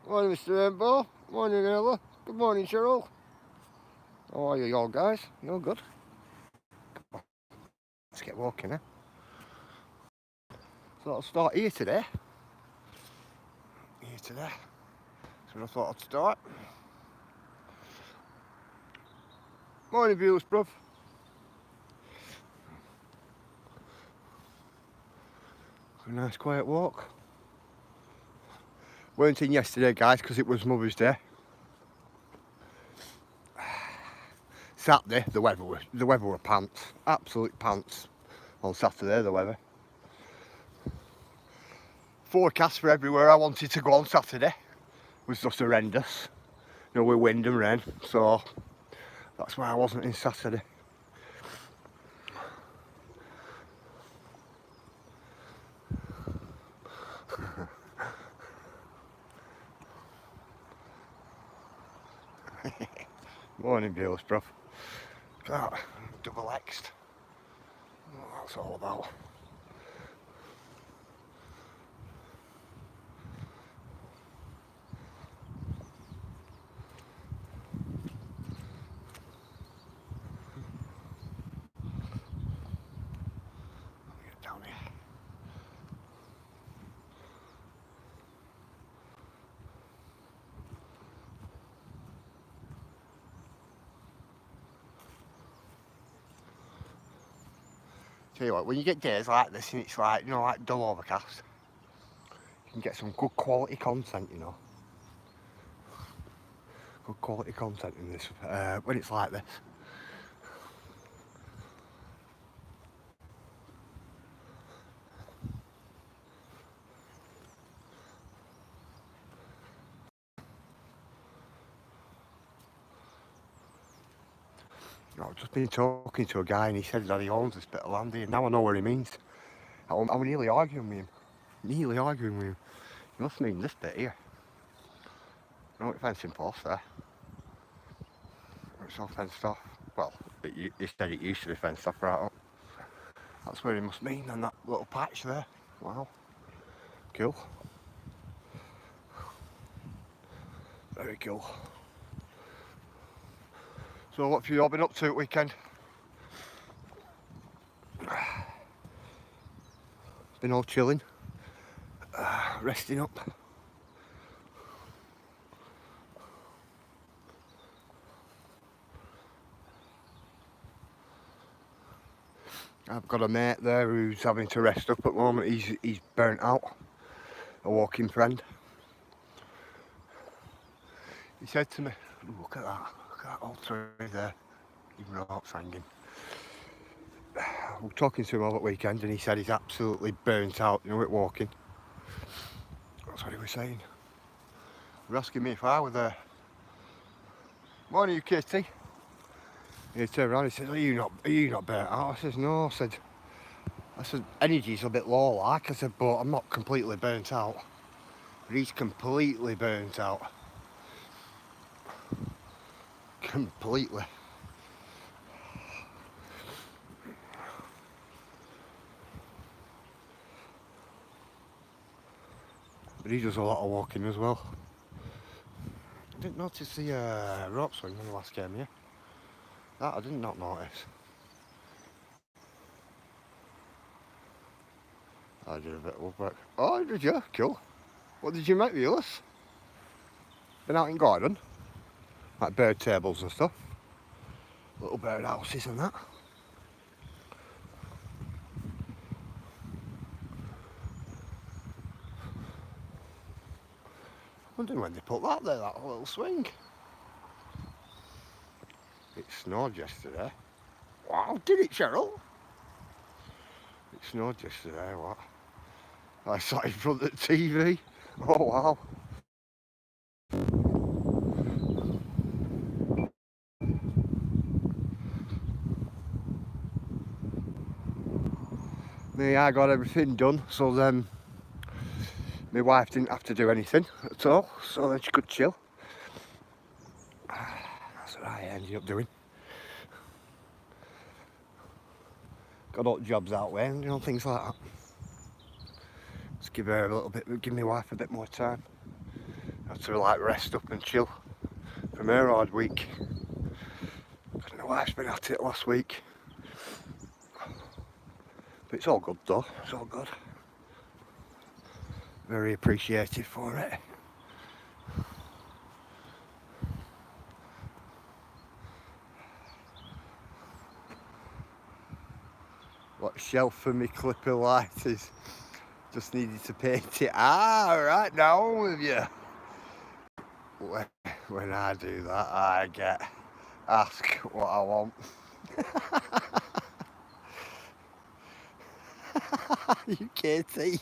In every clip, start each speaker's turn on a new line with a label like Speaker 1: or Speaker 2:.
Speaker 1: Morning, Mr. Rainbow. Morning, Ella. Good morning, Cheryl. How are you all, guys? You all good? Let's get walking, eh? So I'll start here today. So I thought I'd start. Morning, viewers, bruv. A nice quiet walk. Weren't in yesterday, guys, because it was Mother's Day. Saturday, the weather were pants, absolute pants. On Saturday, the weather. Forecast for everywhere I wanted to go on Saturday was just horrendous. You know, with wind and rain, so that's why I wasn't in Saturday. Morning, viewers, bruv. Oh, double X'd. What that's all about. Get down here. Tell you what, when you get days like this and it's like, you know, like dull overcast, you can get some good quality content, you know. Good quality content in this, when it's like this. I've just been talking to a guy and he said that he owns this bit of land here. Now I know what he means. I'm nearly arguing with him. He must mean this bit here. No fencing post there. It's all fenced off. Well, he said it used to be fenced off right up. That's where he must mean, and that little patch there. Wow. Cool. Very cool. So what have you all been up to at weekend? Been all chilling, resting up. I've got a mate there who's having to rest up at the moment. He's burnt out. A walking friend. He said to me, look at that old tree there, even ropes hanging. We were talking to him all at weekend and he said he's absolutely burnt out, you know, with walking. That's what he was saying. They were asking me if I were there. Morning, you kitty. He turned around and he said, are you not burnt out? I said, no. I said, energy's a bit low like. I said, but I'm not completely burnt out. But he's completely burnt out. Completely. But he does a lot of walking as well. I didn't notice the rope swing when I last came here. That I did not notice. I did a bit of work. Oh, did you? Cool. What did you make, viewers? Been out in garden? Like bird tables and stuff. Little bird houses and that. Wondering when they put that there, that little swing. It snowed yesterday. Wow, did it, Cheryl? It snowed yesterday, what? I sat in front of the TV. Oh, wow. Me, I got everything done, so then my wife didn't have to do anything at all, so then she could chill. That's what I ended up doing. Got all the jobs out there, and you know, things like that. Just give her a little bit, give my wife a bit more time. Had to like rest up and chill from her hard week. I don't know why I've been at it last week. But it's all good though, it's all good. Very appreciative for it. What shelf for me clipper lighters? Just needed to paint it. Ah, right now I'm with you. When I do that, I get asked what I want. You Katie.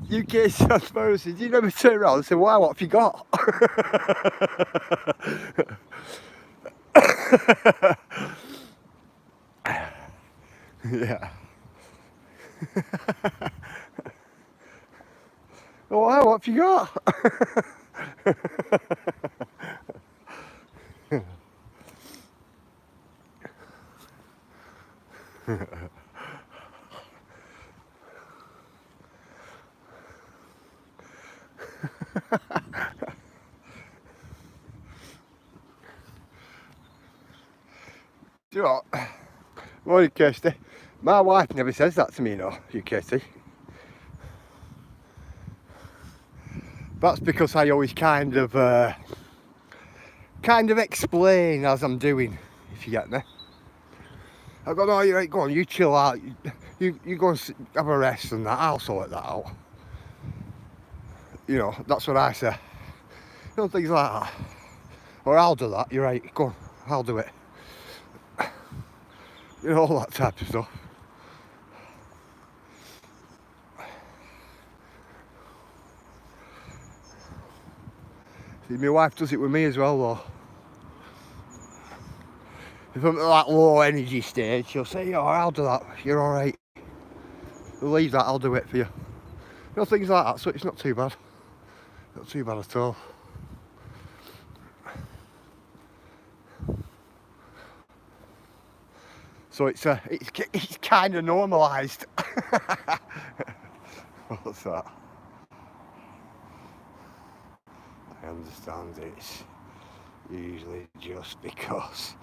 Speaker 1: UK transparency, do you never turn around and say, wow, what have you got? Yeah. Oh, wow, what have you got? Do you know what? Morning, Kirsty. My wife never says that to me, you know, you Kirsty. That's because I always kind of explain as I'm doing, if you get me. I go, no, you're right, go on, you chill out. You go and have a rest and that, I'll sort that out. You know, that's what I say. You know, things like that. Or I'll do that, you're right, go on, I'll do it. You know, all that type of stuff. See, my wife does it with me as well, though. If I'm at that low energy stage, she'll say, oh, I'll do that, you're alright. We'll leave that, I'll do it for you. You know, things like that, so it's not too bad. Not too bad at all. So it's kind of normalised. What's that? I understand it's usually just because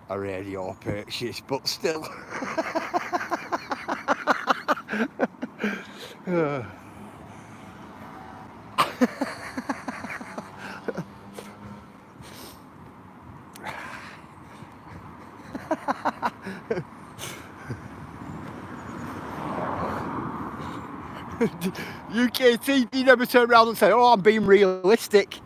Speaker 1: I radio purchase, but still. UKT, you never turn around and say, oh, I'm being realistic.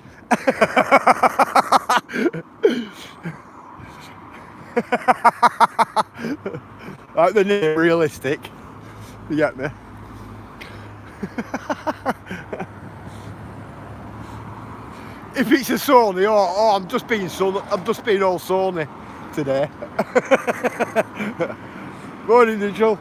Speaker 1: Like the name realistic, you get me? If it's a Sony, oh, I'm just being all Sony today. Morning, Nigel.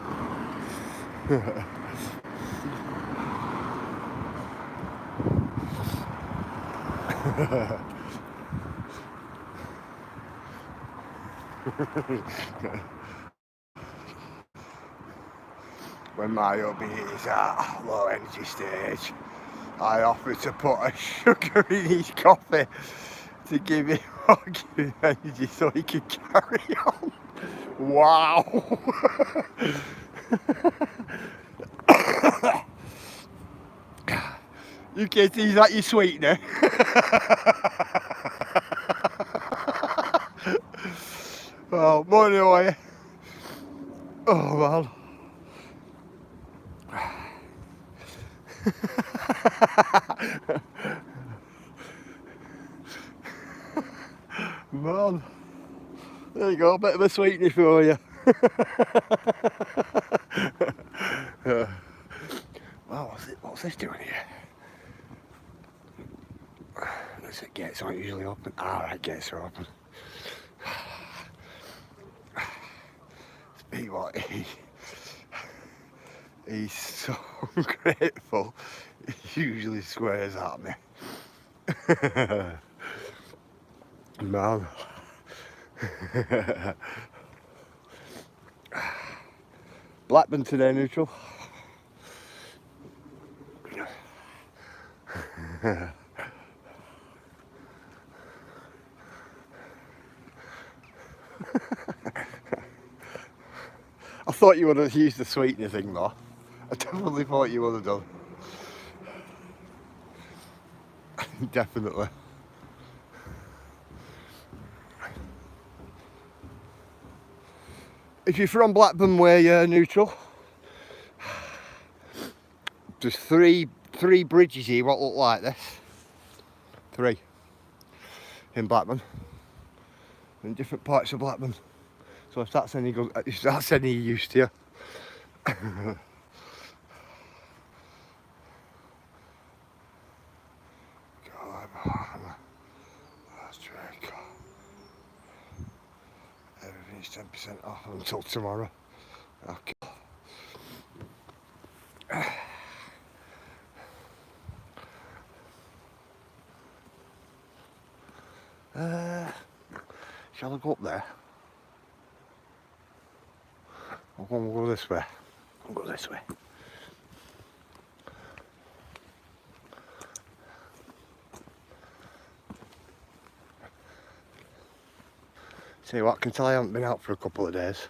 Speaker 1: When my hubby is at low energy stage, I offer to put a sugar in his coffee to give him energy so he can carry on. Wow. UKT, is that your sweetener? Oh, morning away. Oh, man. Man, there you go, a bit of a sweetener for you. Wow, what's this doing here? Unless it gates aren't usually open. Alright, gates are open. Speak what he's so grateful. He usually swears at me. Man. Blackburn today, neutral. I thought you would have used the sweetener thing though. I definitely thought you would have done. Definitely. If you're from Blackburn way, neutral, there's three bridges here what look like this. 3 in Blackburn, in different parts of Blackburn. So if that's any good, if that's any use to you. Everything's 10% off until tomorrow. Okay. Shall I go up there? We'll go this way. We'll go this way. See what, I can tell I haven't been out for a couple of days.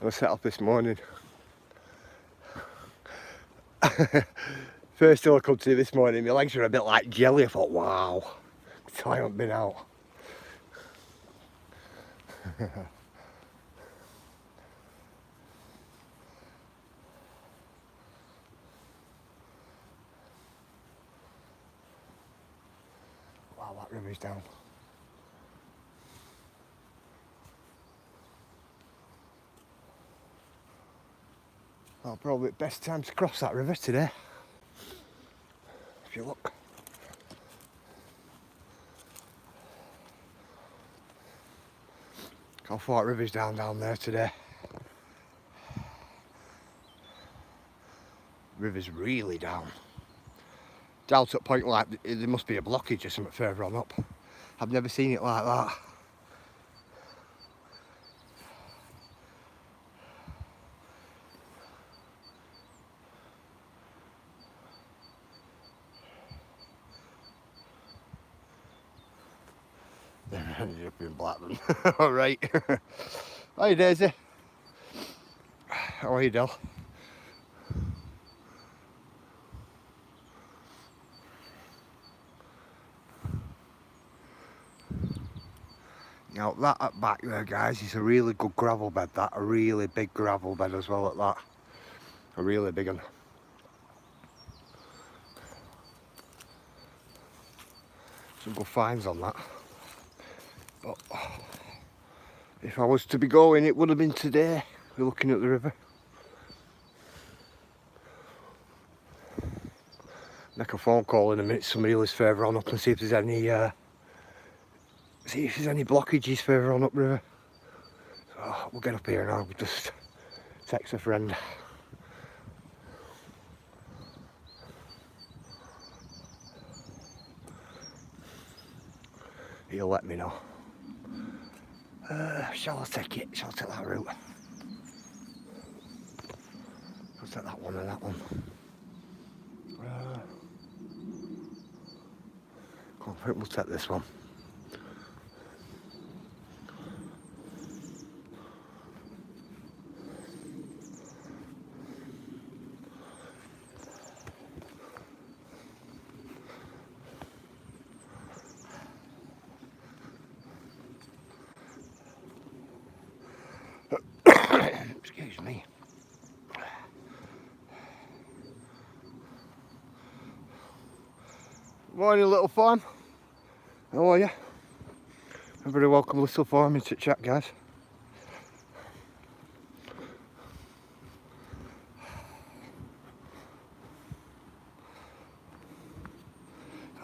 Speaker 1: I was set up this morning. First time I come to this morning, my legs were a bit like jelly. I thought, wow, I haven't been out. Wow, that river's down. Well, probably the best time to cross that river today. If you look. How far river's down there today. River's really down. Down to a point like there must be a blockage or something further on up. I've never seen it like that. Then ended up in Blackburn. Alright. Hi Daisy. How are you, Del? Now that at back there, guys, is a really good gravel bed. That a really big gravel bed as well at that. A really big one. Some good finds on that. But if I was to be going, it would have been today. We're looking at the river. Make a phone call in a minute. Somebody lives further on up and see if there's any blockages further on up river. So we'll get up here now. We'll just text a friend. He'll let me know. Shall I take it? Shall I take that route? I'll take that one or that one. I think we'll take this one. Excuse me. Morning, little farm. How are you? A very welcome little farm into chat, guys.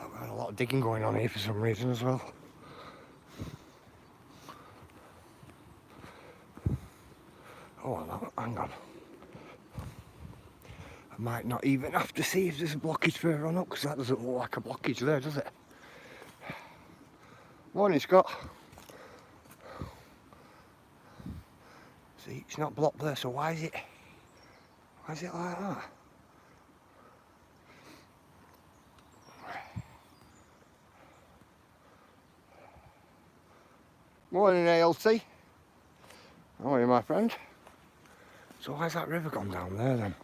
Speaker 1: I've got a lot of digging going on here for some reason as well. Oh, hang on. I might not even have to see if there's a blockage further on up, because that doesn't look like a blockage there, does it? Morning, Scott. See, it's not blocked there, so why is it like that? Morning, ALT. How are you, my friend? So why's that river gone down there then?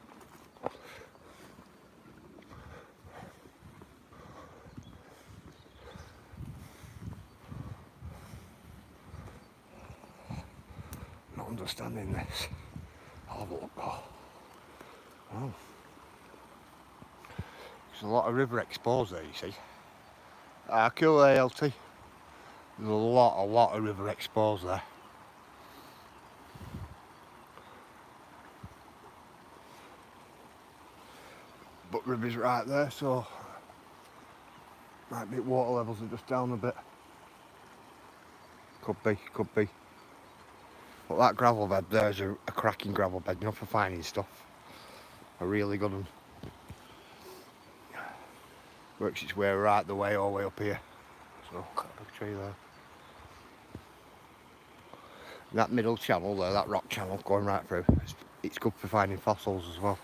Speaker 1: Not understanding this. I'll have a look. Oh. There's a lot of river exposed there, you see. Cool, ALT. There's a lot of river exposed there. But river's right there, so might be water levels are just down a bit. Could be. But that gravel bed there's a cracking gravel bed, you know, for finding stuff. A really good one. Works its way right the way all the way up here. So, got a big tree there. And that middle channel there, that rock channel going right through, it's good for finding fossils as well.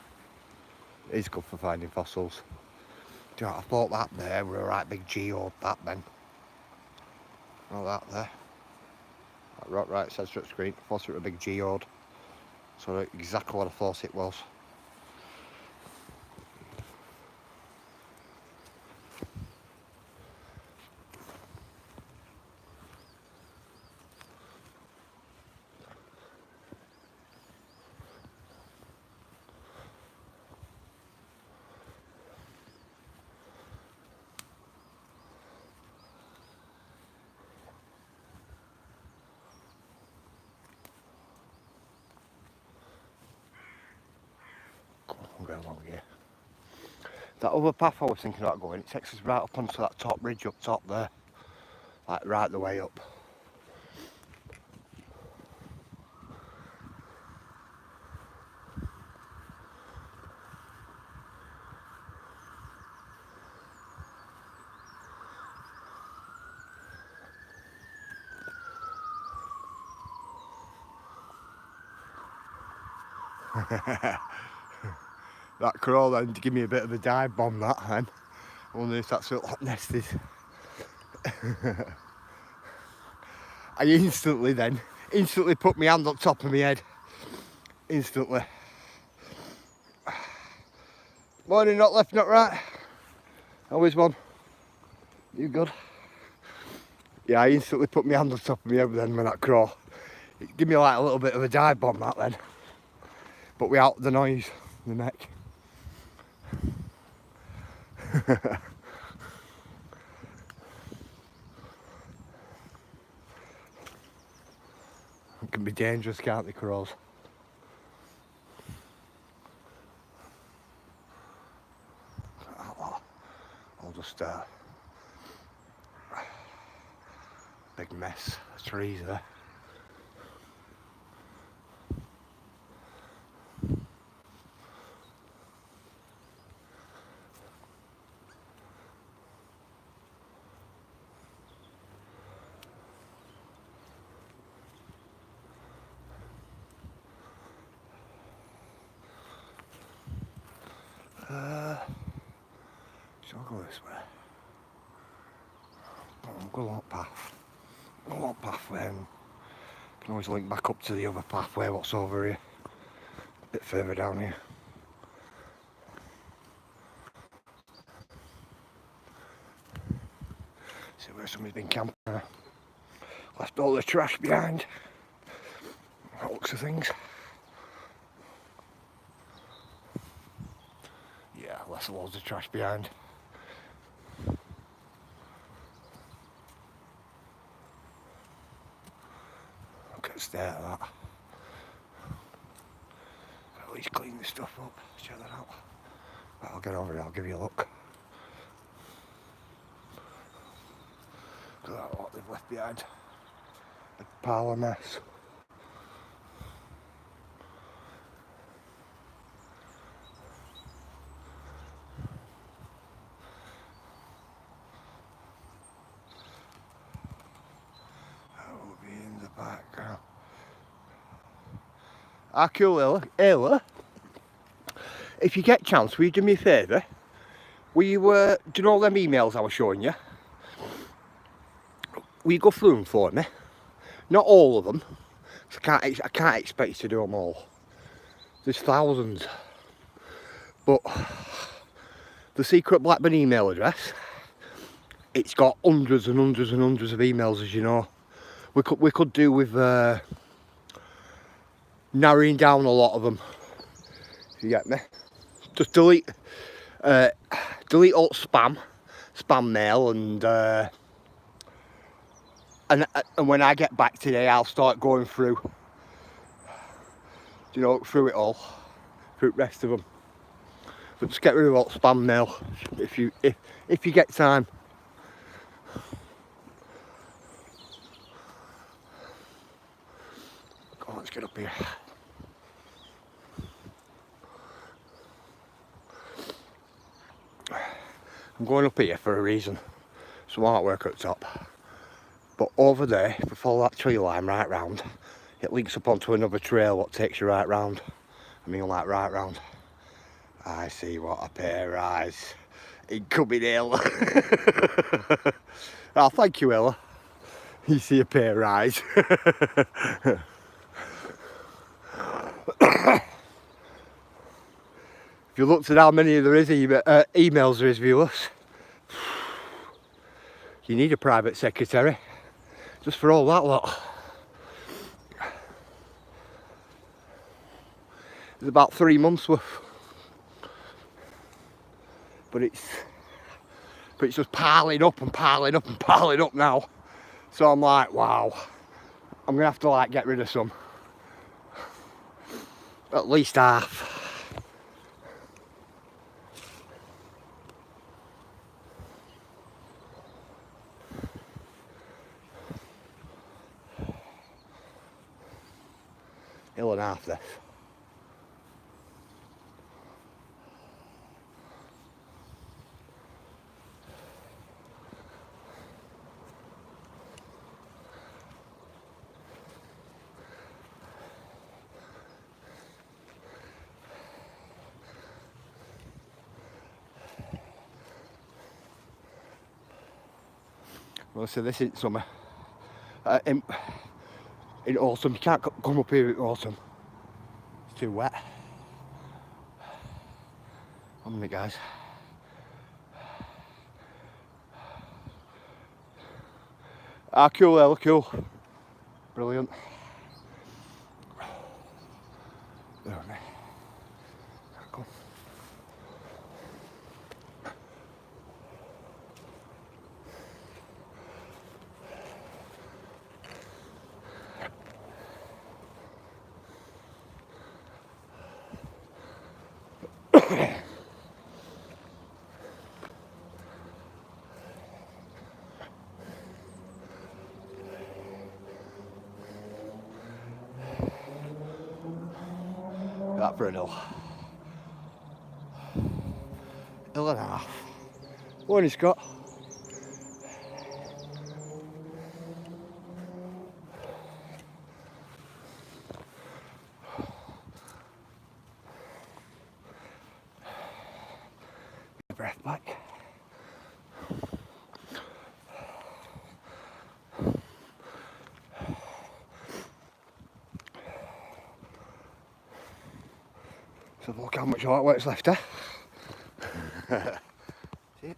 Speaker 1: It is good for finding fossils. Do you know, I thought that there were a right big geode, that then. Oh, that there. That rock right centre of the screen, I thought it was a big geode. So exactly what I thought it was. I'll go along here. That other path I was thinking about going, it takes us right up onto that top ridge up top there. Like right the way up. That crow then to give me a bit of a dive bomb that then. I wonder if that's what that nest is. I instantly put my hand on top of my head. Instantly. Morning, not left, not right. Always one. You good? Yeah, I instantly put my hand on top of my head then when that crow. It gave me like a little bit of a dive bomb that then. But without the noise, the neck. It can be dangerous, can't they, crows? I'll just big mess of trees there. So I'll go this way. I'll go along path. Go along pathway and can always link back up to the other pathway what's over here. A bit further down here. See where somebody's been camping. Left all the trash behind. That looks of things. Yeah, left loads of trash behind. Look at the state of that. At least clean this stuff up. Check that out. Right, I'll get over here, I'll give you a look. Look at that, what they've left behind. A pile of mess. Our cool Ayla, if you get a chance, will you do me a favour? Will you, do you know all them emails I was showing you? Will you go through them for me? Not all of them. I can't expect you to do them all. There's thousands. But the secret BLACKBURN email address, it's got hundreds and hundreds and hundreds of emails, as you know. We could do with narrowing down a lot of them. If you get me? Just delete all spam mail, and when I get back today, I'll start going through, you know, through it all, through the rest of them. But just get rid of all spam mail if you get time. Come on, let's get up here. I'm going up here for a reason. Some artwork at the top. But over there, if you follow that tree line right round, it links up onto another trail what takes you right round. I mean, like right round. I see what a pair of eyes. Incoming Ella. Oh, thank you, Ella. You see a pair of eyes. If you looked at how many there is emails there is, viewers, you need a private secretary just for all that lot. It's about 3 months worth, but it's just piling up and piling up and piling up now. So I'm like, wow, I'm gonna have to like get rid of some, at least half. Hill and half this. Well, so this is summer. In autumn, you can't come up here in autumn. It's too wet. 1 minute, guys. Ah, cool, Ella, cool. Brilliant. There we go. Come. That for an hill. Hill and a half. Morning, Scott. Breath back. So look how much artwork's left there. See it?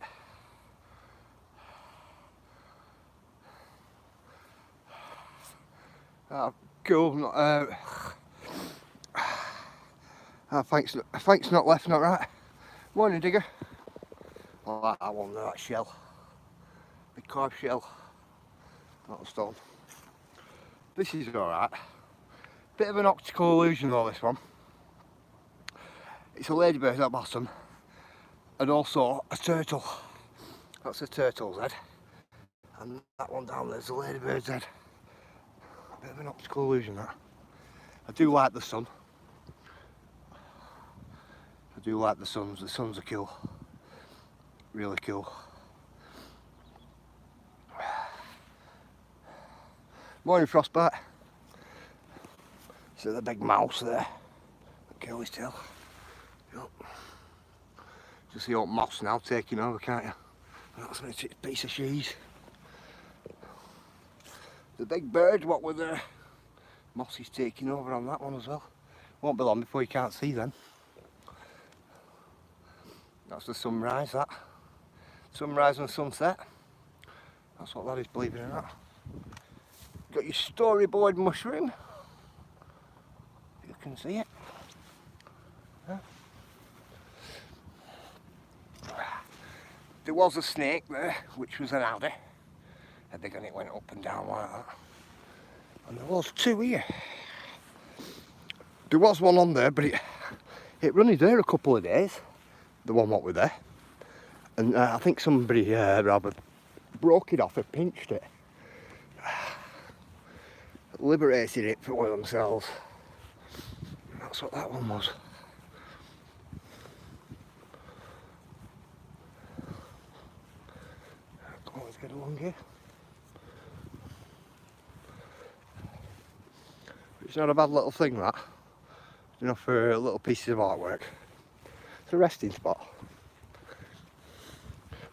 Speaker 1: Cool. Thanks, not left, not right. Morning, digger. I like that one, that shell. Big carved shell. Not a stone. This is alright. Bit of an optical illusion though, this one. It's a ladybird at the bottom, and also a turtle. That's a turtle's head, and that one down there's a ladybird's head. Bit of an optical illusion, that. I do like the sun. I do like the suns. The suns are cool. Really cool. Morning, Frostbite. See the big mouse there? Kill his tail. Yep. Just see old moss now taking over, can't you? That's a piece of cheese. The big bird, what with the moss is taking over on that one as well. Won't be long before you can't see them. That's the sunrise, that. Sunrise and sunset. That's what that is, believe it or not. Got your storyboard mushroom. You can see it. Huh? There was a snake there, which was an adder. A big one, it went up and down like that. And there was two here. There was one on there, but it running there a couple of days. The one what were there. And I think somebody rather broke it off and pinched it. Liberated it for one of themselves. That's what that one was. Come on, let's get along here. It's not a bad little thing, that. You know, for little pieces of artwork. It's a resting spot.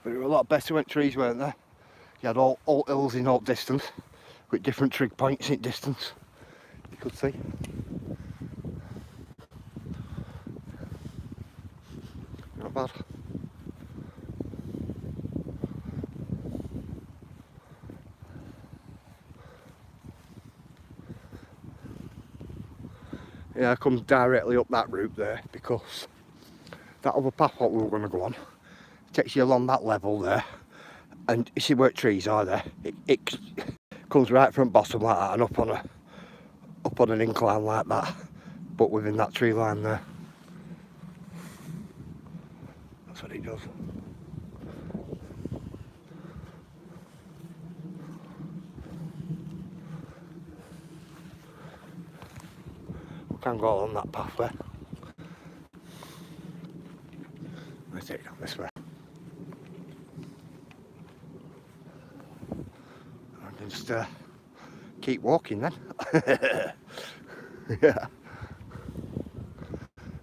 Speaker 1: But there were a lot of betterment trees, weren't there? You had all hills in all distance, with different trig points in distance. You could see. Not bad. Yeah, I come directly up that route there because that other path what we were going to go on takes you along that level there, and you see where trees are there. It comes right from bottom like that and up on an incline like that, but within that tree line there. That's what it does. We can go along that pathway. Let's take it down this way. I can just keep walking then. Yeah.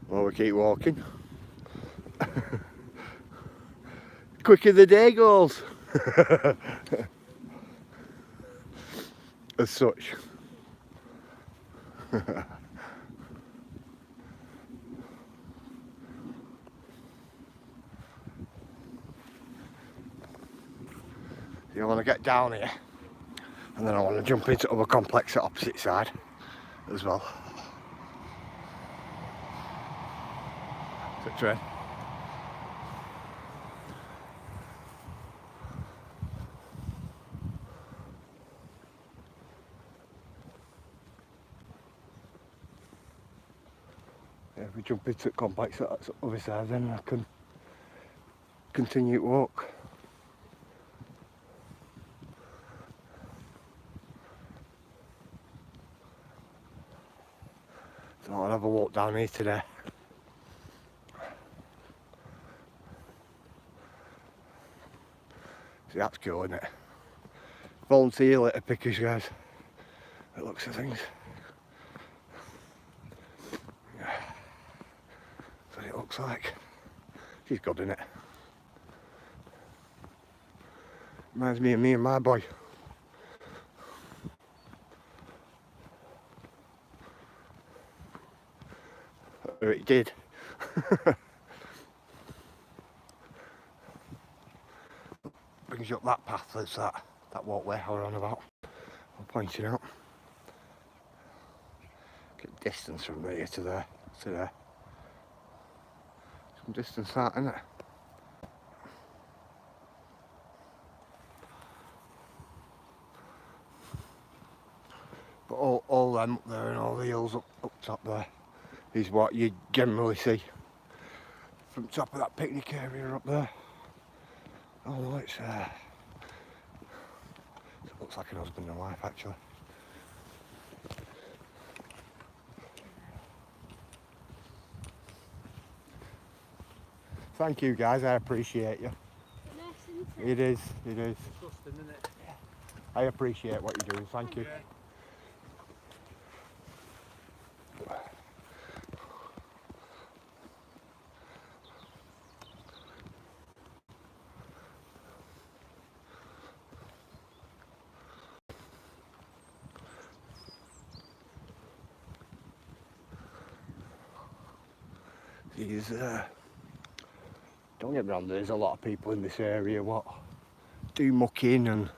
Speaker 1: Well, we keep walking. Quicker the day goes. As such. You want to get down here, and then I want to jump into other complex at opposite side as well. It's a train. Yeah, if we jump into the complex at the other side, then I can continue to walk. So I'll have a walk down here today. See, that's cool, isn't it? Volunteer litter pickers, guys. It looks at things. Yeah. That's what it looks like. She's good, isn't it? Reminds me of me and my boy. Or it did. Brings you up that path, there's that walkway I was on about. I'm pointing out. Get distance from there to there. To there. Some distance that, isn't it? But all them up there and all the hills up top there is what you generally see from top of that picnic area up there. Oh no, it looks like an husband and wife actually. Thank you guys, I appreciate you. It is. I appreciate what you're doing, thank you. Is don't get me wrong, there's a lot of people in this area what do mucking and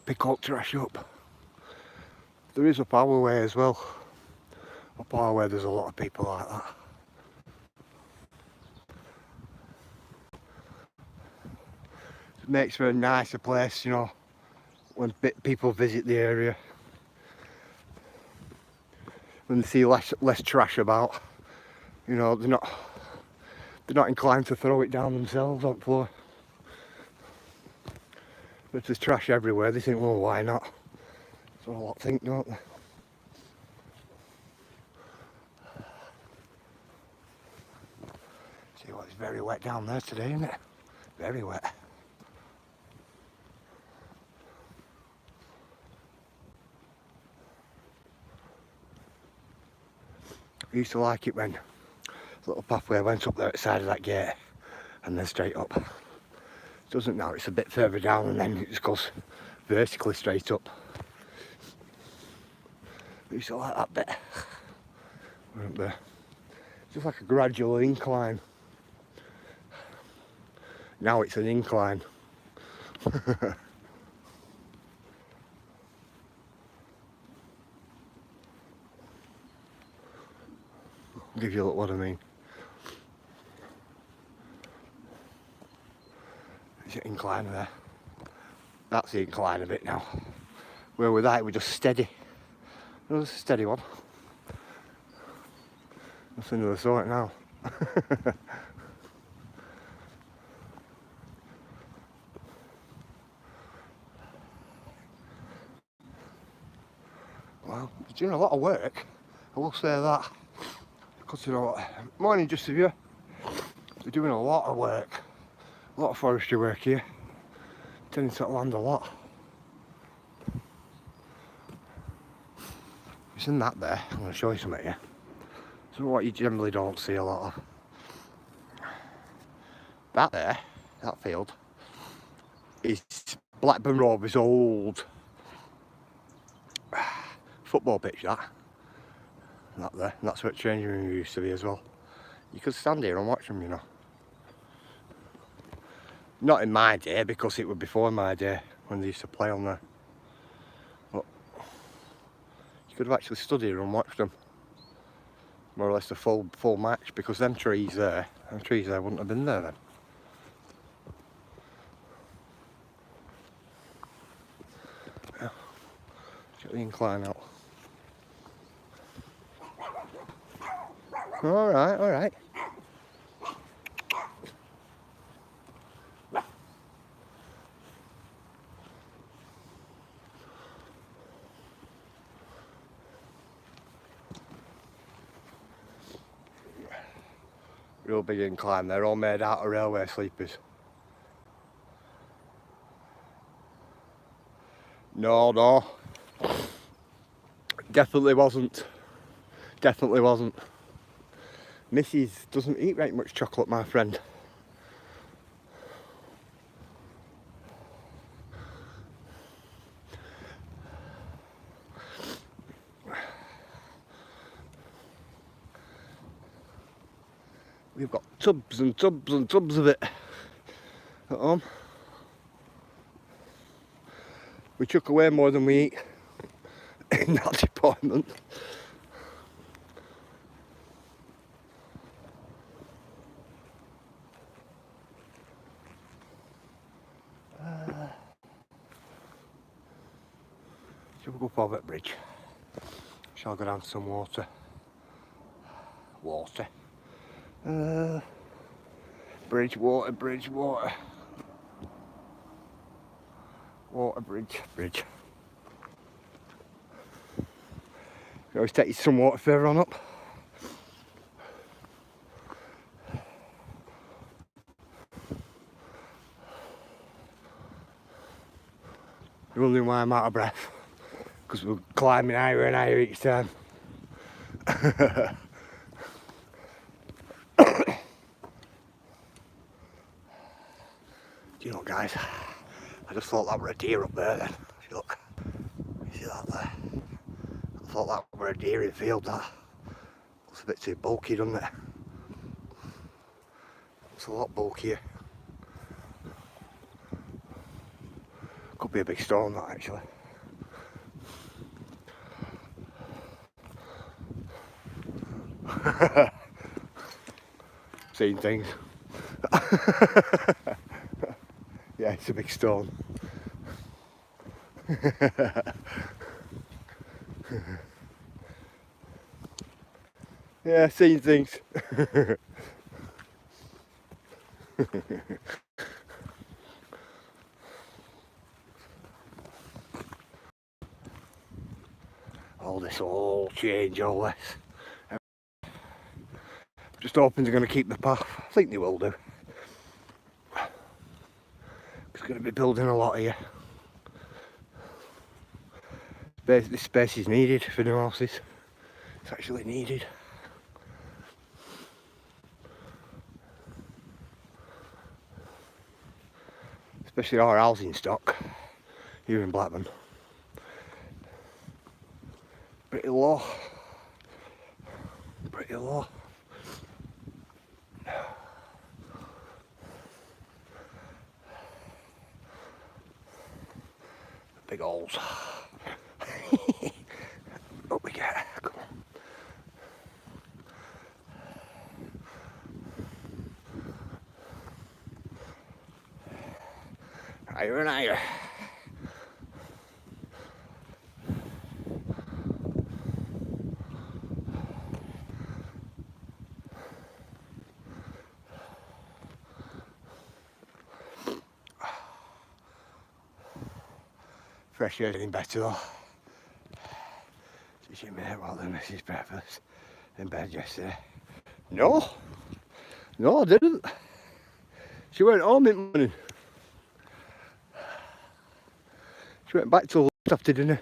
Speaker 1: pick up trash up. There is up our way as well. Up our way there's a lot of people like that. It makes for a nicer place, you know, when people visit the area. When they see less trash about, you know, they're not inclined to throw it down themselves on the floor. But if there's trash everywhere, they think, well, why not? That's what a lot think, don't they? See what, it's very wet down there today, isn't it? Very wet. I used to like it when the little pathway went up there at the side of that gate and then straight up. It doesn't now, it's a bit further down and then it just goes vertically straight up. I used to like that bit. We're up there. It's just like a gradual incline. Now it's an incline. Give you a look what I mean. There's an incline there. That's the incline of it now. Where with that, we're just steady. It was a steady one. Nothing of the sort now. Well, you're doing a lot of work. I will say that. Because you know what, morning just of you. We're doing a lot of work. A lot of forestry work here. Tending to land a lot. It's in that there. I'm going to show you something here. So what you generally don't see a lot of. That there, that field, is Blackburn Rovers' old football pitch, that there. And that's where the changing room used to be as well. You could stand here and watch them, you know. Not in my day, because it was before my day when they used to play on there. But you could have actually stood here and watched them. More or less a full match, because them trees there wouldn't have been there then. Yeah. Get the incline out. Alright, alright. Real big incline, they're all made out of railway sleepers. No. Definitely wasn't. Definitely wasn't. Mrs. doesn't eat very much chocolate, my friend. We've got tubs and tubs and tubs of it at home. We chuck away more than we eat in that department. Shall we go up over that bridge? Shall I go down to some water? Water. Bridge, water. Water, bridge. You always take you some water further on up. You're wondering why I'm out of breath. Because we're climbing higher and higher each time. Do you know, guys, I just thought that were a deer up there then. If you look, you see that there? I thought that were a deer in field, that. Looks a bit too bulky, doesn't it? It's a lot bulkier. Could be a big storm, that actually. Seen things. Yeah, it's a big storm. Yeah, seen things. All this will all change, all this. Just hoping they're going to keep the path. I think they will do. It's going to be building a lot here. This space is needed for new houses. It's actually needed. Especially our housing stock here in Blackburn. Pretty low. Pretty low. Big holes. Up we get. Come on. Higher and higher. Fresh air getting better though. Did she mate while doing Mrs. breakfast in bed yesterday? No, I didn't. She went home in the morning. She went back till after dinner.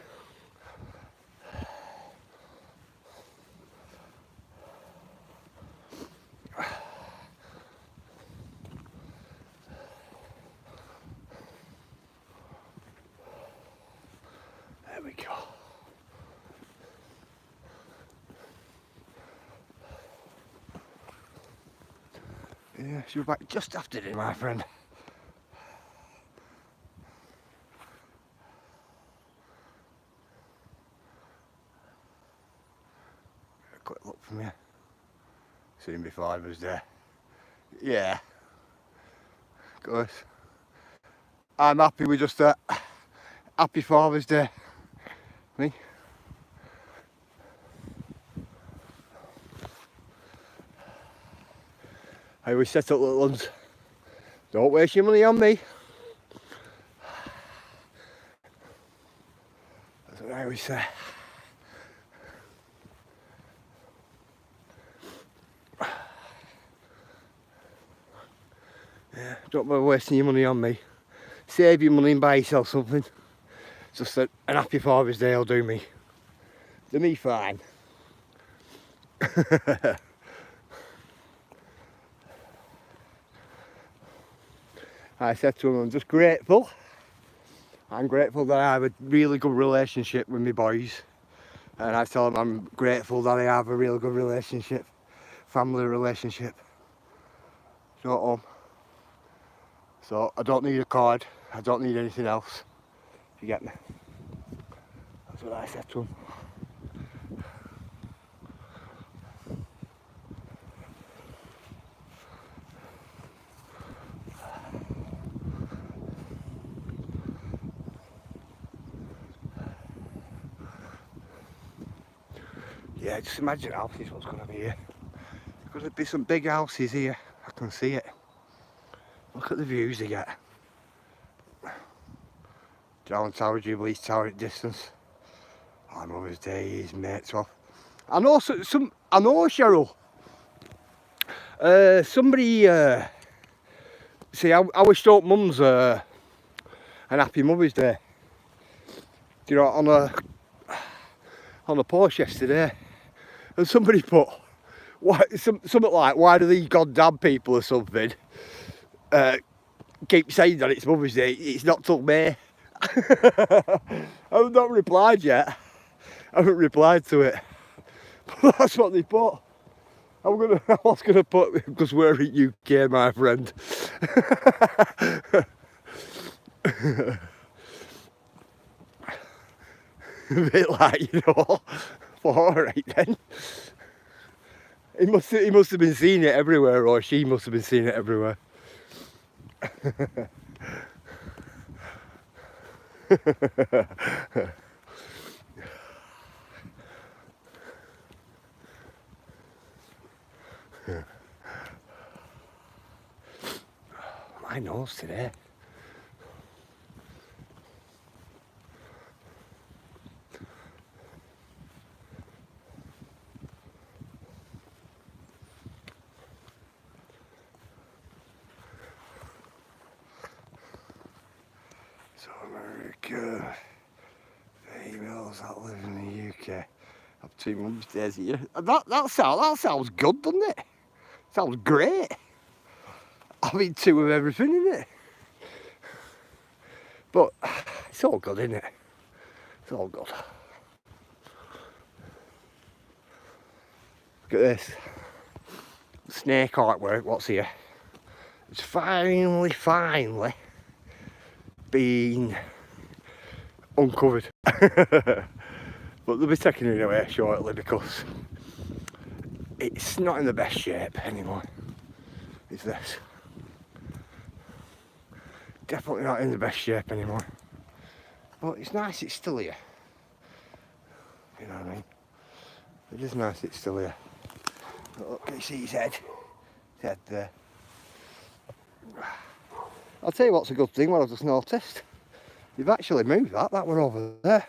Speaker 1: There we go. Yeah, she was back just after dinner, my friend. A quick look from here. Seen before I was there. Yeah. Of course. I'm happy with just that. Happy Father's Day. Me. I always set up little ones. Don't waste your money on me. That's what I always say. Yeah, don't bother wasting your money on me. Save your money and buy yourself something. Just an happy Father's Day will do me. Do me fine. I said to him, I'm just grateful. I'm grateful that I have a really good relationship with my boys. And I tell them I'm grateful that I have a really good relationship, family relationship. You know, so I don't need a card, I don't need anything else. You get me? That's what I said to him. Yeah, just imagine houses what's going to be here. There's going to be some big houses here. I can see it. Look at the views they get. Down Tower, Jubilee Tower at distance. Oh, Mother's Day is mates off. I know Cheryl. Somebody see I wished up Mum's an happy Mother's Day. You know, on a post yesterday. And somebody put something like, why do these goddamn people or something keep saying that it's Mother's Day? It's not till May. I've not replied yet. I haven't replied to it. But that's what they put. I was gonna put, because we're in UK, my friend. A bit like, you know. Alright then. He must have been seeing it everywhere, or she must have been seeing it everywhere. My nose today. So America, females that live in the UK up to Mum's Days a year. That sounds good, doesn't it? Sounds great. Having two of everything, isn't it? But it's all good, isn't it? It's all good. Look at this. Snake artwork, what's here? It's finally been uncovered. But they'll be taking it away shortly because it's not in the best shape anymore. It's this. Definitely not in the best shape anymore. But it's nice it's still here. You know what I mean? It is nice it's still here. Look, can you see his head? His head there. I'll tell you what's a good thing, what I've just noticed. You've actually moved that one over there.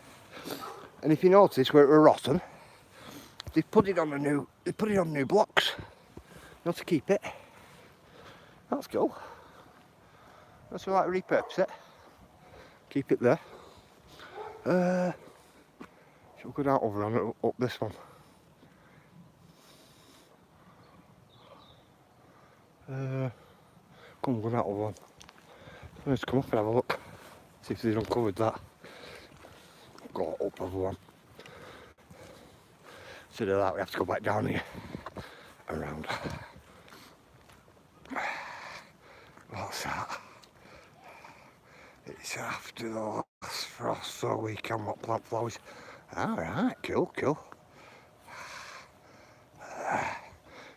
Speaker 1: And if you notice where it were rotten, they put it on new blocks. Not to keep it. That's cool. That's like repurpose it. Keep it there. Shall we go down over and up this one? Come on, go down over one. Let's come up and have a look. See if they've uncovered that. Go up over one. Instead of that, we have to go back down here. Around. What's that? It's after the last frost, so we can plant flowers. Alright, cool.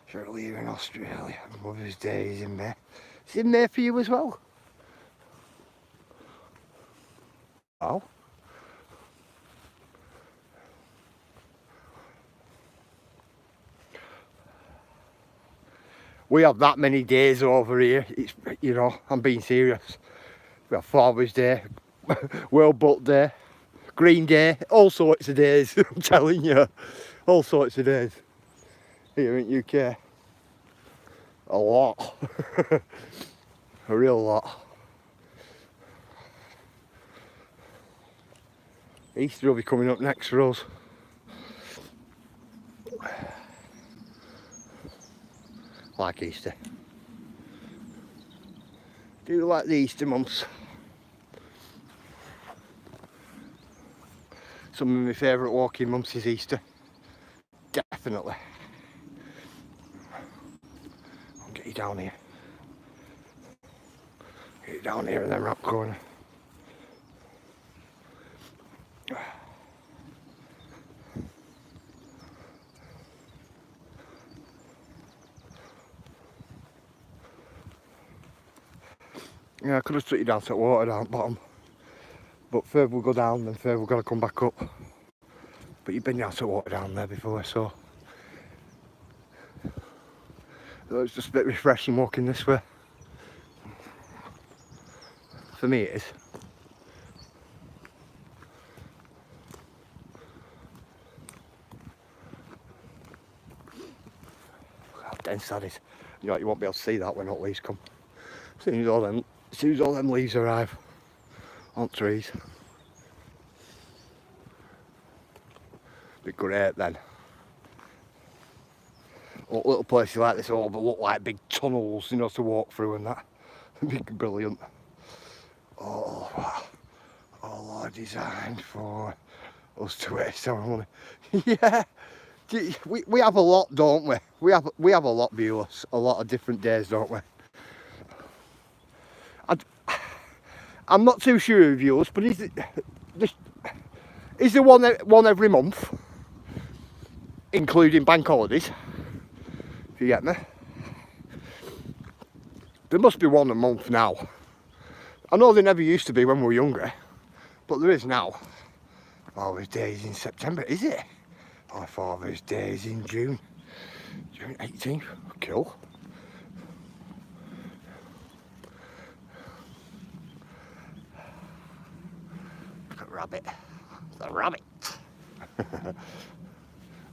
Speaker 1: Shortly you're in Australia. Mother's Day is in May. It's in May for you as well. Oh. We have that many days over here. It's, you know, I'm being serious. We have Father's Day, World Boat Day, Green Day, all sorts of days. I'm telling you, all sorts of days here in UK. A lot, a real lot. Easter will be coming up next for us. Like Easter. Do like the Easter months. Some of my favourite walking months is Easter. Definitely. I'll get you down here. Get you down here in the rock corner. Yeah, I could have took you down to the water down bottom. But further we'll go down, then further we've got to come back up. But you've been down to the water down there before, so it's just a bit refreshing walking this way. For me it is. Look how dense that is. You know, you won't be able to see that when all leaves come. As soon as all them leaves arrive on trees. Be great then. Little places like this all look like big tunnels, you know, to walk through and that. It'd be brilliant. Oh, all are designed for us to waste our money. Yeah, We have a lot, don't we? We have a lot, viewers. A lot of different days, don't we? I'm not too sure of yours, but is there one every month, including bank holidays? If you get me, there must be one a month now. I know there never used to be when we were younger, but there is now. Father's Day is in September, is it? My Father's Day is in June 18th. Cool. Look at Rabbit. The rabbit.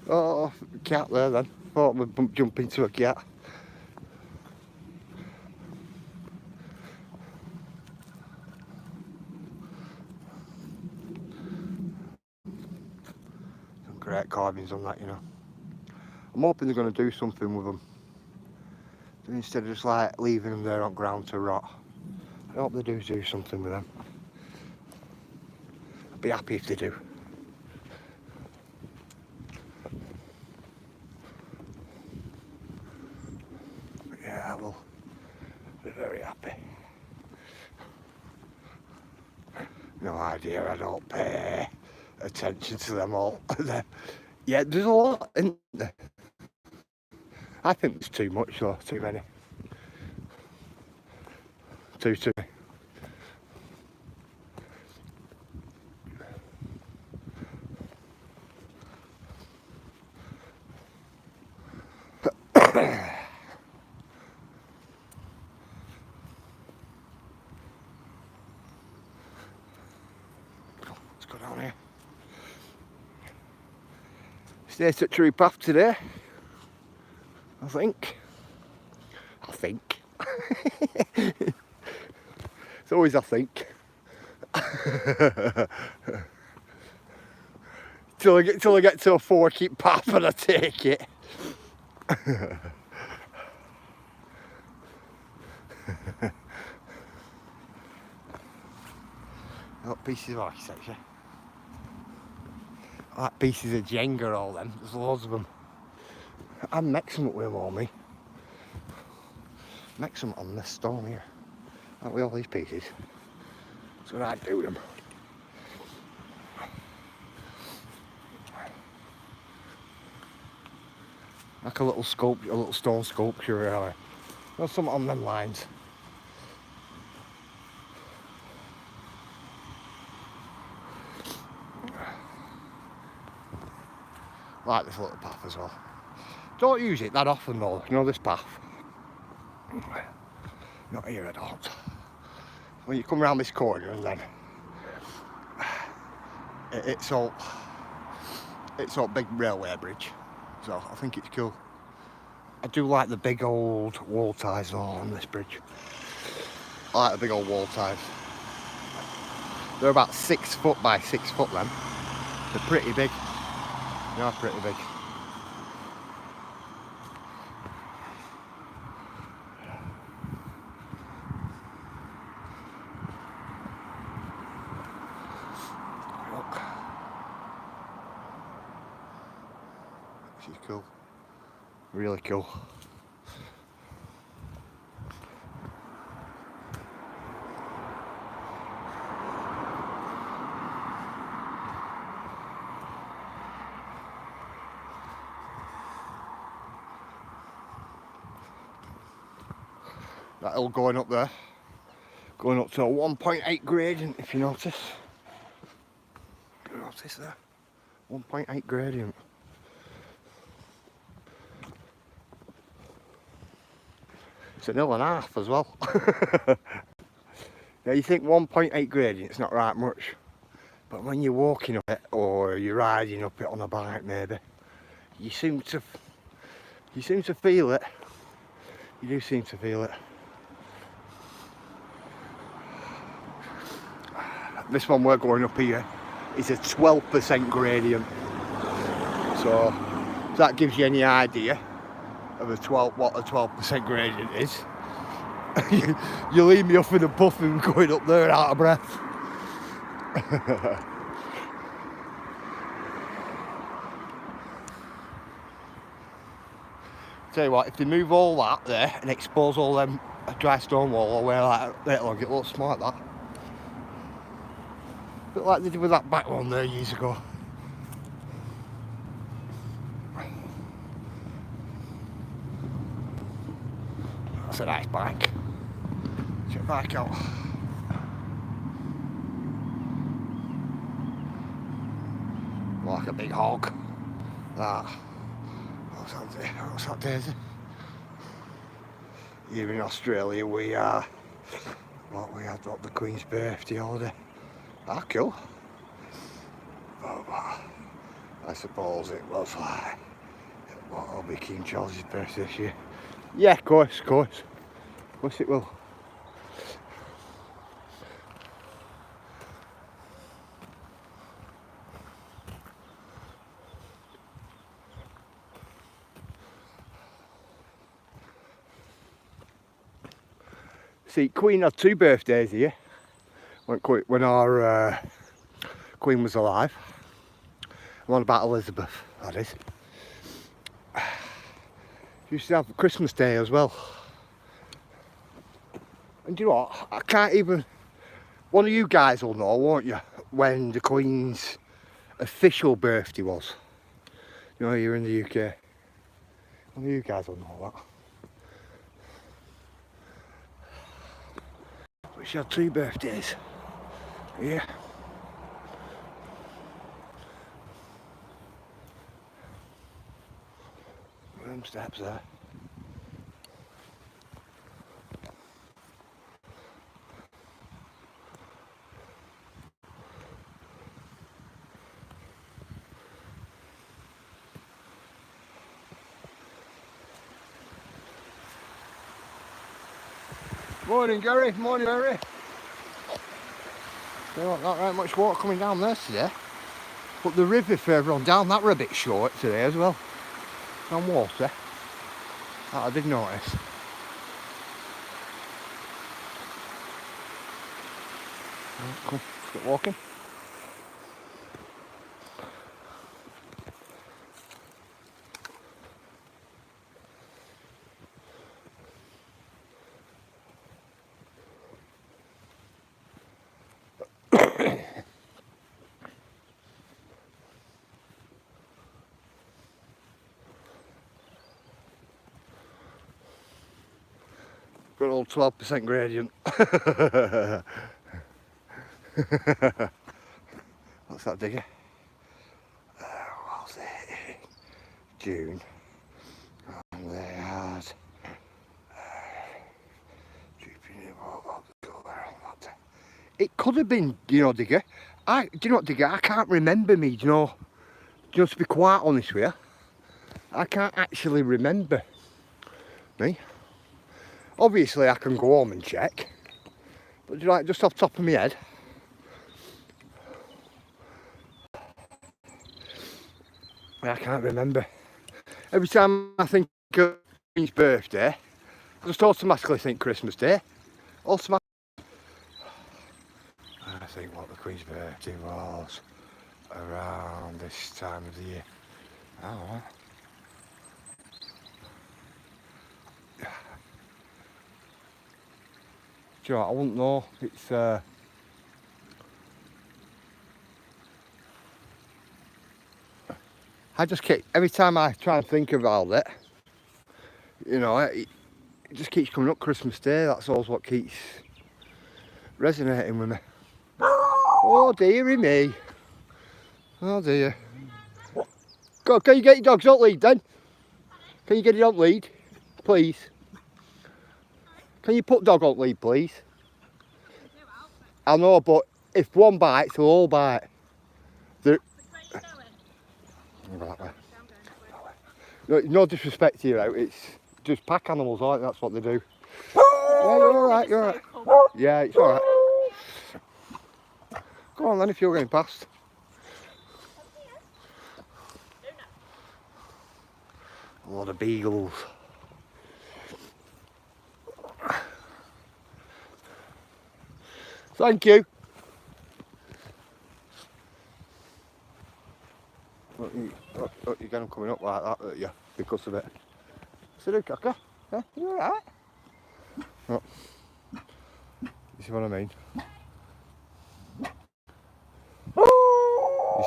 Speaker 1: Oh, cat there then. Thought we'd jump into a cat. Some great carvings on that, you know. I'm hoping they're going to do something with them. Instead of just like leaving them there on ground to rot. I hope they do something with them. I'd be happy if they do. Yeah, I will be very happy. No idea, I don't pay attention to them all. Yeah, there's a lot, isn't there? I think there's too much though, too many. Too many. Let's go down here. Stayed at Tree Path today. I think. It's always I think. till I get to a four-keep path and I take it. Got pieces of architecture. I like pieces of Jenga, all them. There's loads of them. I mix them up with them all, me. Mix them on this stone here. Like with all these pieces. That's what I do with them. Like a little sculpture, a little stone sculpture, really. There's something on them lines. I like this little path as well. Don't use it that often though, you know, this path. Not here I don't. When you come around this corner and then it's all big railway bridge, so I think it's cool. I do like the big old wall ties though on this bridge. I like the big old wall ties. They're about 6 foot by 6 foot then. They're pretty big. They are pretty big. Look. She's cool. Really cool. That hill going up there, going up to a 1.8 gradient, if you notice. You notice there? 1.8 gradient. It's an hill and a half as well. Yeah, you think 1.8 gradient's not right much, but when you're walking up it or you're riding up it on a bike maybe, you seem to feel it. You do seem to feel it. This one we're going up here is a 12% gradient. So if that gives you any idea of what a 12% gradient is. You leave me off in a puff and going up there out of breath. Tell you what, if they move all that there and expose all them dry stone wall or where like that long, it looks smart that. A bit like they did with that back one there years ago. That's a nice bike. Check bike out. Like a big hog. That. What's that Daisy? Here in Australia we are. We had the Queen's birthday holiday. Ah, cool. But I suppose it was like what'll be King George's birthday this year. Yeah, of course. Of course it will. See, Queen had 2 birthdays here when our Queen was alive. One about Elizabeth, that is. She used to have Christmas Day as well. And you know what? I can't even. One of you guys will know, won't you? When the Queen's official birthday was. You know, you're in the UK. One of you guys will know that. But she had 2 birthdays. Yeah. Them steps there. Morning Gary, morning Mary. There wasn't that right much water coming down there today. But the river further on down, that were a bit short today as well. On water. That I did notice. Come, let's get walking. Good old 12% gradient. What's that digger? What's it? June. And they had it could have been, you know, digger. Do you know what, digger? I can't remember me, do you know, to be quite honest with you. I can't actually remember me. Obviously I can go home and check, but do you like just off the top of my head? I can't remember. Every time I think of Queen's birthday, I just automatically think Christmas Day. Automatically. I think what the Queen's birthday was around this time of the year. Oh, do you know what, I wouldn't know. It's I just keep, every time I try and think about it, you know, it just keeps coming up Christmas Day. That's always what keeps resonating with me. Oh dearie me. Oh dear. Go, can you get your dogs on lead then? Can you get it on lead, please? Can you put dog on lead, please? I know, but if one bites, they'll all bite. Which way are you going? That way. No disrespect to you out, it's just pack animals, right? That's what they do. Yeah, you're alright, you're alright. Yeah, it's alright. Go on then if you're going past. A lot of beagles. Thank you. Look, you get them coming up like that, don't you? Because of it. So do, cocker. Yeah, you alright? Oh. You see what I mean? You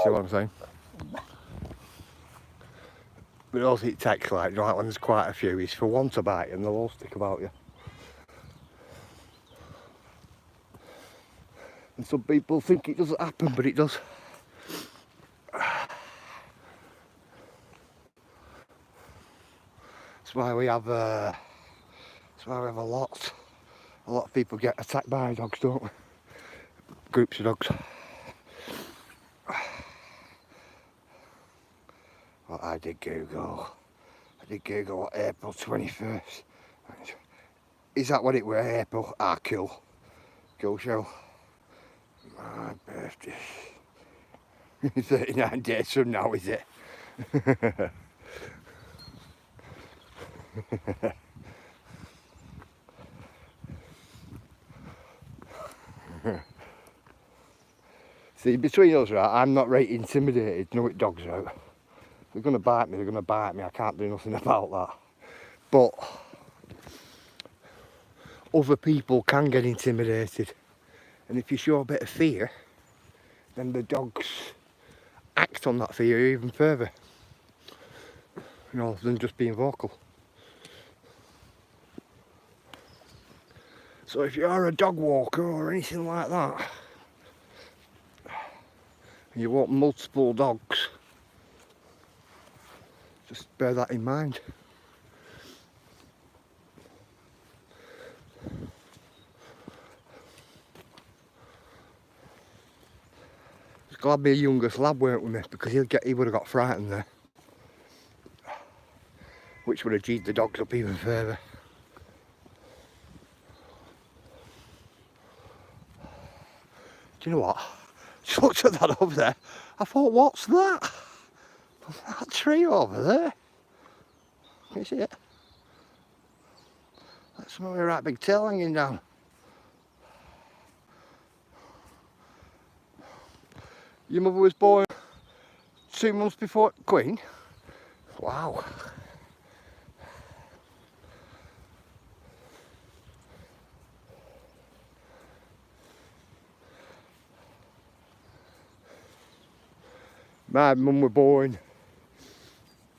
Speaker 1: see what I'm saying? But also it takes like, you know, like when there's quite a few, is for one to bite and they'll all stick about you. And some people think it doesn't happen, but it does. That's why we have a lot of people get attacked by dogs, don't we? Groups of dogs. Well, I did Google what April 21st. Is that what it were, April? Ah, cool. Cool show. My birthday. 39 days from now, is it? See, between us, right, I'm not right intimidated, no, it dogs out. They're going to bite me, I can't do nothing about that. But other people can get intimidated. And if you show a bit of fear, then the dogs act on that fear even further. You know, than just being vocal. So if you're a dog walker or anything like that, and you want multiple dogs, just bear that in mind. Just glad my youngest lad weren't with me, because he would have got frightened there, which would have G'd the dogs up even further. Do you know what? Just looked at that over there. I thought, what's that? That tree over there. Can you see it? That's a right big tail hanging down. Your mother was born 2 months before Queen? Wow. My mum was born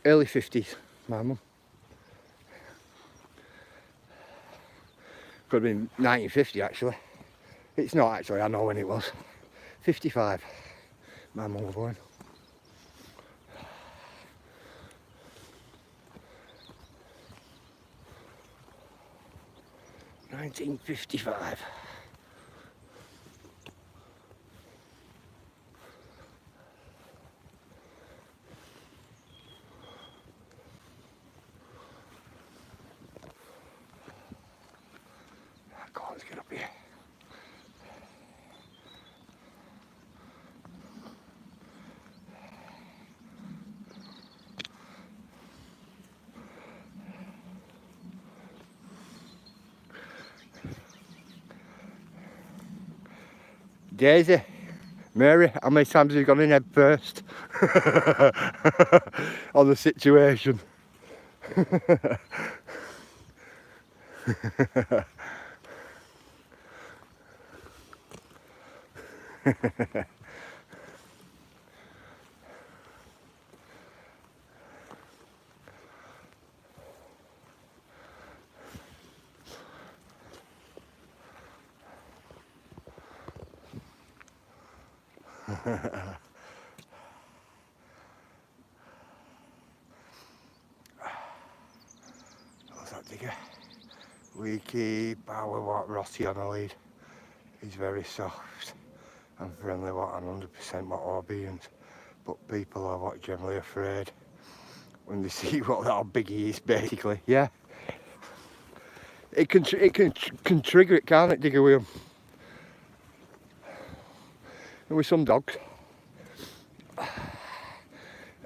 Speaker 1: early 50s, my mum. Could have been 1950 actually. It's not actually, I know when it was. 55, my mum was born. (1955). Let's get up here. Daisy, Mary, how many times have you gone in head first on the situation? What's that, digger? We keep our Rossi on the lead. He's very soft and friendly, what, and 100% what Orbeans. But people are what generally afraid when they see what how big he is, basically. Yeah. It can trigger it, can't it, digger, with him? And with some dogs,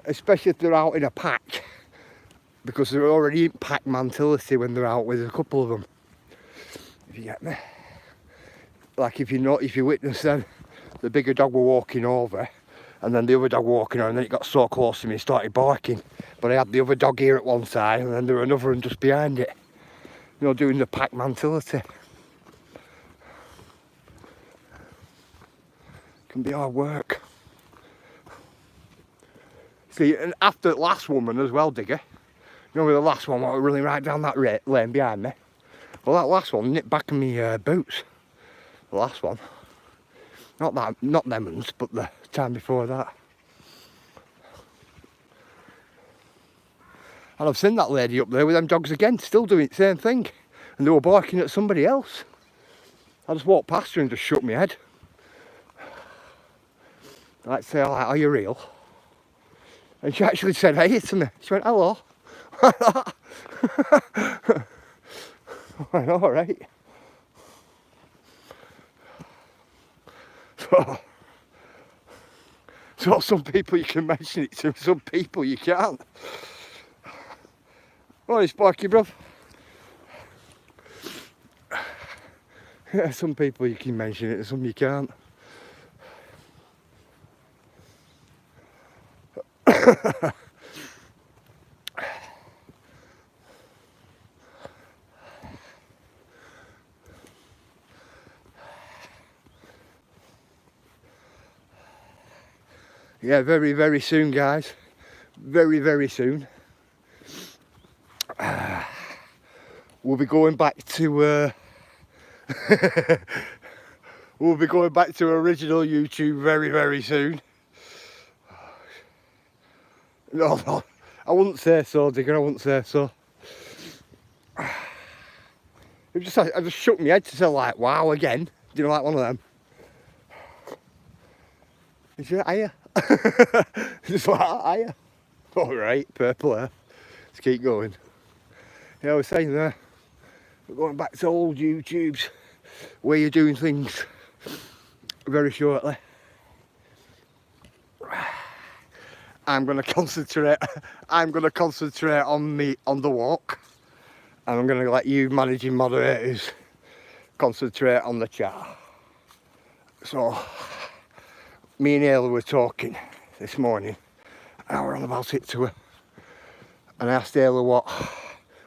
Speaker 1: especially if they're out in a pack, because they're already in pack mentality when they're out with a couple of them. If you get me, like if you witness then the bigger dog were walking over, and then the other dog walking over, and then it got so close to me, he started barking. But I had the other dog here at one side, and then there were another one just behind it. You know, doing the pack mentality. Can be hard work. See, and after the last woman as well, Digger. You know, the last one was running right down that lane behind me. Well, that last one nipped back in me boots. The last one. Not them ones, but the time before that. And I've seen that lady up there with them dogs again, still doing the same thing. And they were barking at somebody else. I just walked past her and just shook my head. I'd say, like, are you real? And she actually said hey to me. She went, hello. I went, alright. So some people you can mention it to, some people you can't. What is Sparky, bruv? Yeah, some people you can mention it and some you can't. Yeah, very, very soon, guys. Very, very soon. We'll be going back to we'll be going back to original YouTube very, very soon. No, I wouldn't say so, Digger. I wouldn't say so. I just shook my head to say, like, wow, again. Do you know, like one of them? Is it, are you? Just like, are you? All right, purple hair. Let's keep going. Yeah, I was saying there, we're going back to old YouTube's where you're doing things very shortly. I'm going to concentrate on the walk, and I'm going to let you managing moderators concentrate on the chat. So me and Ayla were talking this morning, and I were on about it to her, and I asked Ayla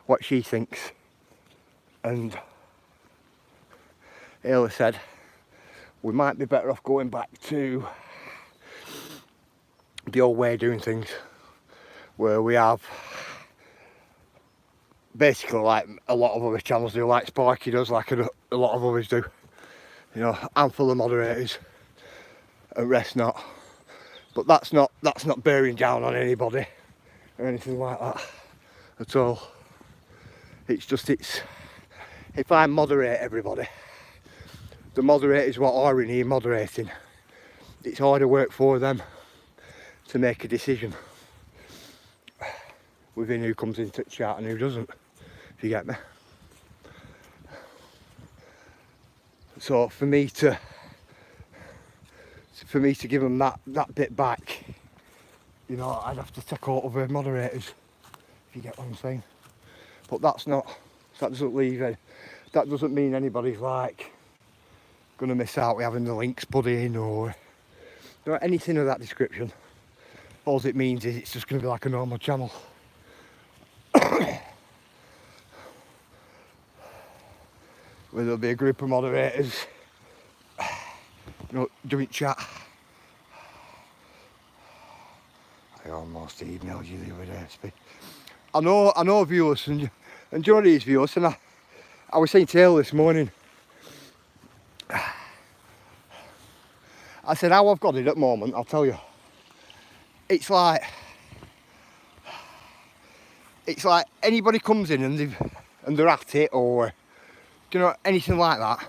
Speaker 1: what she thinks, and Ayla said we might be better off going back to the old way of doing things, where we have basically like a lot of other channels do, like Sparky does, like a lot of others do. You know, handful of moderators and rest not. But that's not bearing down on anybody or anything like that at all. It's just, if I moderate everybody, the moderators what are in here moderating, it's harder work for them to make a decision within who comes into the chat and who doesn't, if you get me. So for me to give them that bit back, you know, I'd have to take out other moderators, if you get what I'm saying. But that doesn't mean anybody's like gonna miss out with having the links put in or you know, anything of that description. All it means is it's just going to be like a normal channel. Where there'll be a group of moderators, you know, doing chat. I almost emailed you the other day, Speed. I know viewers, and Johnny's viewers, and I was saying to Taylor this morning, I said how I've got it at the moment, I'll tell you. It's like anybody comes in and they're at it, or you know, anything like that,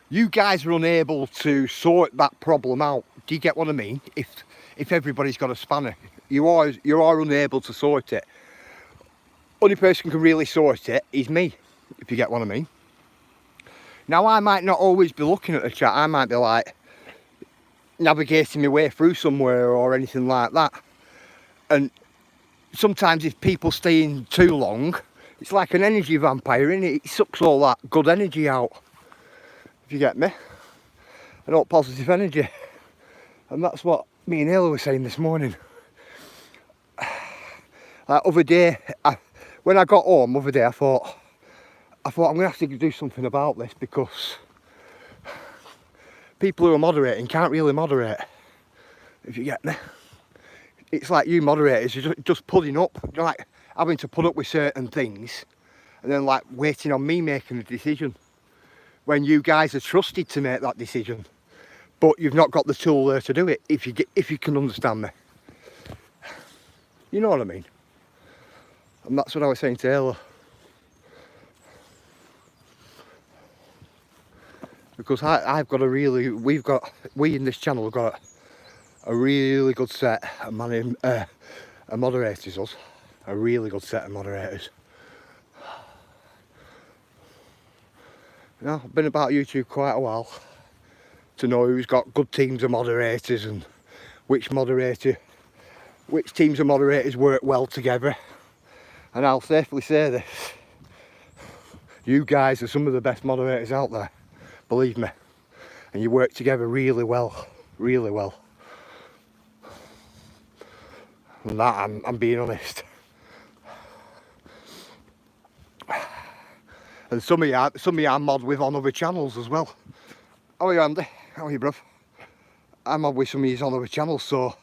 Speaker 1: you guys are unable to sort that problem out. Do you get what I mean? If everybody's got a spanner, you are unable to sort it. Only person who can really sort it is me, if you get what I mean. Now I might not always be looking at the chat, I might be like navigating my way through somewhere or anything like that, and sometimes if people stay in too long, it's like an energy vampire, isn't it? It sucks all that good energy out, if you get me, and all positive energy. And that's what me and Ayla were saying this morning. Like other day, when I got home other day, I thought I'm going to have to do something about this, because people who are moderating can't really moderate, if you get me. It's like you moderators, you're just putting up, you're like having to put up with certain things and then like waiting on me making a decision when you guys are trusted to make that decision, but you've not got the tool there to do it, if you can understand me. You know what I mean? And that's what I was saying to Ayla. Because we in this channel have got a really good set of moderators, us. A really good set of moderators. You know, I've been about YouTube quite a while to know who's got good teams of moderators and which teams of moderators work well together. And I'll safely say this, you guys are some of the best moderators out there, believe me. And you work together really well, really well. And that, I'm being honest. And some of you I mod with on other channels as well. How are you, Andy? How are you, bruv? I mod with some of you on other channels, so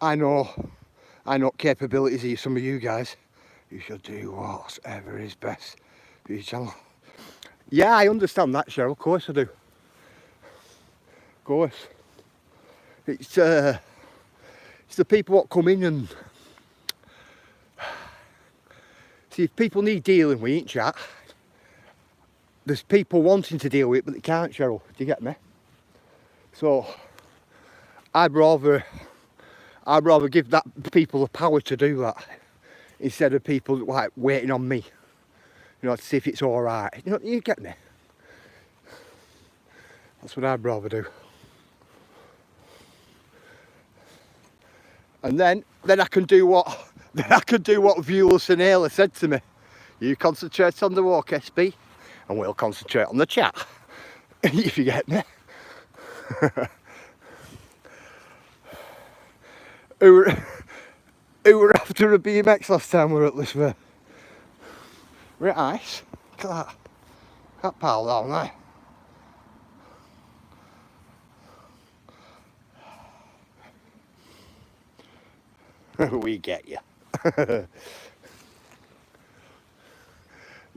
Speaker 1: I know capabilities of some of you guys. You should do whatever is best for your channel. Yeah, I understand that, Cheryl. Of course I do. Of course. It's the people what come in and see, if people need dealing with in chat, there's people wanting to deal with it, but they can't, Cheryl. Do you get me? So I'd rather give that people the power to do that instead of people like waiting on me, you know, to see if it's all right. You know, you get me? That's what I'd rather do. And then I can do what Viewless and Ayla said to me. You concentrate on the walk, SB, and we'll concentrate on the chat. If you get me. Who were after a BMX last time we were at Lisbon? We're at ice. Look at that. That pile down there. We get you.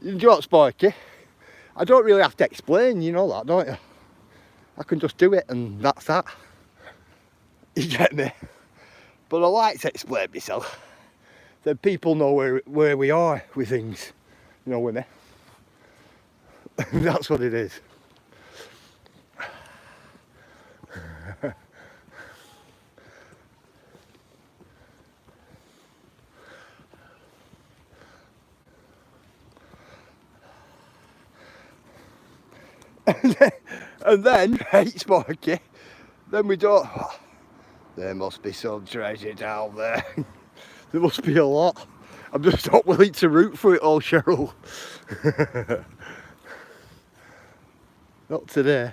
Speaker 1: You know what, Sparky? I don't really have to explain, you know that, don't you? I can just do it and that's that. You get me? But I like to explain myself. Then people know where we are with things. You know, with me. That's what it is. and then hey, Sparky, then we don't. There must be some treasure down there. There must be a lot. I'm just not willing to root for it all, Cheryl. Not today.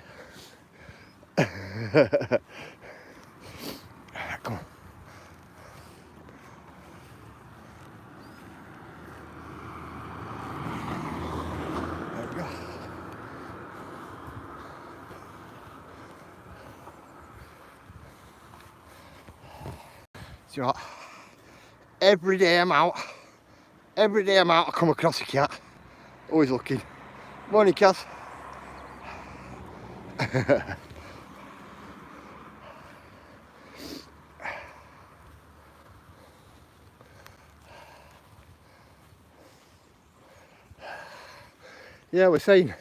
Speaker 1: Come on. There we go. So, every day I'm out, I come across a cat. Always looking. Morning, Kaz. Yeah, we're saying.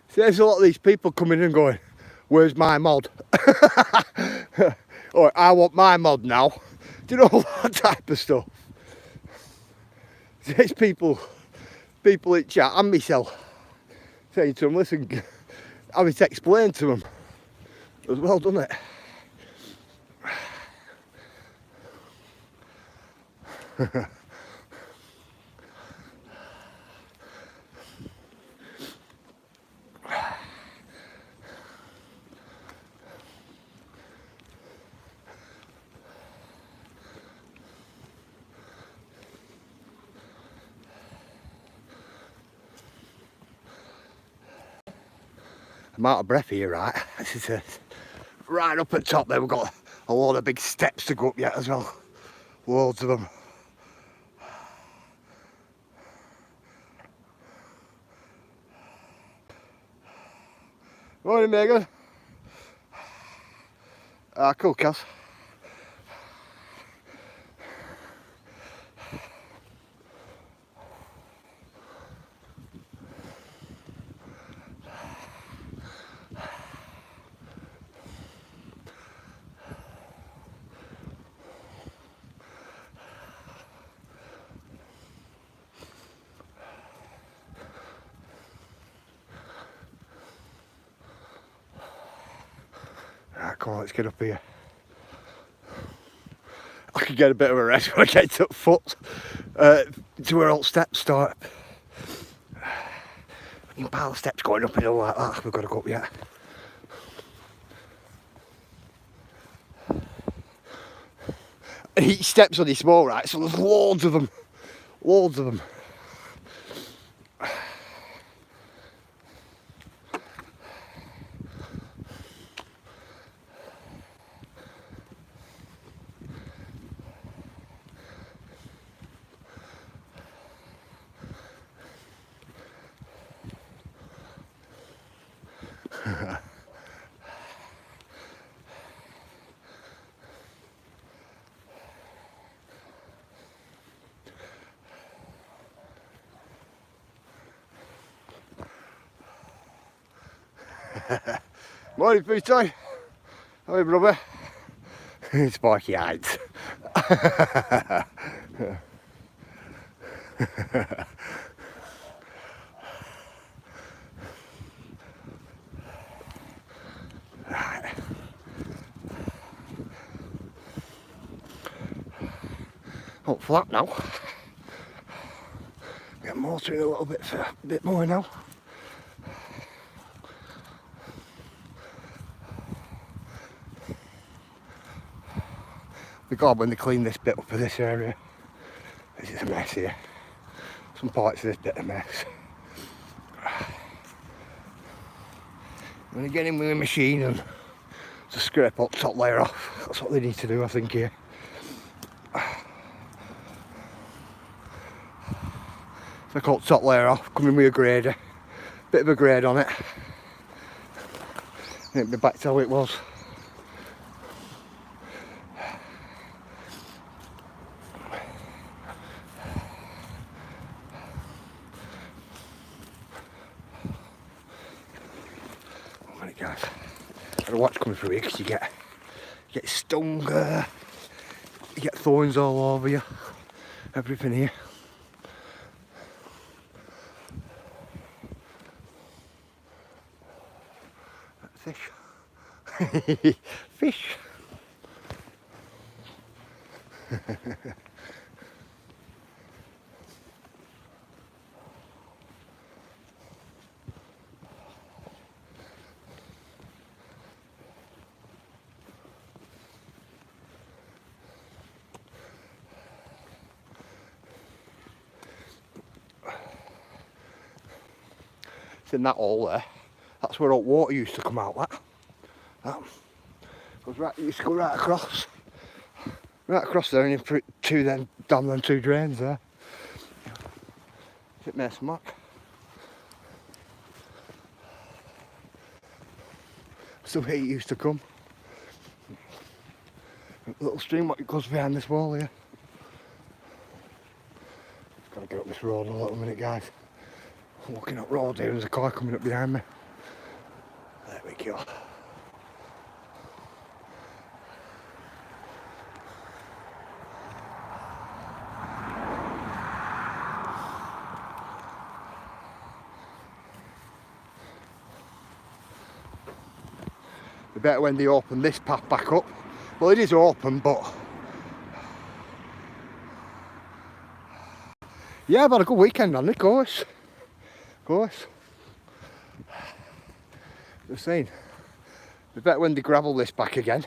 Speaker 1: See, there's a lot of these people coming in going, where's my mod? Or I want my mod now. Do you know all that type of stuff? There's people in chat and myself saying to them, listen, having to explain to them as well, doesn't it? I'm out of breath here, right? This is right up at top there. We've got a lot of big steps to go up yet as well. Loads of them. Morning, Megan. Cool, Cass. Right, come on, let's get up here. I could get a bit of a rest when I get to foot to where all steps start. You can pile steps going up a hill like that. We've got to go up yet. And each step's only small, right? So there's loads of them. Loads of them. Morning, Peter. How are you, brother? Spiky eyes. Right. Up flat now. Get motoring a little bit for a bit more now. Be glad when they clean this bit up of this area. This is a mess here. Some parts of this bit are a mess. I'm going to get in with a machine and just scrape up top layer off. That's what they need to do, I think, here. Take up top layer off, come in with a grader. Bit of a grade on it. And it'll be back to how it was. Guys, I don't know what's coming through here because you get stung, you get thorns all over you, everything here. Fish. Fish. In that hole there, that's where all water used to come out. That goes right, it used to go right across there, and to them down them two drains there. It made some muck. That's the way it used to come. A little stream what goes behind this wall here. Gotta get up this road in a little minute, guys. I'm walking up road here, there's a car coming up behind me. There we go. The better when they open this path back up. Well, it is open, but yeah, I've had a good weekend on it, of course. Just saying, the better when they gravel this back again,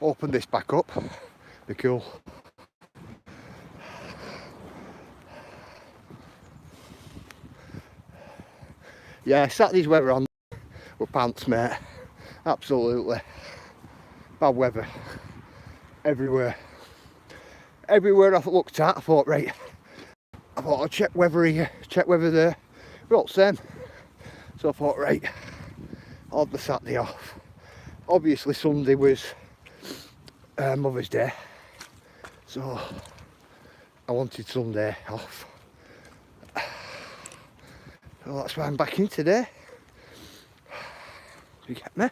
Speaker 1: open this back up, be cool. Yeah, Saturday's weather on were pants, mate. Absolutely. Bad weather. Everywhere. Everywhere I looked at, I thought, right, I thought I'd check weather here, check weather there. We're all the same. So I thought, right, I'll have the Saturday off. Obviously Sunday was Mother's Day. So I wanted Sunday off. So that's why I'm back in today. You get me?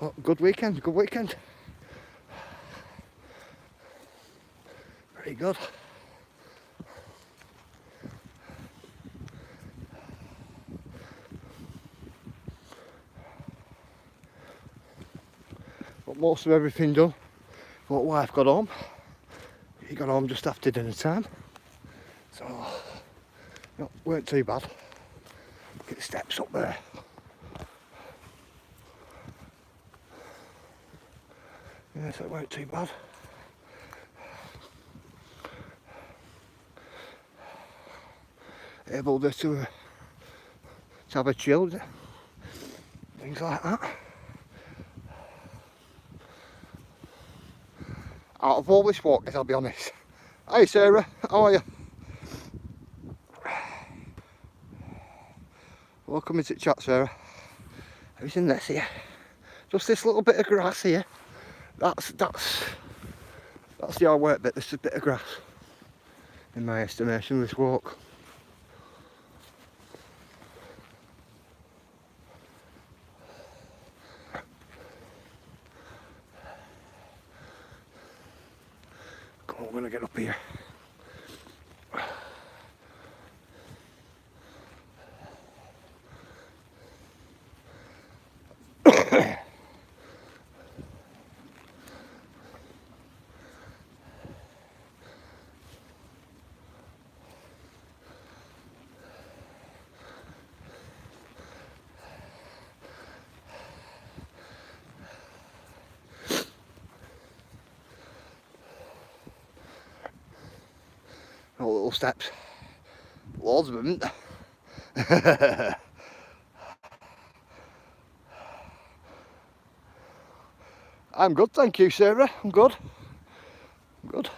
Speaker 1: Oh, good weekend, good weekend. Very good. Got most of everything done. But wife got home. He got home just after dinner time. So, no, weren't too bad. Get the steps up there. Yeah, so it weren't too bad. Able to have a chill, things like that. Out of all this walk, I'll be honest. Hi Sarah, how are you? Welcome into the chat, Sarah. Who's in this here? Just this little bit of grass here. That's the hard work bit. There's a bit of grass, in my estimation, this walk. Come on, we're gonna get up here. All little steps. Loads of them, isn't there? I'm good, thank you, Sarah. I'm good. I'm good.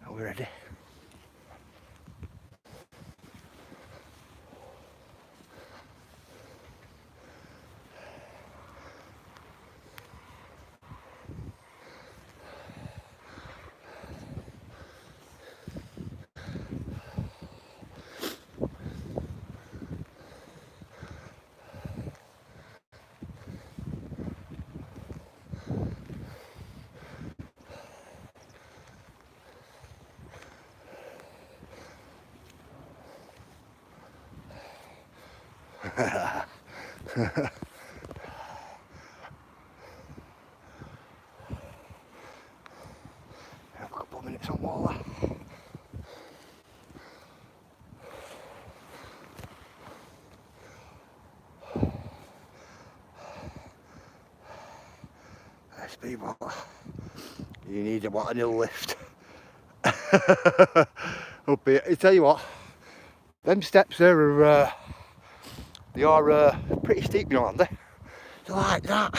Speaker 1: Are we ready? A couple of minutes on water. Speed water. You need a little lift. Up here. I tell you what, them steps there are they are pretty steep, you know, aren't they? They're like that.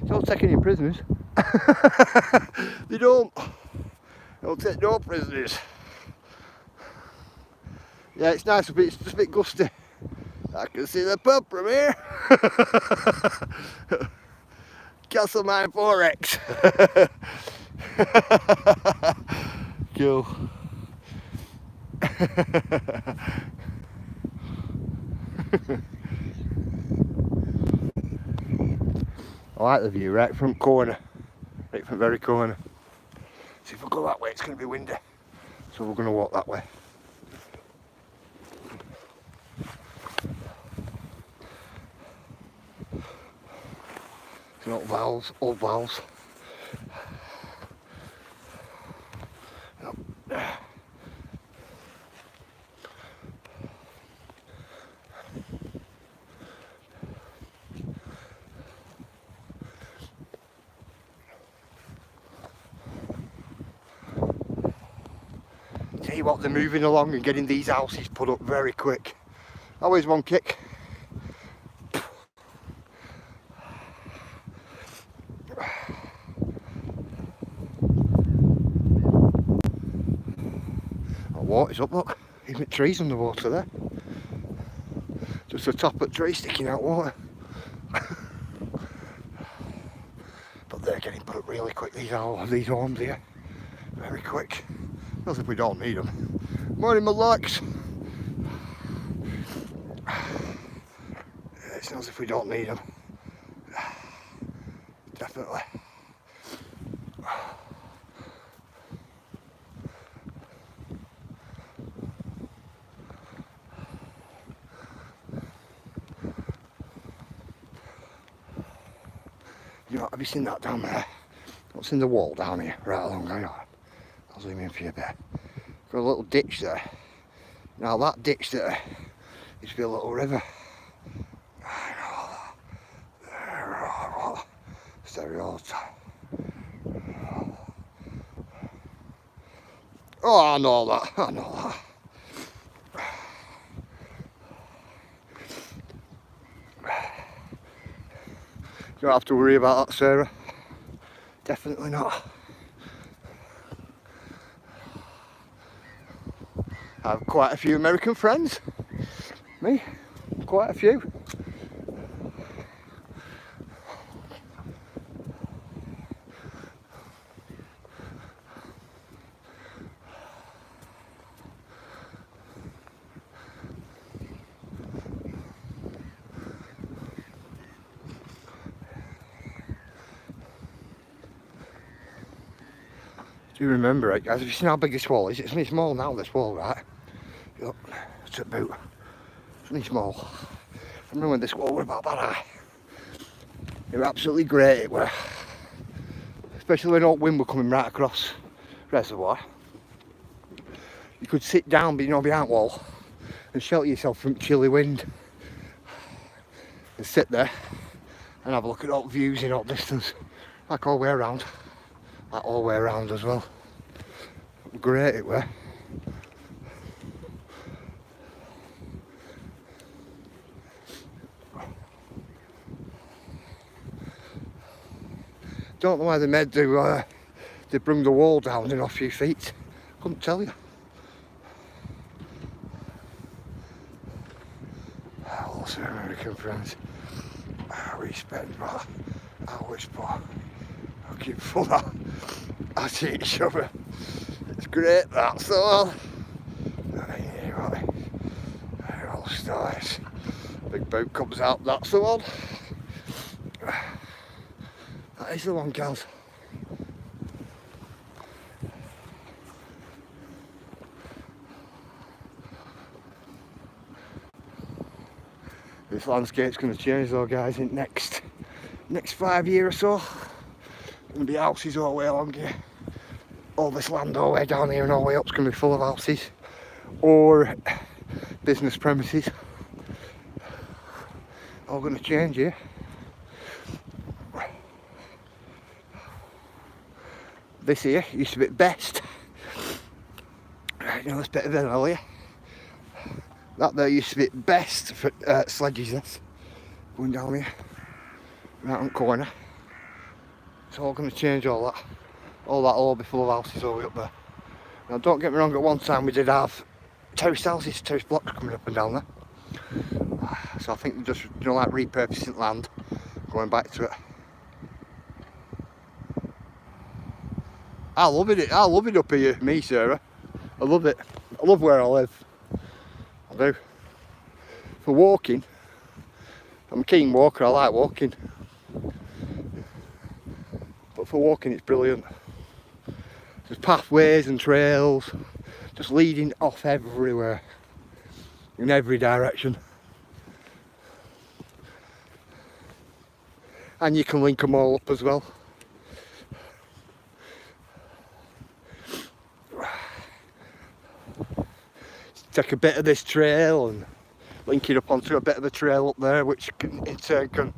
Speaker 1: Don't take any prisoners. They don't take no prisoners. Yeah, it's nice, but it's just a bit gusty. I can see the pub from here. Castle Mine 4X. Cool. I like the view right front corner, right from very corner. See, if we go that way, it's going to be windy, so we're going to walk that way. Old valves, old valves. see what they're moving along and getting these houses put up very quick. Always one kick. The water's up, look. Even trees underwater there. Just the top of the tree sticking out water. But they're getting put up really quick, these arms here. Very quick. Not if we don't need them. Morning, my likes. It's not as if we don't need them. Definitely. You know, have you seen that down there? What's in the wall down here? Right along there. I'll zoom in for you a bit. Got a little ditch there. Now that ditch there used to be a little river. I know that. Stereotype. Oh, I know that. I know that. You don't have to worry about that, Sarah. Definitely not. I have quite a few American friends. Me, quite a few. Do you remember it, guys? Have you seen how big this wall is? It's only small now, this wall, right? Look, it's about. It's only small. I remember when this wall was about that high. It was absolutely great, it were. Especially when all wind were coming right across reservoir. You could sit down, you know, behind wall and shelter yourself from chilly wind. And sit there and have a look at all views in all distance. Like all the way around. Like all the way around as well. Great it were. Don't know why they made they bring the wall down in a few feet. Couldn't tell you. Also American friends. We spend but hours for looking for that at each other. It's great that, so they're all stars. Big boat comes out, that's the one. That is the one, gals. This landscape's going to change though, guys, in next 5 years or so. Going to be houses all the way along here. All this land all the way down here and all the way up is going to be full of houses or business premises. All going to change here. This here used to be best. You know, this bit of an alley. That there used to be best for sledges. This going down here, right on the corner. It's all going to change. All that will be full of houses all the way up there. Now, don't get me wrong. At one time we did have terrace houses, terrace blocks coming up and down there. So I think they're just, you know, like repurposing land, going back to it. I love it up here, me, Sarah. I love it. I love where I live. I do. For walking, I'm a keen walker, I like walking. But for walking it's brilliant. There's pathways and trails just leading off everywhere. In every direction. And you can link them all up as well. Take a bit of this trail and link it up onto a bit of a trail up there, which can, in turn can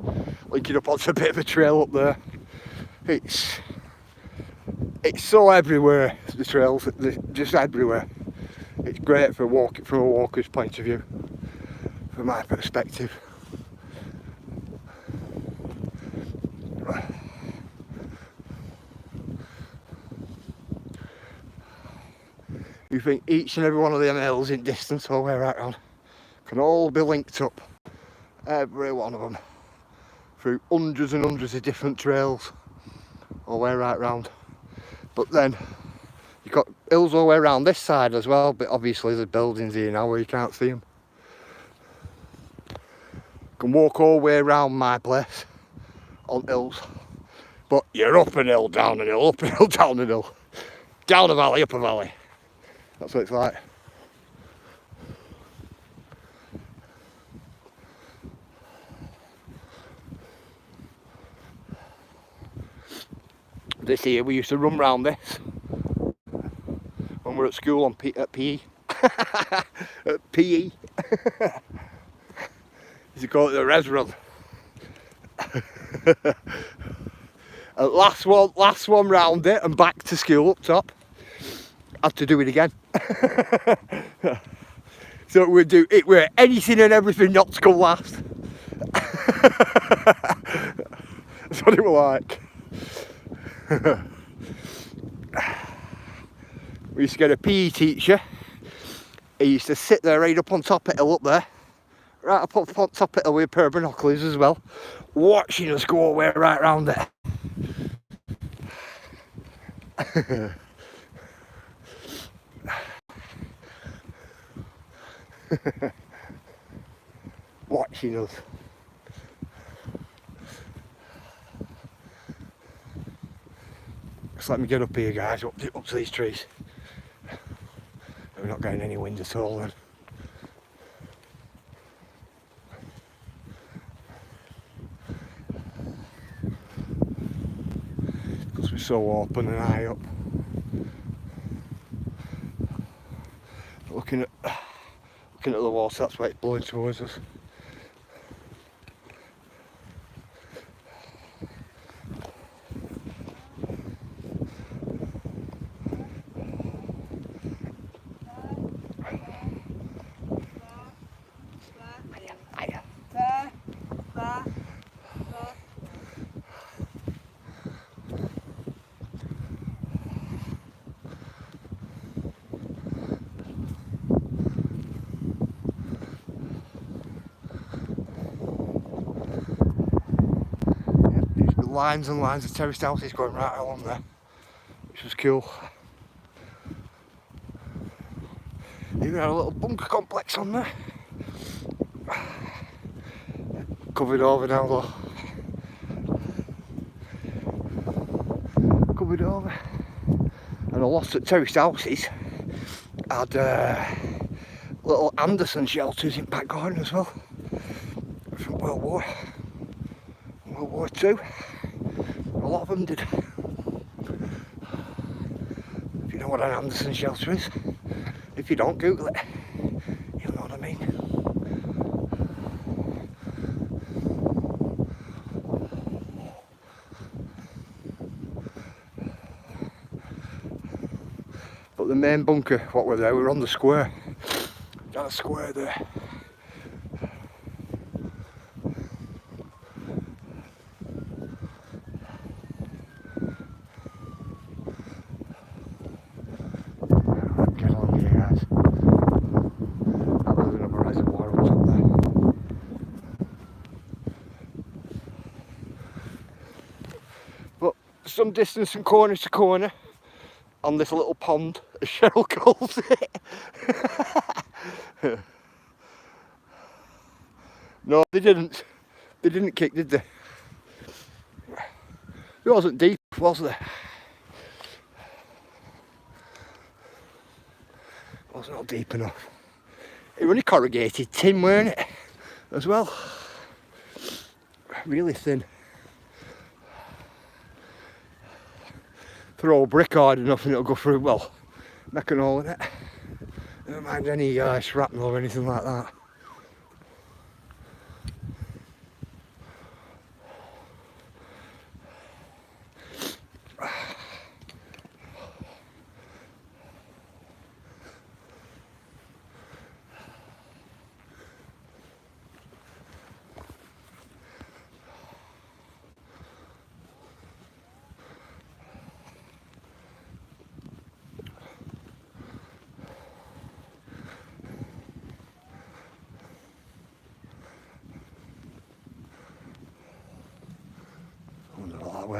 Speaker 1: link it up onto a bit of a trail up there. It's so everywhere, the trails, just everywhere. It's great for walking from a walker's point of view, from my perspective. You think each and every one of them hills in distance all the way right round can all be linked up, every one of them, through hundreds and hundreds of different trails all the way right round. But then you've got hills all the way around this side as well, but obviously there's buildings here now where you can't see them. You can walk all the way around my place on hills, but you're up an hill, down an hill, up an hill, down an hill, down a valley, up a valley. That's what it's like. This here, we used to run round this when we were at school on at PE. At PE. Used to call it the res run. Last one round it and back to school up top. Had to do it again. So we'd do it with anything and everything not to go last. That's what it was like. We used to get a PE teacher. He used to sit there right up on top of the hill up there, right up on top of the hill with a pair of binoculars as well, watching us go all the way right round it. Watching us. Just let me get up here, guys, up to these trees. We're not getting any wind at all then. Because we're so open and high up. Looking at the water, that's why it's blowing towards us. Lines and lines of terraced houses going right along there, which was cool. Even had a little bunker complex on there, covered over now though. Covered over, and a lot of terraced houses had little Anderson shelters in back garden as well, from World War II. A lot of them did. If you know what an Anderson shelter is, if you don't, Google it, you'll know what I mean. But the main bunker, what were there, we were on the square. That square there. Some distance from corner to corner on this little pond, as Cheryl calls it. No, they didn't kick, did they? It wasn't deep, was there? It wasn't deep enough. It was only corrugated tin, weren't it? As well. Really thin. Throw a brick hard enough and it'll go through, well, make an hole in it. Never mind any shrapnel or anything like that.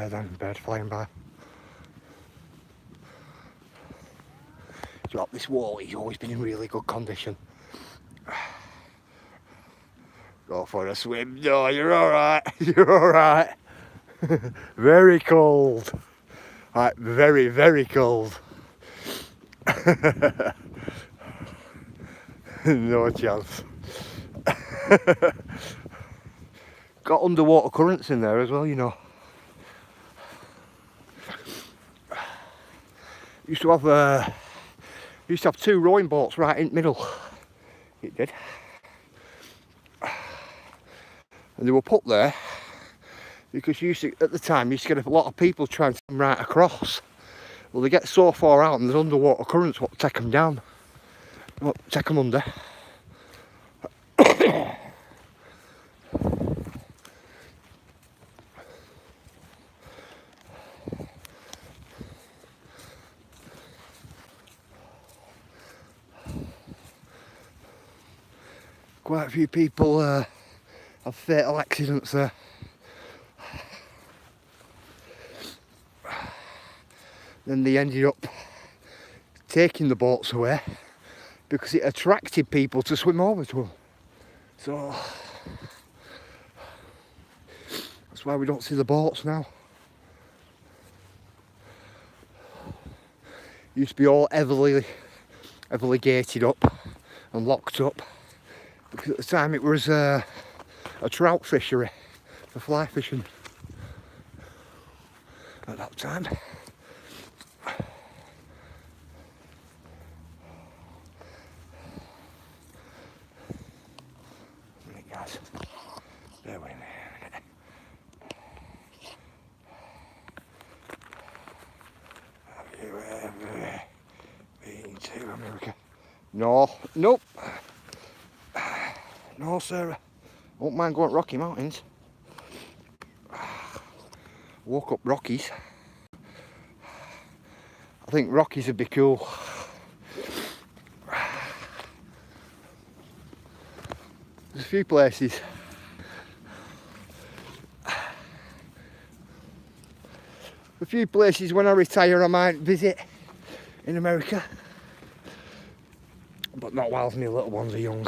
Speaker 1: there then, bird flying by. So this wall, he's always been in really good condition. Go for a swim. No, you're alright. You're alright. Very cold. Right, very, very cold. No chance. Got underwater currents in there as well, you know. Used to have two rowing boats right in the middle. It did. And they were put there because at the time you used to get a lot of people trying to come right across. Well, they get so far out and there's underwater currents what take them down, what take them under. Quite a few people have fatal accidents there. Then they ended up taking the boats away because it attracted people to swim over to them. So that's why we don't see the boats now. Used to be all heavily gated up and locked up because at the time it was a trout fishery for fly fishing at that time. Guys, bear with me. Have you ever been to America? No, nope. No, Sarah. Won't mind going to Rocky Mountains. Walk up Rockies. I think Rockies would be cool. There's a few places. A few places when I retire I might visit in America. But not whilst my little ones are young.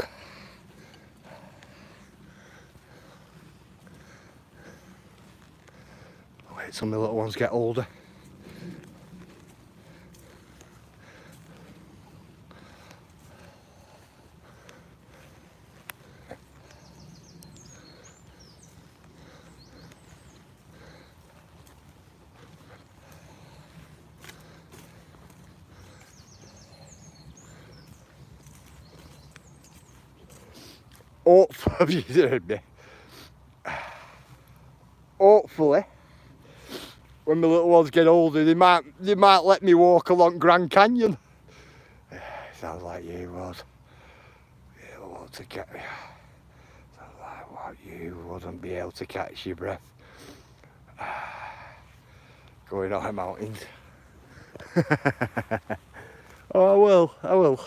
Speaker 1: Wait till my little ones get older. Have you heard me? Hopefully, when my little ones get older, they might let me walk along Grand Canyon. Sounds like you would. You want to get me. Sounds like what you wouldn't be able to catch your breath. Going on the mountains. Oh, I will.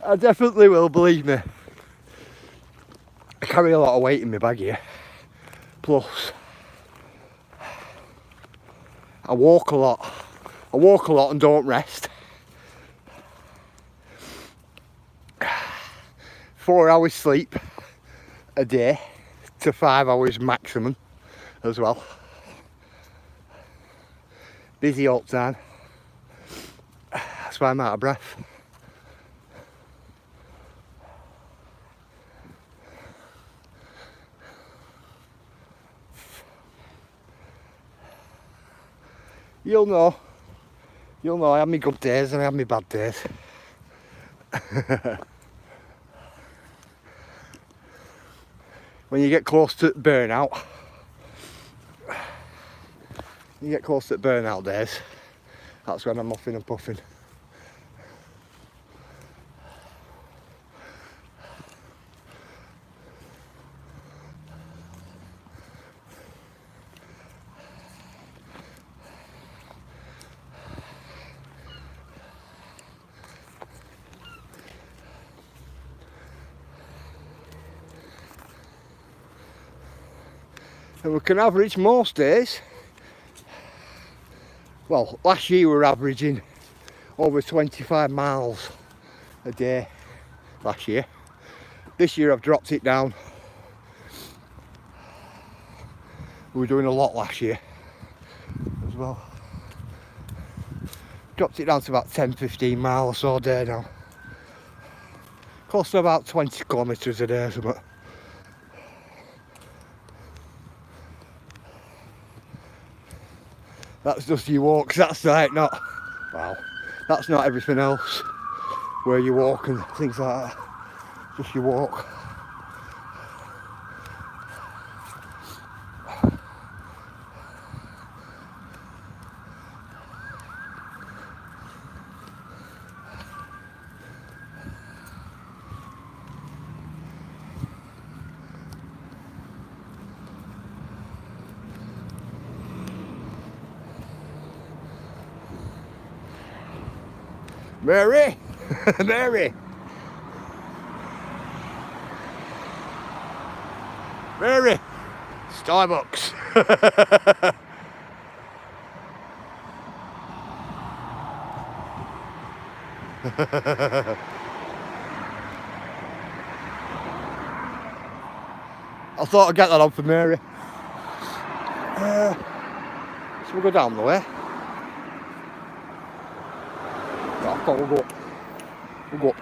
Speaker 1: I definitely will, believe me. I carry a lot of weight in my bag here. Plus, I walk a lot. I walk a lot and don't rest. 4 hours sleep a day to 5 hours maximum as well. Busy all the time. That's why I'm out of breath. You'll know I have my good days and I have my bad days. When you get close to burnout, days, that's when I'm muffing and puffing. And we can average most days. Well, last year we were averaging over 25 miles a day last year. This year I've dropped it down. We were doing a lot last year as well. Dropped it down to about 10-15 miles or so a day now. Close to about 20 kilometres a day or something. That's just your walks, that's right, not, well, that's not everything else where you walk and things like that, just your walk. Mary! Mary! Mary! Starbucks! I thought I'd get that on for Mary. So we'll go down the way. Right, we'll go up. We'll go up.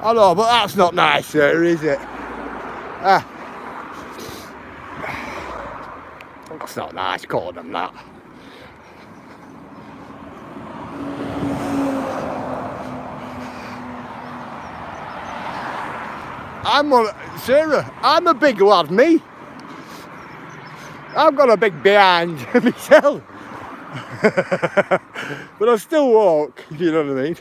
Speaker 1: I know, but that's not nice, sir, is it? That's not nice calling them that. Sarah, I'm a big lad, me. I've got a big behind myself. But I still walk, if you know what I mean.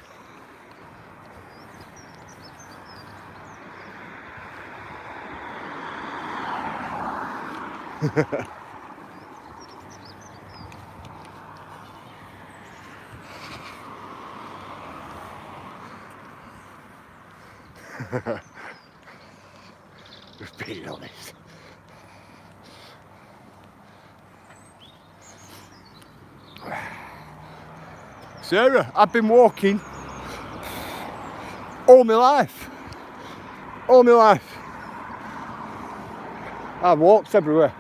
Speaker 1: Just being honest. Sarah, I've been walking all my life. All my life. I've walked everywhere.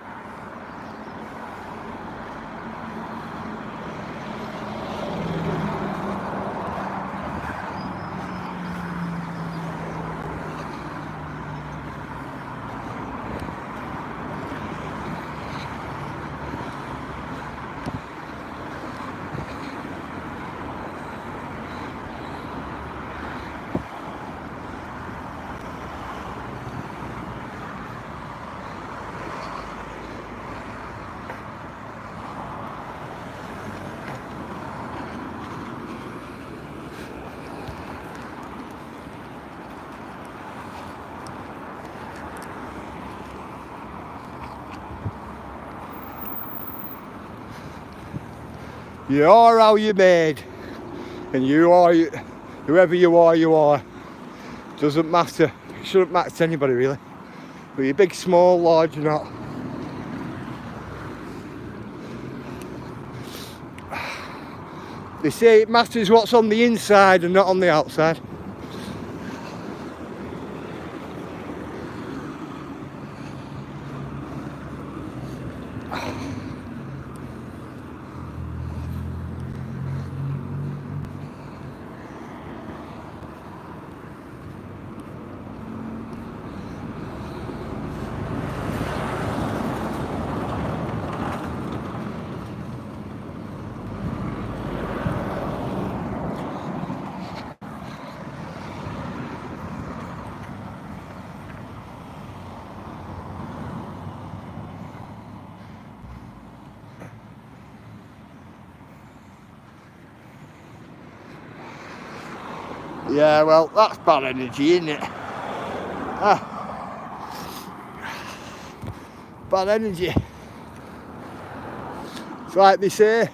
Speaker 1: You are how you're made, and you are, whoever you are, you are. Doesn't matter, it shouldn't matter to anybody really. But you're big, small, large or not. They say it matters what's on the inside and not on the outside. Yeah, well, that's bad energy, isn't it? Bad energy. It's like they say,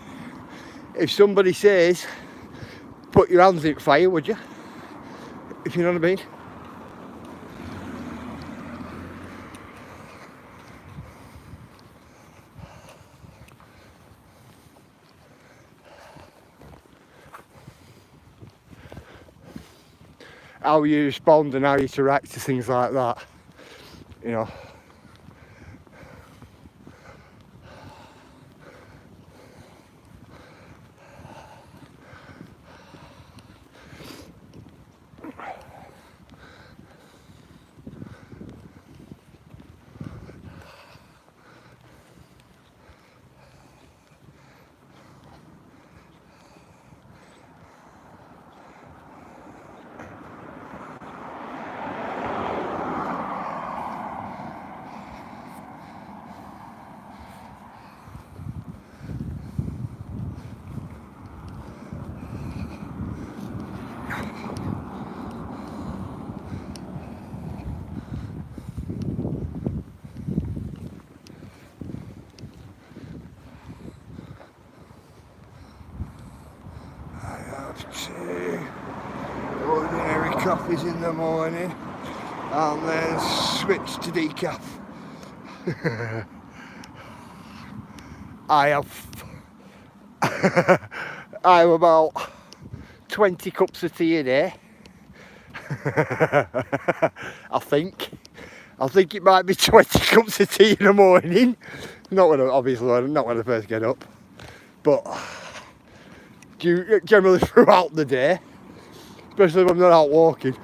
Speaker 1: if somebody says, put your hands in fire, would you? If you know what I mean. How you respond and how you interact to things like that, you know. Two ordinary coffees in the morning and then switch to decaf. I have about 20 cups of tea a day. I think it might be 20 cups of tea in the morning. Not when I first get up, but generally throughout the day, especially when I'm not out walking.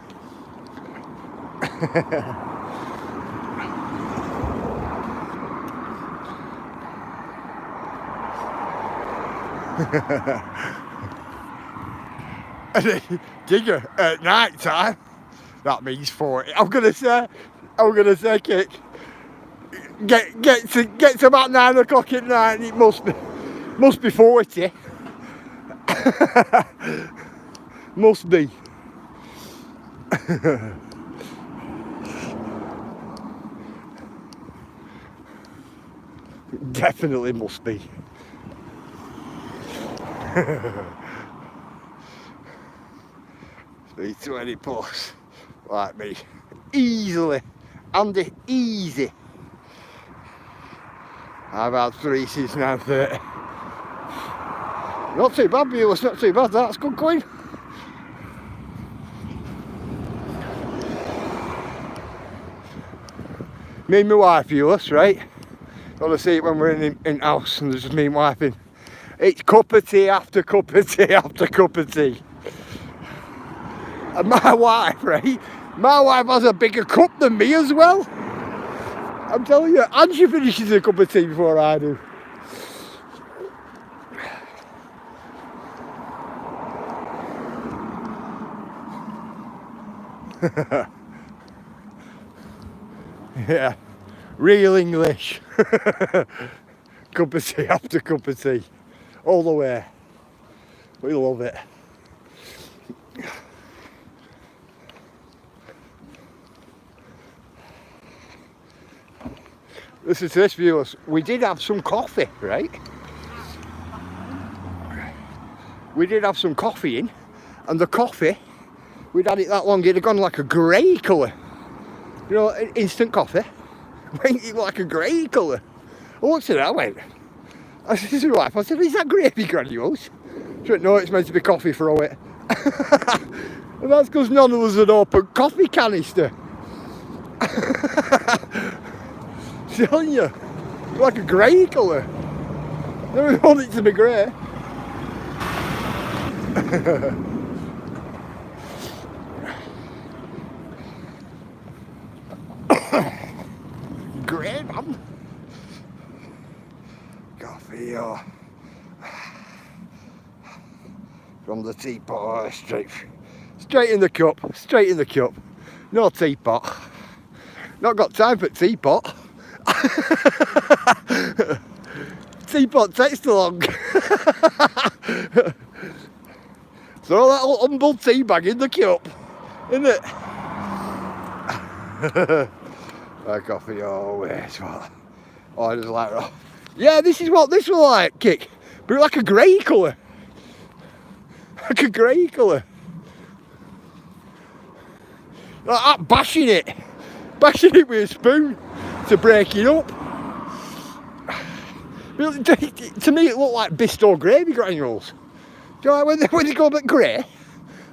Speaker 1: Digger, at night time, that means 40. I'm gonna say, kick. Get to about 9 o'clock at night, and it must be 40. Must be. Definitely must be. $320 plus, like me, easily, Andy, easy. I've had 3 since 9:30. Not too bad, viewers, not too bad. That's good going. Me and my wife, viewers, right? Gotta see it when we're in house and there's just me and wife in. It's cup of tea after cup of tea after cup of tea. And my wife, right? My wife has a bigger cup than me as well. I'm telling you, and she finishes a cup of tea before I do. Yeah, real English. Cup of tea after cup of tea, all the way. We love it. Listen to this, viewers. We did have some coffee, right? We did have some coffee in, and the coffee, we'd had it that long, it'd have gone like a grey colour. You know, instant coffee, went like a grey colour. I looked at it, I said to my wife, I said, is that gravy granules? She went, no, it's meant to be coffee, throw it. And that's because none of us had opened coffee canister. I'm telling you, like a grey colour. Never want it to be grey. Grey, man. Coffee, from the teapot, straight in the cup, no teapot. Not got time for teapot. Teapot takes too long. Throw that little humble tea bag in the cup, isn't it? Like coffee always. What? Oh, I just like that. Yeah, this is what this will like, Kick. But like a grey colour. Like a grey colour. Like that, bashing it. Bashing it with a spoon to break it up. To me it looked like Bisto gravy granules. Do you know when they go a bit grey?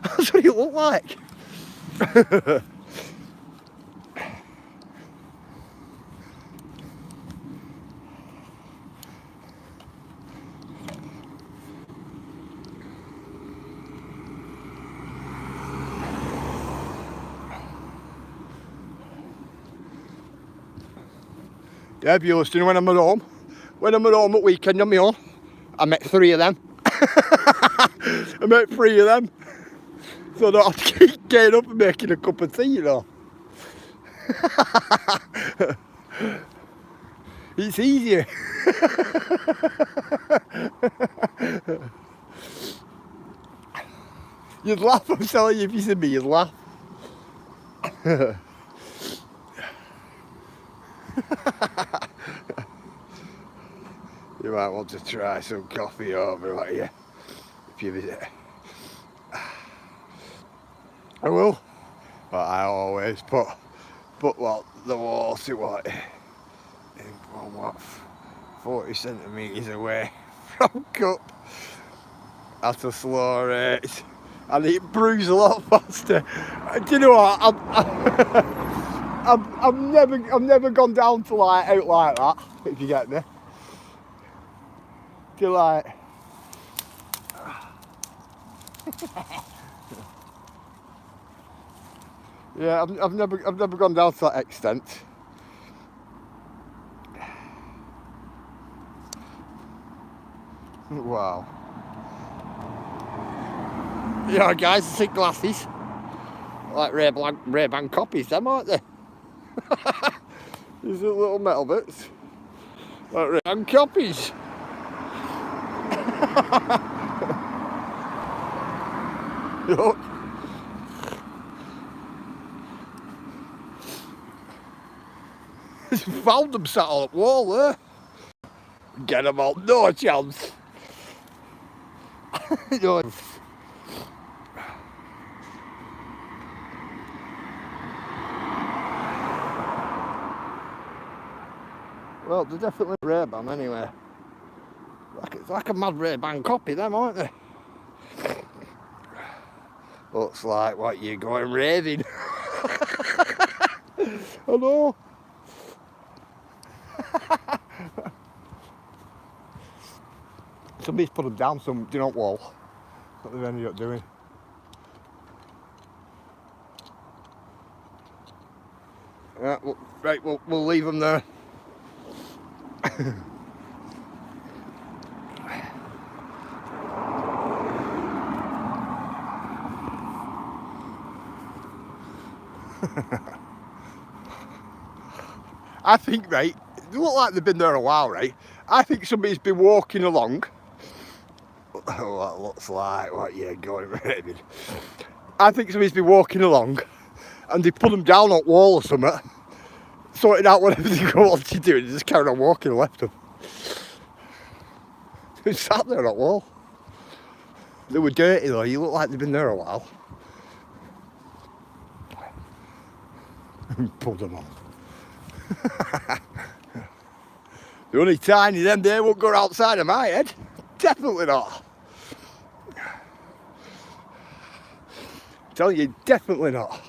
Speaker 1: That's what it looked like. Yeah, if you're listening, when I'm at home at weekend on my own, I met 3 of them. I met 3 of them. So I don't have to keep getting up and making a cup of tea, you know. It's easier. You'd laugh, I'm telling you, if you see me, you'd laugh. You might want to try some coffee over, won't you, if you visit. I will, but I always put what the water what 40 centimetres away from cup at a slow rate, and it brews a lot faster. Do you know what? I've never gone down to like out like that, if you get me. Do you like? Yeah, I've never gone down to that extent. Wow. Yeah, guys, the thick glasses, like Ray-Ban copies, them, aren't they? These are little metal bits, like Ray-Ban copies. Look. Found them sat on the wall there. Get them all, no chance. No. Well, they're definitely Ray-Ban anyway. It's like a mad Ray-Ban copy, them, aren't they? Looks like what you're going raving. I know. Somebody's put them down some, do you know, wall. What they've ended up doing. Yeah, well, right, we'll leave them there. I think, right, they look like they've been there a while, right? I think somebody's been walking along. Oh, that looks like what you're going raving. I think somebody's been walking along and they put them down on wall or something, sorting out whatever they want to do, and they just carried on walking and left them. They sat there on wall. They were dirty though, you look like they've been there a while. And pulled them on. They're only tiny, them they won't go outside of my head. Definitely not. I'm telling you, definitely not.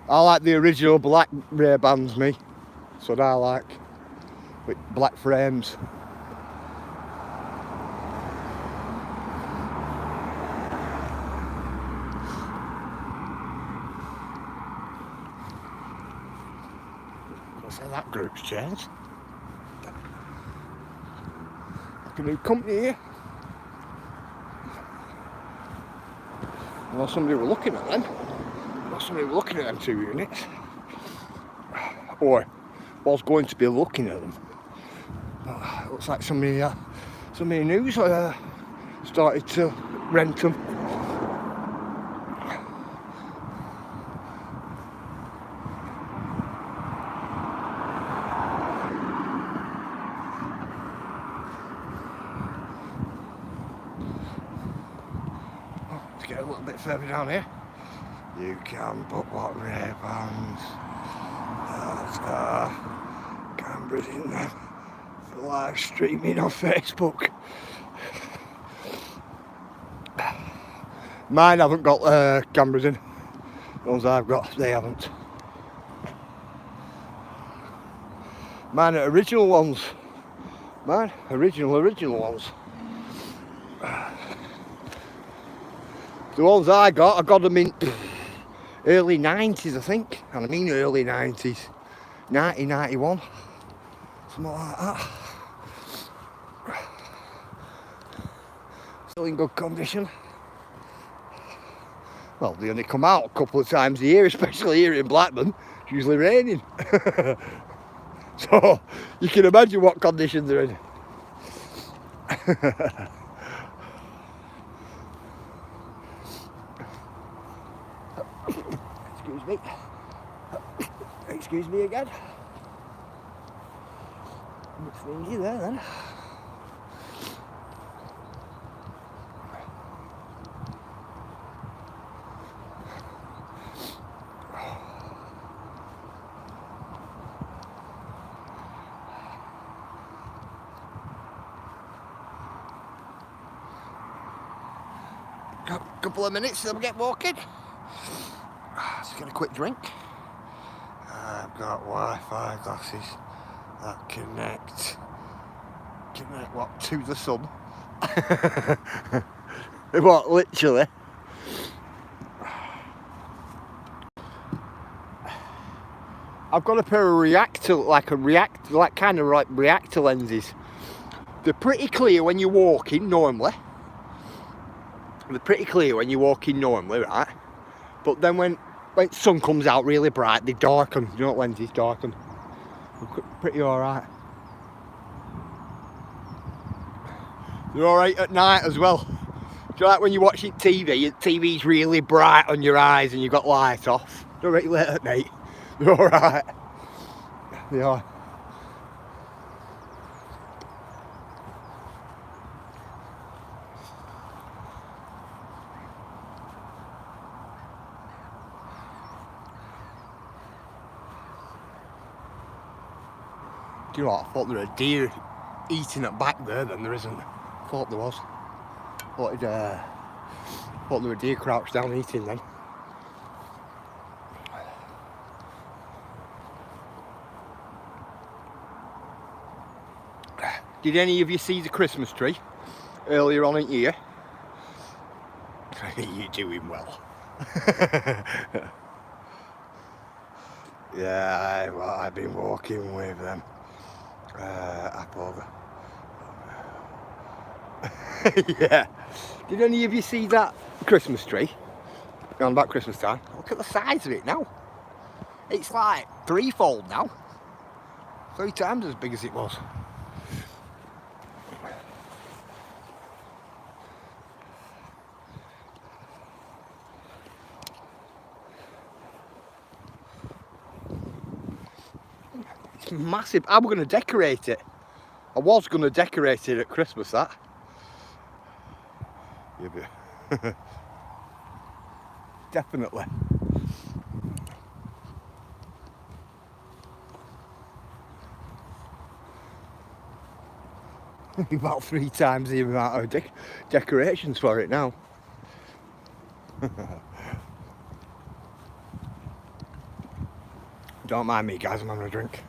Speaker 1: I like the original black Ray-Bans, me. That's what I like. With black frames. What's that group's chairs? Like a new company here. Well, somebody were looking at them. Well, somebody were looking at them 2 units. Or was going to be looking at them. Looks like somebody new started to rent them. Let's get a little bit further down here. You can, but what rare bands? Cameras in them for live streaming on Facebook. Mine haven't got cameras in. The ones I've got, they haven't. Mine are original ones. Mine, original ones. The ones I got them in early 90s, I think. And I mean early 90s. 1991. Something like that. Still in good condition. Well, they only come out a couple of times a year, especially here in Blackburn. It's usually raining. So, you can imagine what condition they're in. Excuse me. Excuse me again. A bit stingy there then. Couple of minutes till we get walking. Let's get a quick drink. I've got Wi-Fi glasses that connect what, to the sun. What, literally? I've got a pair of reactor lenses. They're pretty clear when you're walking normally. Right? But then when sun comes out really bright, they darken. You know what lenses darken? They're pretty alright. They're alright at night as well. Do you like when you're watching TV, and TV's really bright on your eyes and you've got light off? They're right late at night. They're alright. They are. Do you know what? I thought there was a deer eating at back there, then there isn't. I thought there was. Thought there were deer crouched down eating then. Did any of you see the Christmas tree earlier on in the year? You're doing well. Yeah, well, I've been walking with them. Up over. Yeah. Did any of you see that Christmas tree? Around about Christmas time. Look at the size of it now. It's like threefold now. 3 times as big as it was. It's massive. I'm going to decorate it. I was going to decorate it at Christmas, that. Yeah, definitely. About 3 times the amount of decorations for it now. Don't mind me, guys, I'm having a drink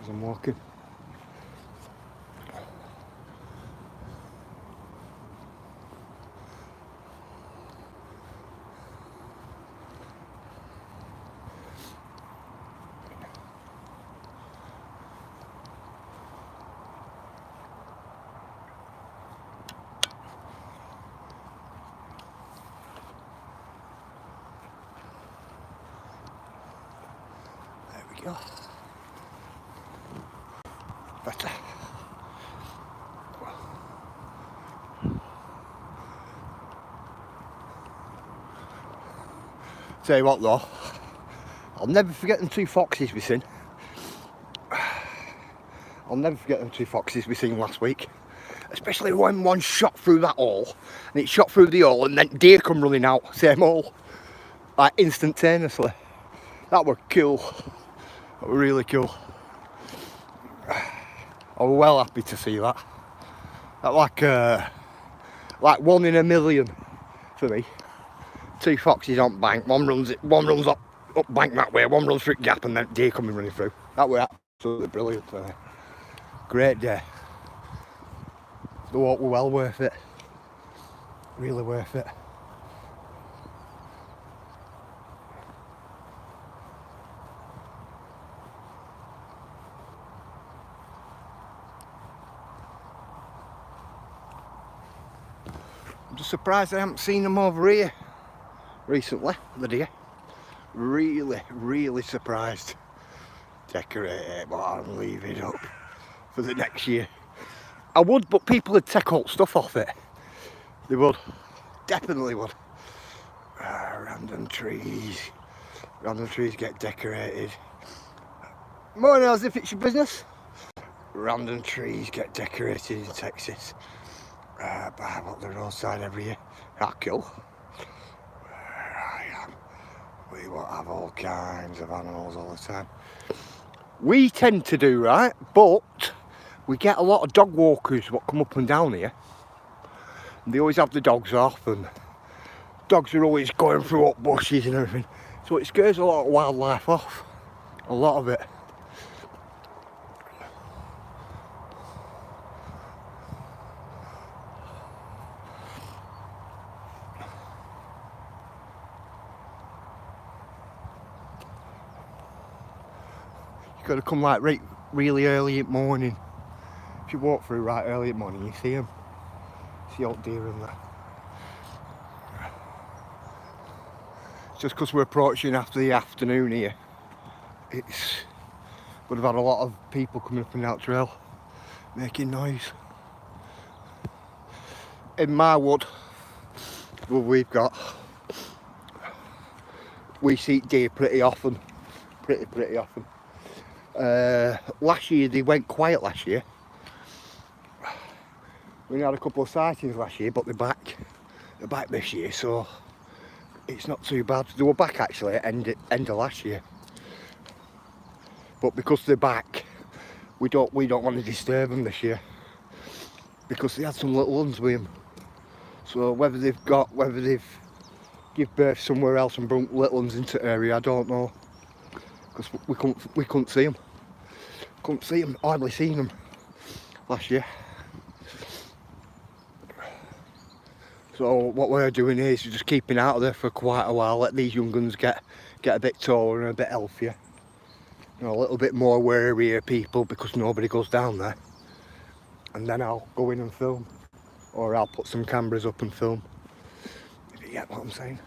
Speaker 1: as I'm walking. There we go. Better. Tell you what though, I'll never forget them 2 foxes we seen. I'll never forget them 2 foxes we seen last week. Especially when one shot through that hole, and it shot through the hole, and then deer come running out, same hole, like instantaneously. That were cool. That were really cool. I was well happy to see that. That like 1 in a million for me. 2 foxes on bank. One runs up bank that way. One runs through the gap, and then deer coming running through. That were absolutely brilliant. Great day. The walk were well worth it. Really worth it. I'm just surprised I haven't seen them over here recently, the deer. Really surprised. Decorate it, but I'll leave it up for the next year. I would, but people would take all stuff off it. They would. Definitely would. Random trees. Random trees get decorated. Morning, as if it's your business. Random trees get decorated in Texas. By up the roadside every year. That's cool. Where I am, we will have all kinds of animals all the time. We tend to do right, but we get a lot of dog walkers what come up and down here. And they always have the dogs off, and dogs are always going through up bushes and everything. So it scares a lot of wildlife off. A lot of it. You've got to come like really early in the morning. If you walk through right early in the morning, you see them. See old deer in there. It's just because we're approaching after the afternoon here. Would have had a lot of people coming up and down the trail, making noise. In my wood, well, we see deer pretty often. Pretty often. Last year they went quiet last year. We had a couple of sightings last year, but they're back this year, so it's not too bad. They were back actually at end of last year, but because they're back, we don't want to disturb them this year because they had some little ones with them. So whether they've give birth somewhere else and brought little ones into the area, I don't know, because we couldn't see them. Hardly seen them last year. So what we're doing is just keeping out of there for quite a while, let these young guns get a bit taller and a bit healthier. You know, a little bit more wary of people because nobody goes down there. And then I'll go in and film. Or I'll put some cameras up and film. If you get what I'm saying.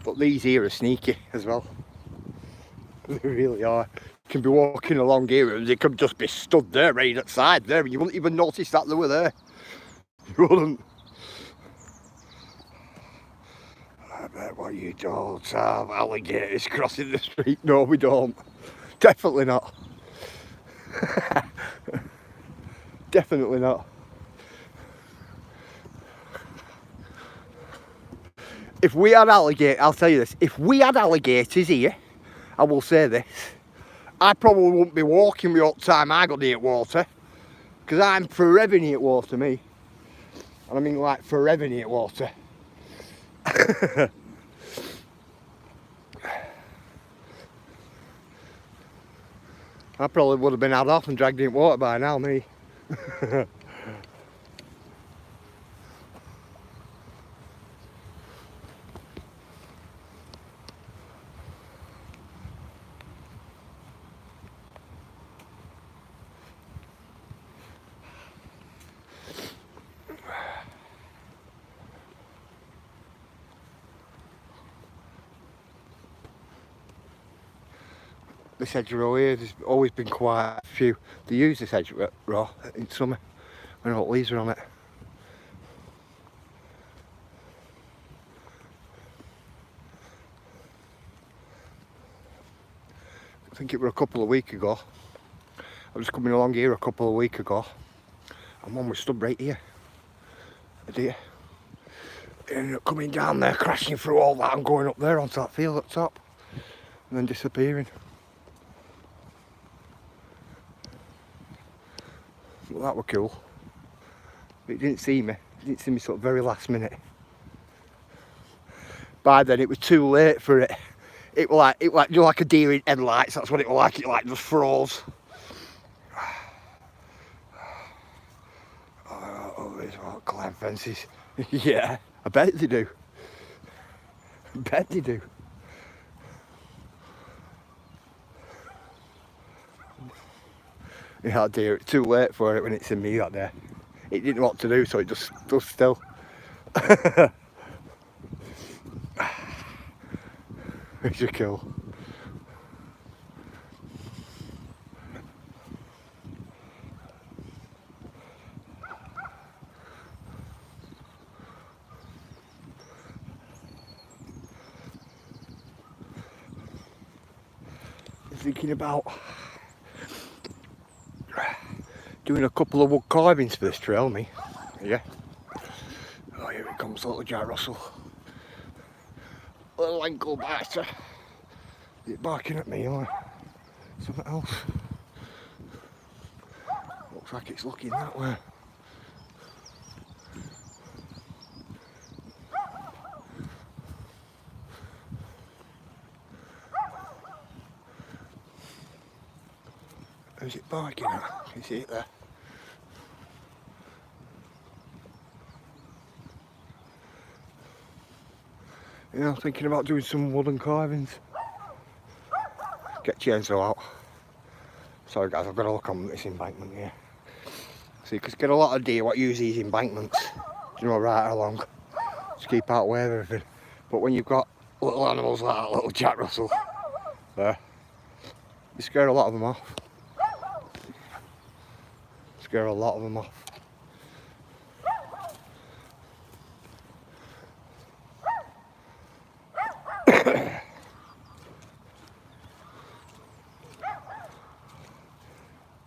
Speaker 1: But these here are sneaky as well. They really are. You can be walking along here and they could just be stood there right outside there. You wouldn't even notice that they were there. You wouldn't. I bet what you don't have alligators crossing the street. No, we don't. Definitely not. Definitely not. If we had alligators, I'll tell you this, if we had alligators here, I will say this, I probably wouldn't be walking the whole time I got near water, because I'm forever near water, me. And I mean like forever near water. I probably would have been out off and dragged in water by now, me. this hedgerow here, there's always been quite a few. They use this hedgerow in summer when all leaves are on it. I think it were a couple of weeks ago. I was coming along here a couple of weeks ago, and one was stood right here. A deer. It ended up coming down there, crashing through all that and going up there onto that field up top, and then disappearing. Well, that were cool. But it didn't see me. It didn't see me sort of very last minute. By then it was too late for it. It was like you know, like a deer in headlights. That's what it was like. It like just froze. Oh, these are climb fences. Yeah, I bet they do. I bet they do. Yeah, dear, it's too late for it when it's in me that day. It didn't know what to do, so it just stood still. It's a kill. Thinking about doing a couple of wood carvings for this trail, me. Yeah. Oh, here it comes, little Jack Russell. Little ankle biter. Is it barking at me or something else? Looks like it's looking that way. Who's it barking at? Can you see it there? Yeah, I'm thinking about doing some wooden carvings. Get chainsaw out. Sorry guys, I've got to look on this embankment here. See, because get a lot of deer what use these embankments, you know, right along. Just keep out way of everything. But when you've got little animals like that, little Jack Russell, there, you scare a lot of them off. Scare a lot of them off.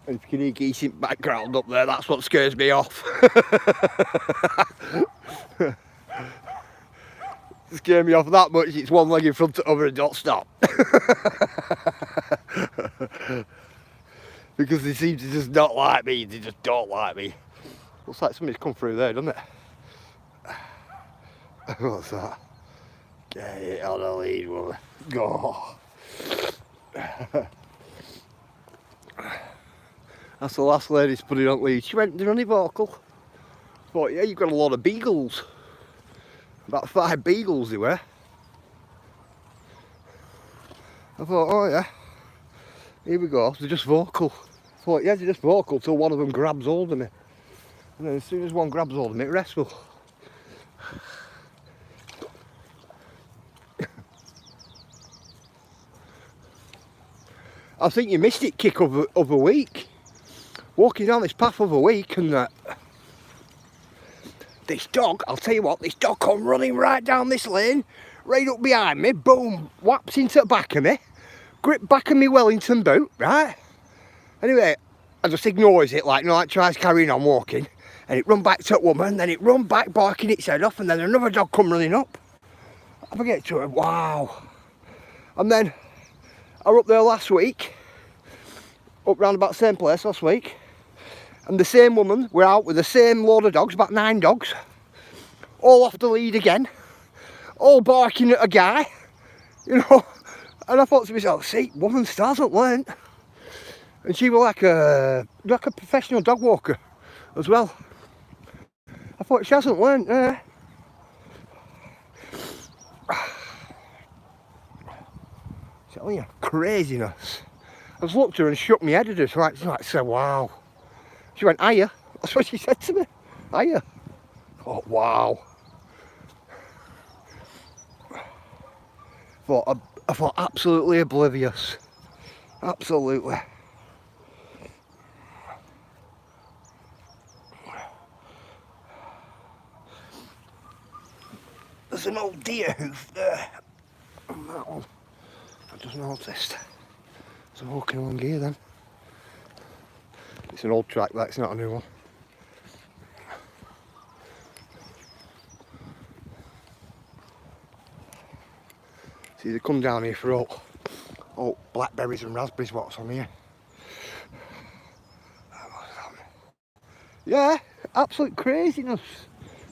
Speaker 1: And if you can hear geese in the background up there, that's what scares me off. Scare me off that much, it's one leg in front of the other and don't stop. Because they seem to just not like me, they just don't like me. Looks like somebody's come through there, doesn't it? What's that? Get it on the lead, woman. Go. That's the last lady's putting on lead. She went, they're only vocal. Thought, yeah, you've got a lot of beagles. About 5 beagles they were. I thought, oh yeah, here we go, they're just vocal. I thought, yeah, they're just vocal till one of them grabs hold of me. And then as soon as one grabs hold of me, it restful. I think you missed it kick of a week. Walking down this path of a week and this dog, I'll tell you what, this dog come running right down this lane, right up behind me, boom, whaps into the back of me, grip back of me Wellington boot, right? Anyway, I just ignores it, like, you know, like tries carrying on walking, and it run back to that woman, then it run back barking its head off, and then another dog come running up. I forget to her, wow. And then I was up there last week, up round about the same place last week, and the same woman were out with the same load of dogs, about 9 dogs, all off the lead again, all barking at a guy, you know. And I thought to myself, see, woman still hasn't learnt. And she was like a professional dog walker as well. I thought, she hasn't learnt. Telling you, craziness. I just looked at her and shook my head at her, so I said, wow. She went, hiya. That's what she said to me. Hiya. Oh, wow. I thought absolutely oblivious. Absolutely. There's an old deer hoof there on that one. I just noticed. So I'm walking along here then. It's an old track, that's not a new one. See, they come down here for all blackberries and raspberries, what's on here. Yeah, absolute craziness.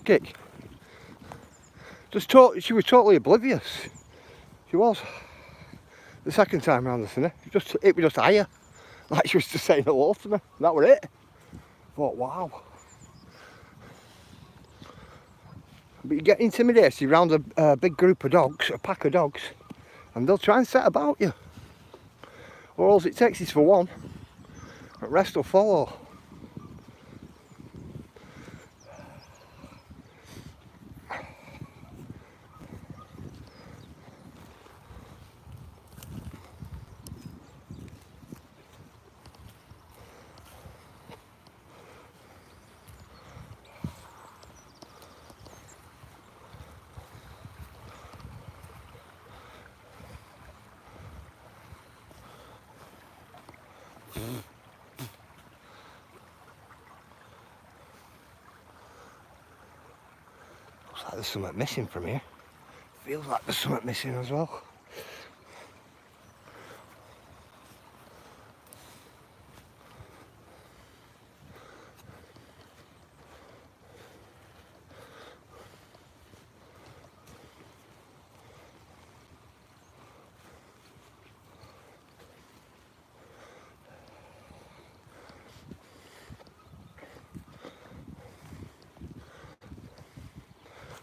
Speaker 1: Kick. She was totally oblivious. She was. The second time round, it was just higher. Like she was just saying hello to me. That was it. I thought, wow. But you get intimidated around a big group of dogs, a pack of dogs, and they'll try and set about you. Or all it takes is for one, the rest will follow. Looks like there's something missing from here. Feels like there's something missing as well.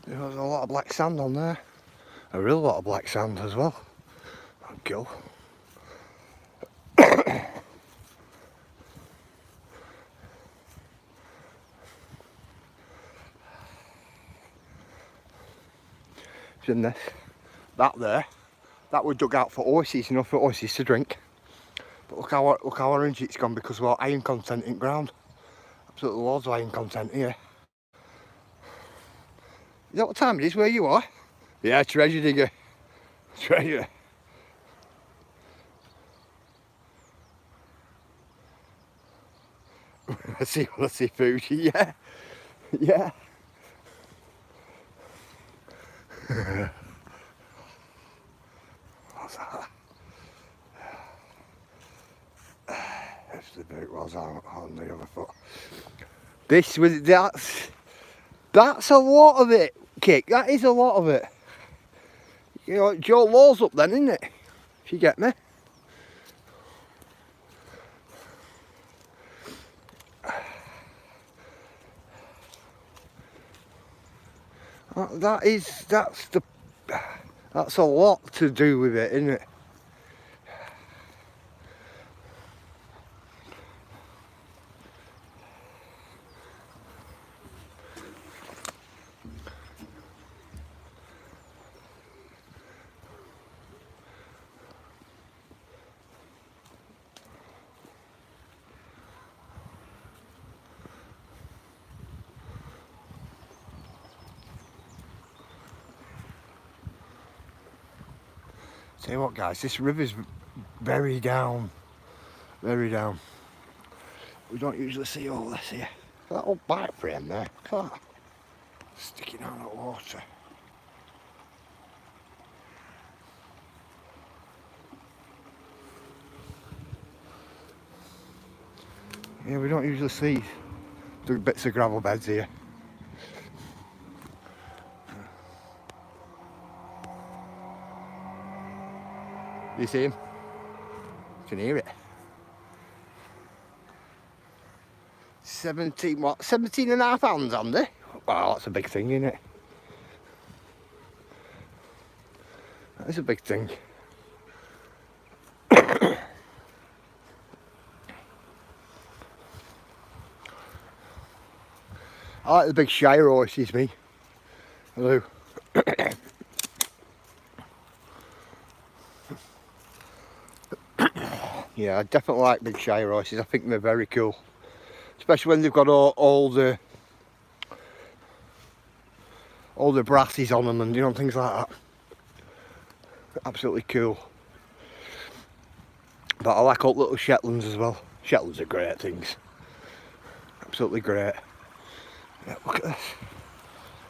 Speaker 1: There's a lot of black sand on there. A real lot of black sand as well. That'd go. In this, that there, that was dug out for horses, enough for horses to drink. But look how orange it's gone because of our iron content in ground. Absolutely loads of iron content here. Is that what time it is where you are? Yeah, treasure digger. Treasure. Let's see food. Yeah. Yeah. What's that? If the boot was on the other foot. That's a lot of it, Kick. That is a lot of it. You know, Joe Law's up then, isn't it? If you get me. That's a lot to do with it, isn't it? Tell you what, guys, this river's very down. Very down. We don't usually see all this here. That old bike frame there, look at that. Sticking out of the water. Yeah, we don't usually see the bits of gravel beds here. You see him? You can hear it. 17 what? 17 and a half hands, Andy? Wow, that's a big thing, isn't it? That is a big thing. I like the big Shire horses, me. I do. Yeah, I definitely like big Shire horses. I think they're very cool, especially when they've got all the brasses on them and you know, things like that. Absolutely cool. But I like all little Shetlands as well. Shetlands are great things. Absolutely great. Yeah, look at this.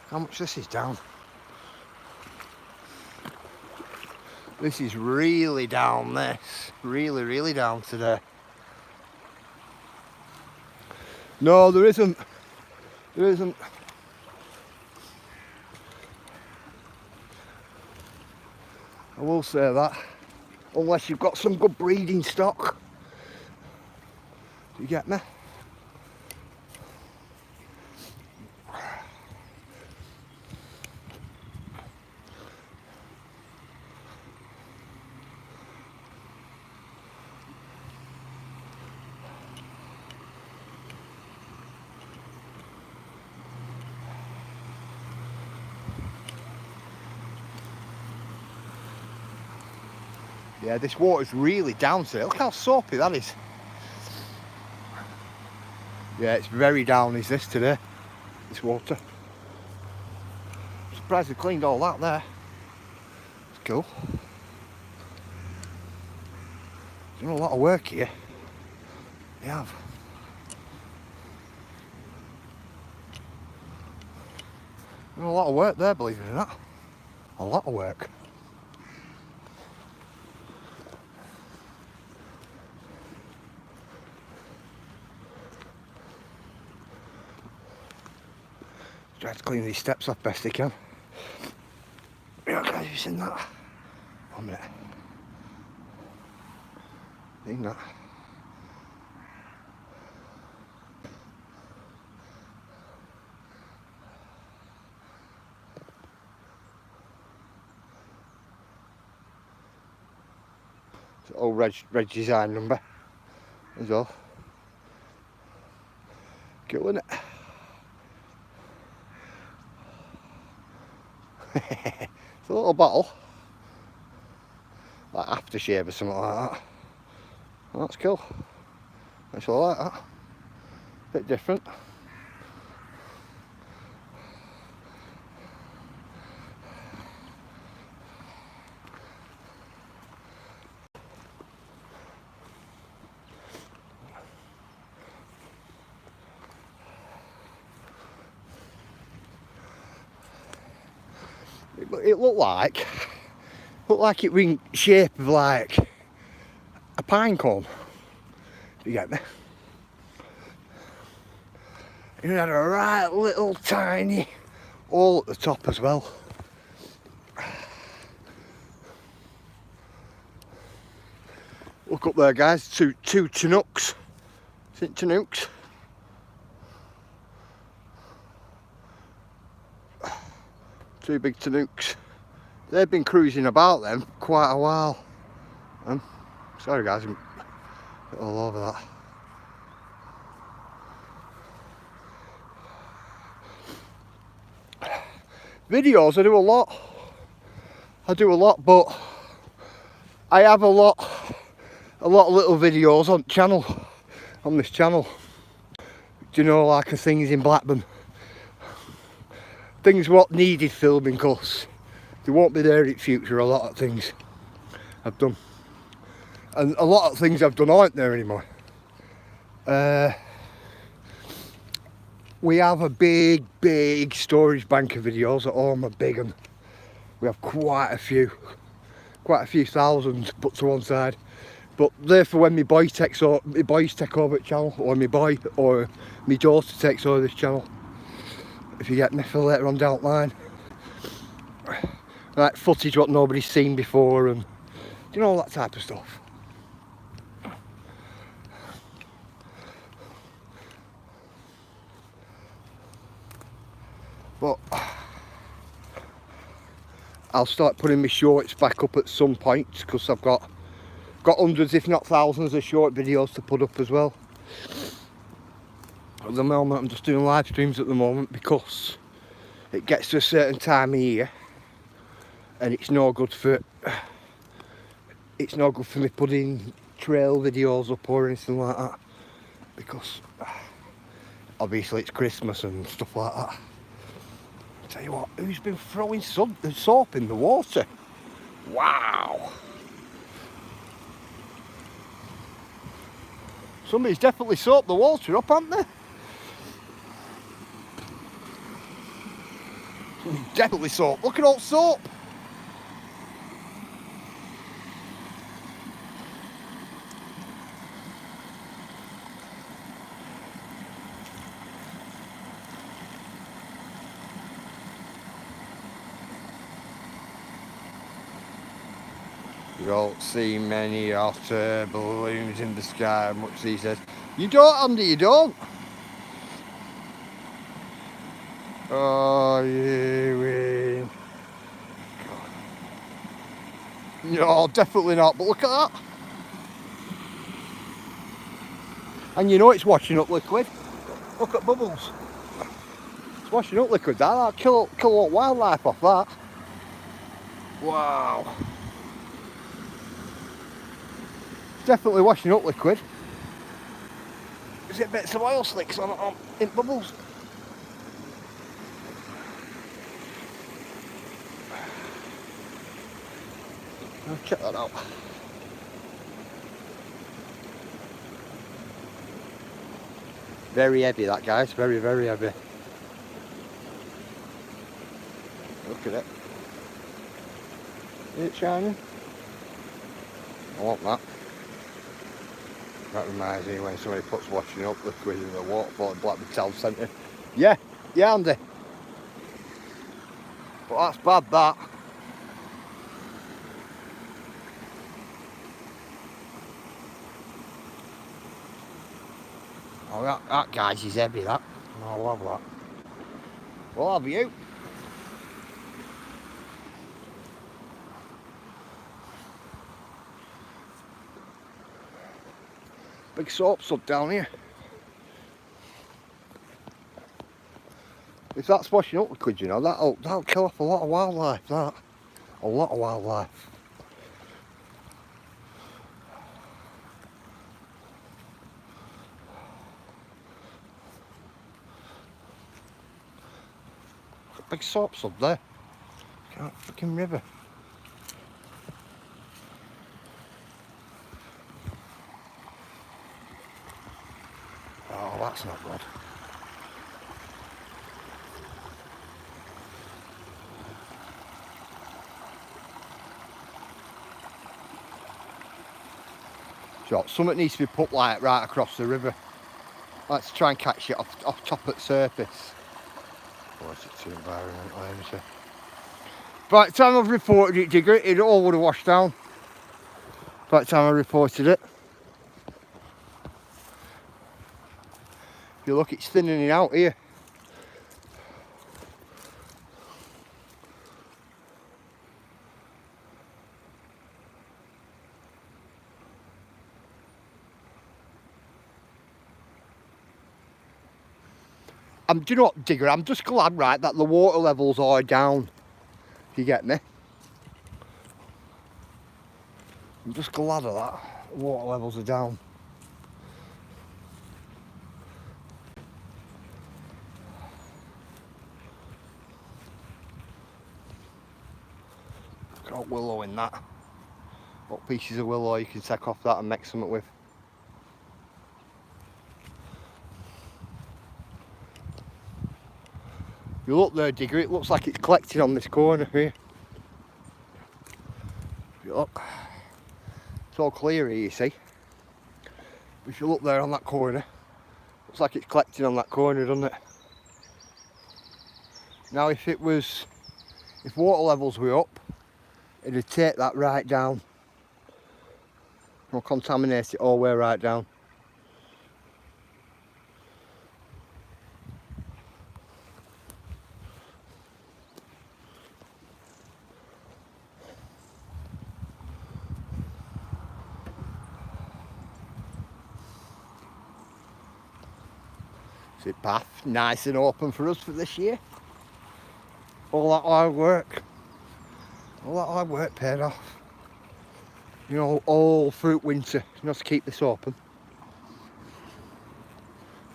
Speaker 1: How much this is down. This is really down, this. Really, really down today. No, there isn't. There isn't. I will say that. Unless you've got some good breeding stock. Do you get me? Yeah, this water's really down today. Look how soapy that is. Yeah, it's very down is this today, this water. I'm surprised they cleaned all that there. It's cool. Doing a lot of work here. They have. Doing a lot of work there, believe it or not. A lot of work. Try to clean these steps off best they can. Yeah, guys, you seen that? 1 minute. Seen that? It's old reg design number as well. Cool, isn't it? It's a little bottle, like aftershave or something like that. Oh, that's cool. Actually like that. Bit different. It looked like it was in shape of like a pine cone. Do you get me? It had a right little tiny hole at the top as well. Look up there, guys. Two Chinooks. Is it Chinooks? Two big Chinooks. They've been cruising about them quite a while. Sorry guys, I'm all over that. Videos, I do a lot, but I have a lot of little videos on this channel. Do you know, like the things in Blackburn? Things what needed filming, because they won't be there in future. A lot of things I've done, and a lot of things I've done aren't there anymore. We have a big storage bank of videos at home, a big one. We have quite a few thousands put to one side. But they're for when my boys take over the channel, or my boy or my daughter takes over this channel. If you get me, for later on down the line. Like footage what nobody's seen before, and you know, all that type of stuff. But I'll start putting my shorts back up at some point, because I've got hundreds if not thousands of short videos to put up as well. At the moment I'm just doing live streams at the moment, because it gets to a certain time of year and it's no good for me putting trail videos up or anything like that, because obviously it's Christmas and stuff like that. I'll tell you what, who's been throwing soap in the water? Wow! Somebody's definitely soaped the water up, haven't they? Somebody's definitely soap. Look at all soap! You don't see many hot air balloons in the sky much these days. You don't, Andy, you don't. Oh, you win. No, definitely not, but look at that. And you know it's washing up liquid. Look at bubbles. It's washing up liquid, that'll kill all wildlife off that. Wow. Definitely washing up liquid. Is it bits of oil slicks on in bubbles? I'll check that out. Very heavy that, guys, very, very heavy. Look at it. Is it shining? I want that. That reminds me when somebody puts washing up liquid in the waterfall at Blackburn Town Centre. Yeah, Andy. But that's bad, that. Oh, that guy's is heavy, that. I'll have that. Well, have you? Big soap sud down here. If that's washing up liquid, you know, that'll kill off a lot of wildlife, that. A lot of wildlife. Big soap sud there. Can't freaking river. Oh, that's not good. So something needs to be put like right across the river. Let's try and catch it off top at the surface. Or is it too environmental, isn't it? By the time I've reported it, Digger, it all would have washed down. By the time I reported it. If you look, it's thinning it out here. Do you know what, Digger? I'm just glad, right, that the water levels are down. If you get me. I'm just glad of that. The water levels are down. Got willow in that. What pieces of willow you can take off that and make something with. You look there, Digger, it looks like it's collecting on this corner here. If you look, it's all clear here, you see. If you look there on that corner, looks like it's collecting on that corner, doesn't it? Now if water levels were up, it'd take that right down. Or contaminate it all the way right down. See, path nice and open for us for this year. All that hard work paid off. You know, all through winter, you know, to keep this open.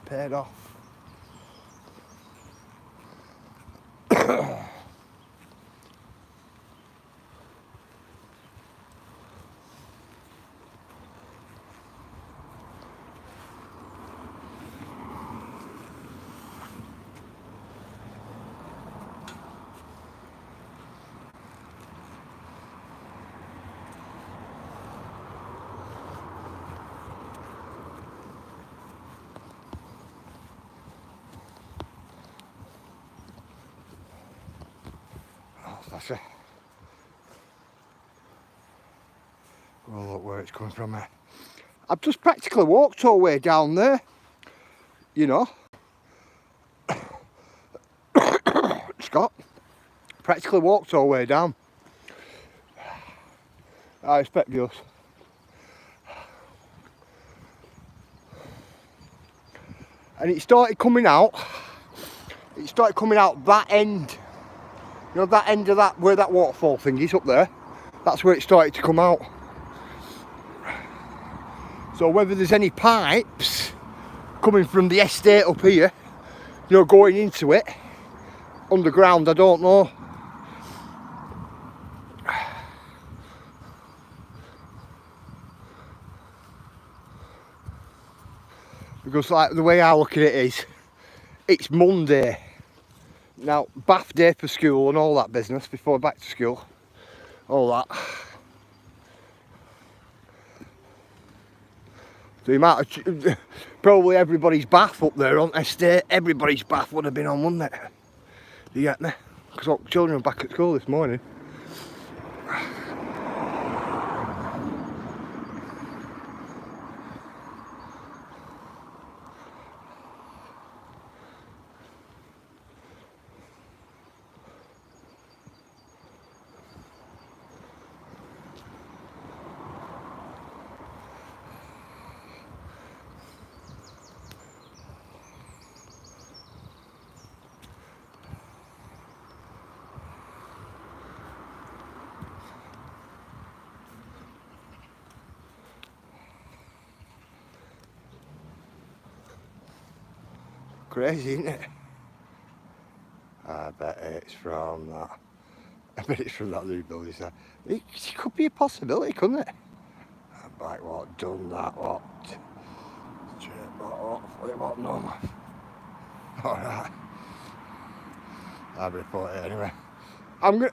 Speaker 1: Paid off. Oh, that's it. Well, look where it's coming from there. I've just practically walked all the way down there, you know. Scott, practically walked all the way down. I expect yours. And it started coming out that end. You know, that end of that, where that waterfall thing is up there, that's where it started to come out. So whether there's any pipes coming from the estate up here, you know, going into it, underground, I don't know. Because like the way I look at it is, it's Monday. Now, bath day for school and all that business, before back to school, all that. The amount of, probably everybody's bath up there on estate, everybody's bath would have been on, wouldn't it? You get me? Because children are back at school this morning. Crazy, isn't it? I bet it's from that. I bet it's from that rebuild. It could be a possibility, couldn't it? Like what, done that, what? What, no. Alright. I'll report it anyway. I'm gonna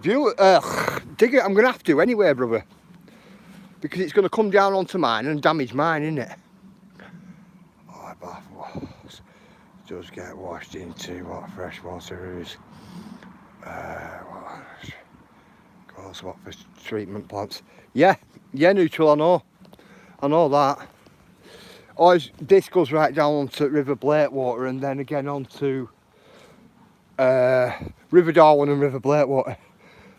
Speaker 1: dig it. I'm gonna have to anyway, brother, because it's gonna come down onto mine and damage mine, isn't it? Oh, bath wash does get washed into what freshwater is. What for treatment plants? Yeah, neutral. I know that. This goes right down onto River Blackwater and then again onto River Darwen and River Blackwater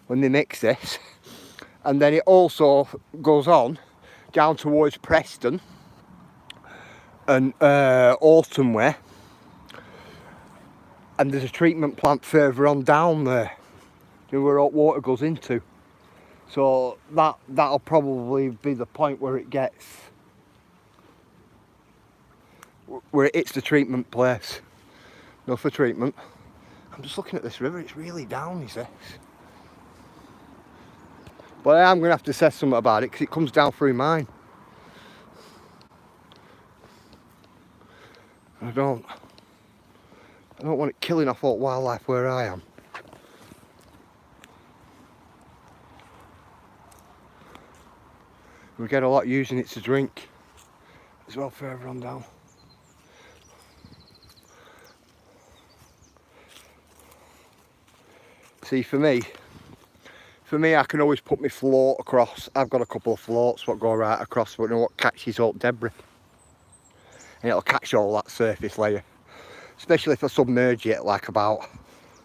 Speaker 1: when they mix this, and then it also goes on down towards Preston and Autumn Way, and there's a treatment plant further on down there, you know, where hot water goes into. So that'll probably be the point where it hits the treatment place. No, for treatment. I'm just looking at this river, it's really down, you see. But I am going to have to say something about it because it comes down through mine. I don't want it killing off all wildlife where I am. We get a lot using it to drink as well further on down. See, for me, I can always put my float across. I've got a couple of floats what go right across, but you know what catches up debris. And it'll catch all that surface layer. Especially if I submerge it like about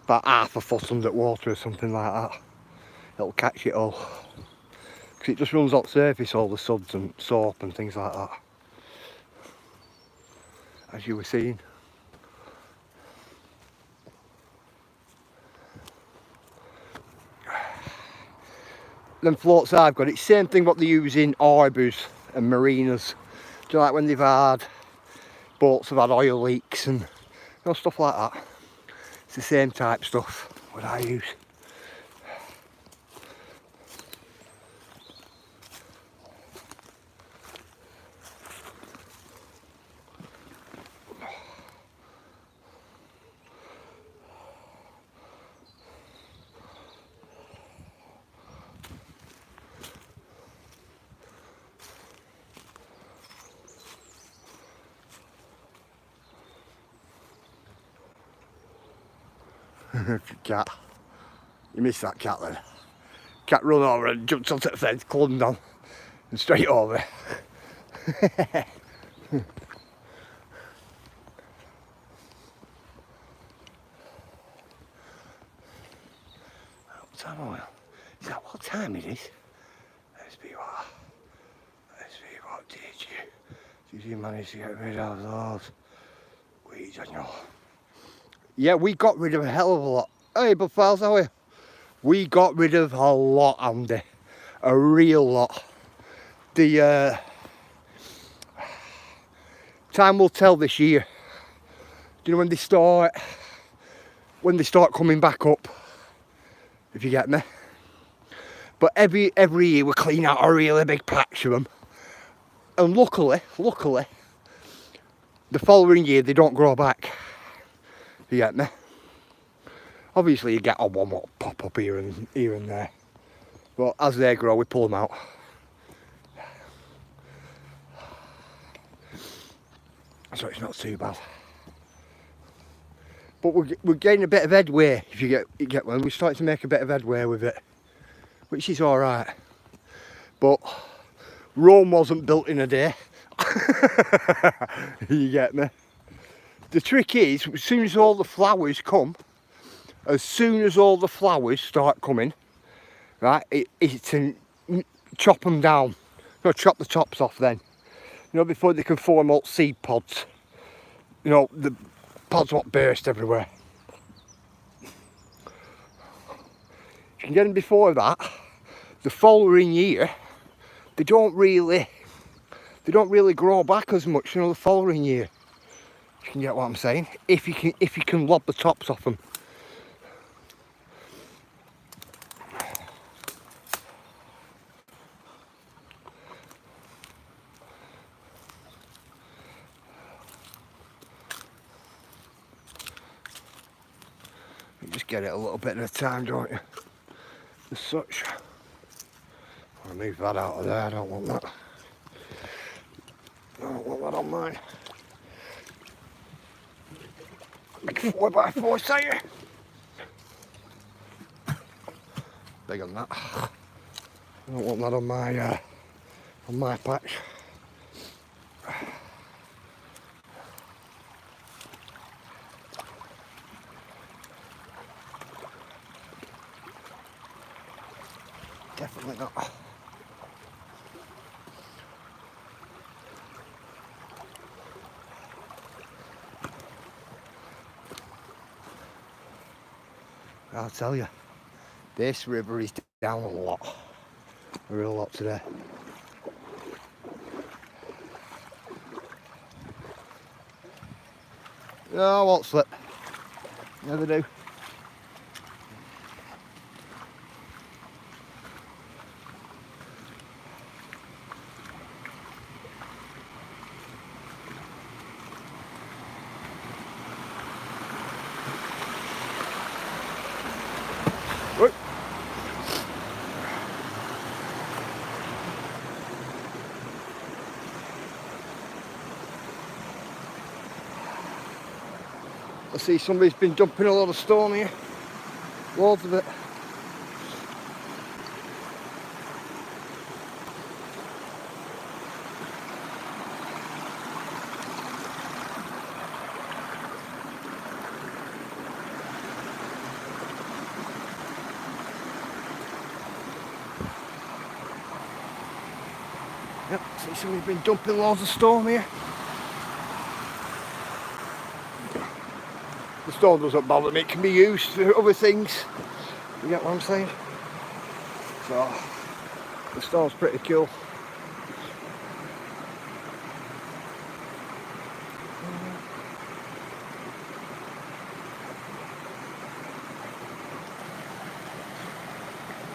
Speaker 1: half a foot under water or something like that. It'll catch it all. Because it just runs on surface, all the suds and soap and things like that. As you were seeing. them floats I've got, it's the same thing what they use in harbours and marinas. Do you know, like when they've had boats have had oil leaks and stuff like that. It's the same type stuff what I use. Cat. You missed that cat then. Cat run over and jumped onto the fence, clumbed on and straight over. Is that what time it is? Let's be what did you manage to get rid of those weeds on your... Yeah, we got rid of a hell of a lot. Hey, but Files, how are you? We got rid of a lot, Andy. A real lot. The time will tell this year. Do you know when they start coming back up? If you get me. But every year we clean out a really big patch of them. And luckily, the following year they don't grow back. You get me? Obviously you get a one more pop up here and there. But as they grow we pull them out. So it's not too bad. But we're getting a bit of headway, if you get one. We're starting to make a bit of headway with it. Which is alright. But Rome wasn't built in a day. You get me? The trick is, as soon as all the flowers come, as soon as all the flowers start coming, right, it's to chop them down. No, chop the tops off then. You know, before they can form all seed pods. You know, the pods won't burst everywhere. If you can get them before that, the following year, they don't really grow back as much, you know, the following year. You can get what I'm saying. If you can lob the tops off them. You just get it a little bit at a time, don't you? As such. I'll move that out of there. I don't want that. I don't want that on mine. Big 4x4 say big on that. I don't want that on my patch. Definitely not. I'll tell you, this river is down a lot, a real lot today. No, I won't slip. Never do. I see somebody's been dumping a lot of stone here. Loads of it. Yep, see somebody's been dumping loads of stone here. The stone doesn't bother me, it can be used for other things. You get what I'm saying? So, The storm's pretty cool.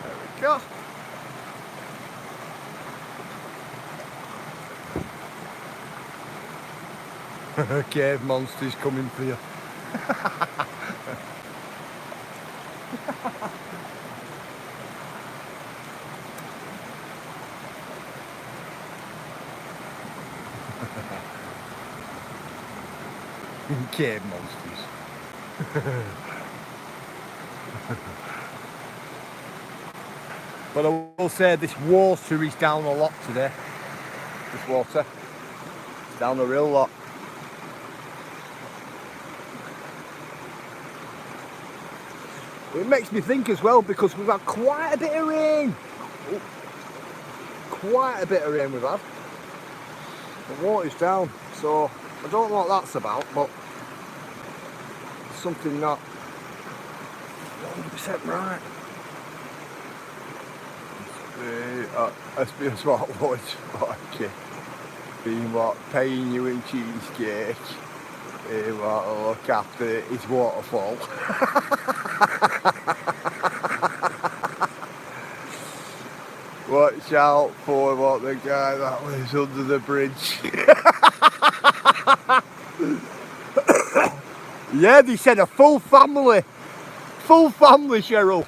Speaker 1: There we go. Cave monsters coming for you. Cave monsters. But I will say this water is down a lot today. This water. It's down a real lot. It makes me think as well because we've had quite a bit of rain. Ooh. Quite a bit of rain we've had. The water's down, so I don't know what that's about, but it's something not 100% right. It's been a smart lunch, okay. Been what, paying you in cheesecake. What to look after his waterfall. Watch out for what the guy that lives under the bridge. Yeah, they said a full family. Full family, Cheryl.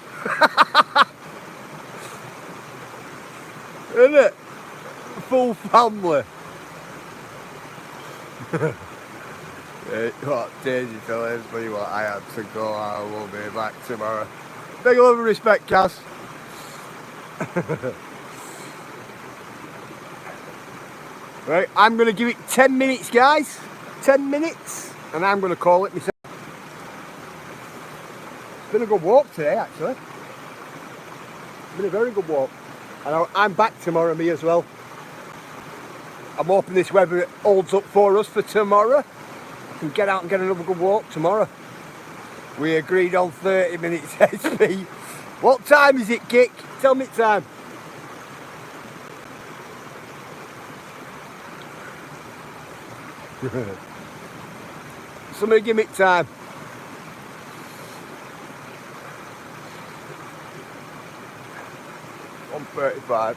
Speaker 1: Isn't it? Full family. What Daisy tells me what I had to go, I will be back tomorrow. Big love and respect, Cass. Right, I'm going to give it 10 minutes, guys. 10 minutes, and I'm going to call it myself. It's been a good walk today, actually. It's been a very good walk. And I'm back tomorrow, me as well. I'm hoping this weather holds up for us for tomorrow. I can get out and get another good walk tomorrow. We agreed on 30 minutes SP. What time is it, Kick? Tell me time. Somebody give me time. 1:35.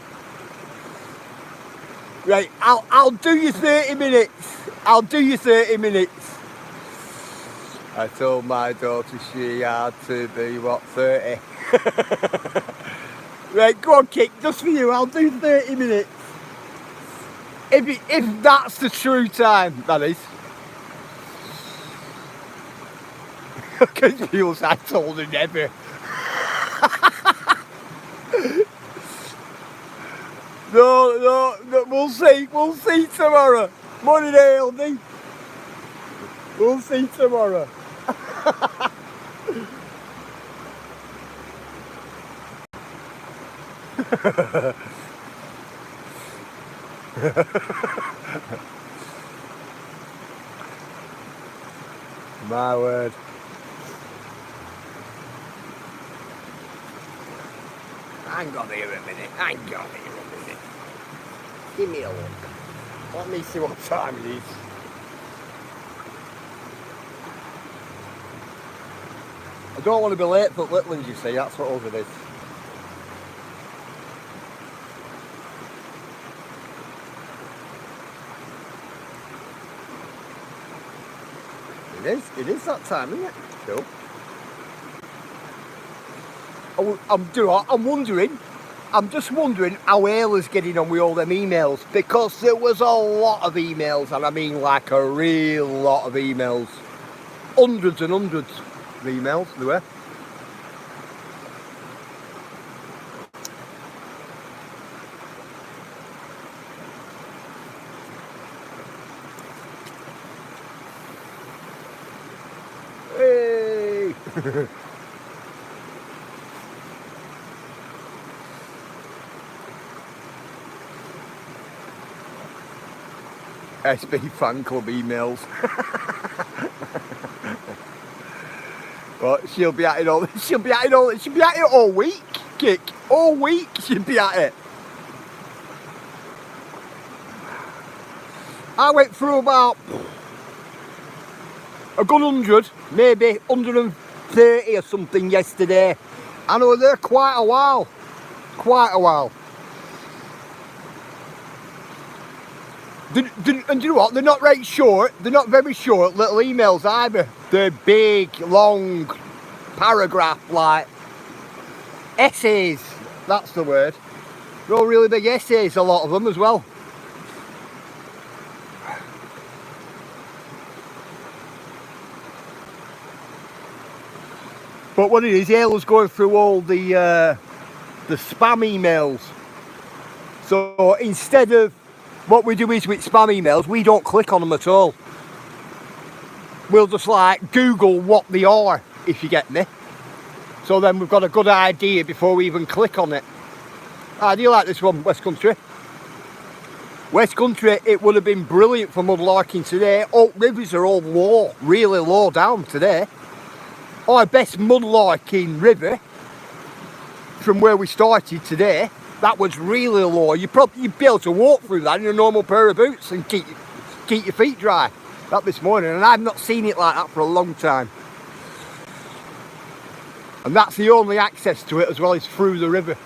Speaker 1: Right, I'll do you 30 minutes. I'll do you 30 minutes. I told my daughter she had to be, what, 30? Right, go on, Kick, just for you, I'll do 30 minutes. If that's the true time, that is. Because feels I told her never. No, we'll see tomorrow. Morning, ALD. We'll see tomorrow. My word. Hang on here a minute. Hang on here a minute. Give me a look. Let me see what time it is. I don't want to be late for Litlands, you see. That's what over it is. It is that time, isn't it? Cool. I'm just wondering how Ayla's getting on with all them emails, because there was a lot of emails, and I mean like a real lot of emails. Hundreds and hundreds of emails there were. Hey! SB fan club emails. Well, she'll be at it all week, Kick. All week she'll be at it. I went through about a good 100, maybe 130 or something yesterday. And I was there quite a while. Quite a while. And do you know what? They're not very short. They're not very short little emails either. They're big, long, paragraph, like essays. That's the word. They're all really big essays, a lot of them as well. But what it is, Ayla's going through all the spam emails. So instead of, what we do is with spam emails, we don't click on them at all. We'll just like Google what they are, if you get me. So then we've got a good idea before we even click on it. Ah, do you like this one, West Country? West Country, it would have been brilliant for mudlarking today. Oak rivers are all low, really low down today. Our best mudlarking river from where we started today, that was really low. You'd be able to walk through that in a normal pair of boots and keep your feet dry. That this morning, and I've not seen it like that for a long time. And that's the only access to it as well, is through the river.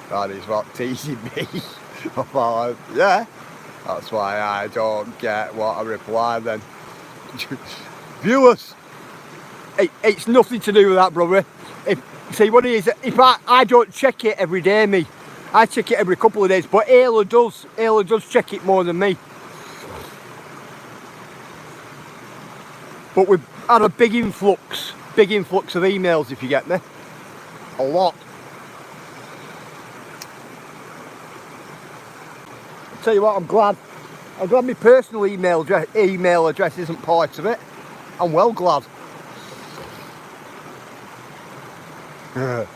Speaker 1: That is what teasing me. Yeah, that's why I don't get what I reply then. Viewers, it's nothing to do with that, brother. See what it is, if I don't check it every day, me. I check it every couple of days, but Ayla does. Ayla does check it more than me. But we've had a big influx of emails, if you get me. A lot. I'll tell you what, I'm glad my personal email address isn't part of it. I'm well glad. Well,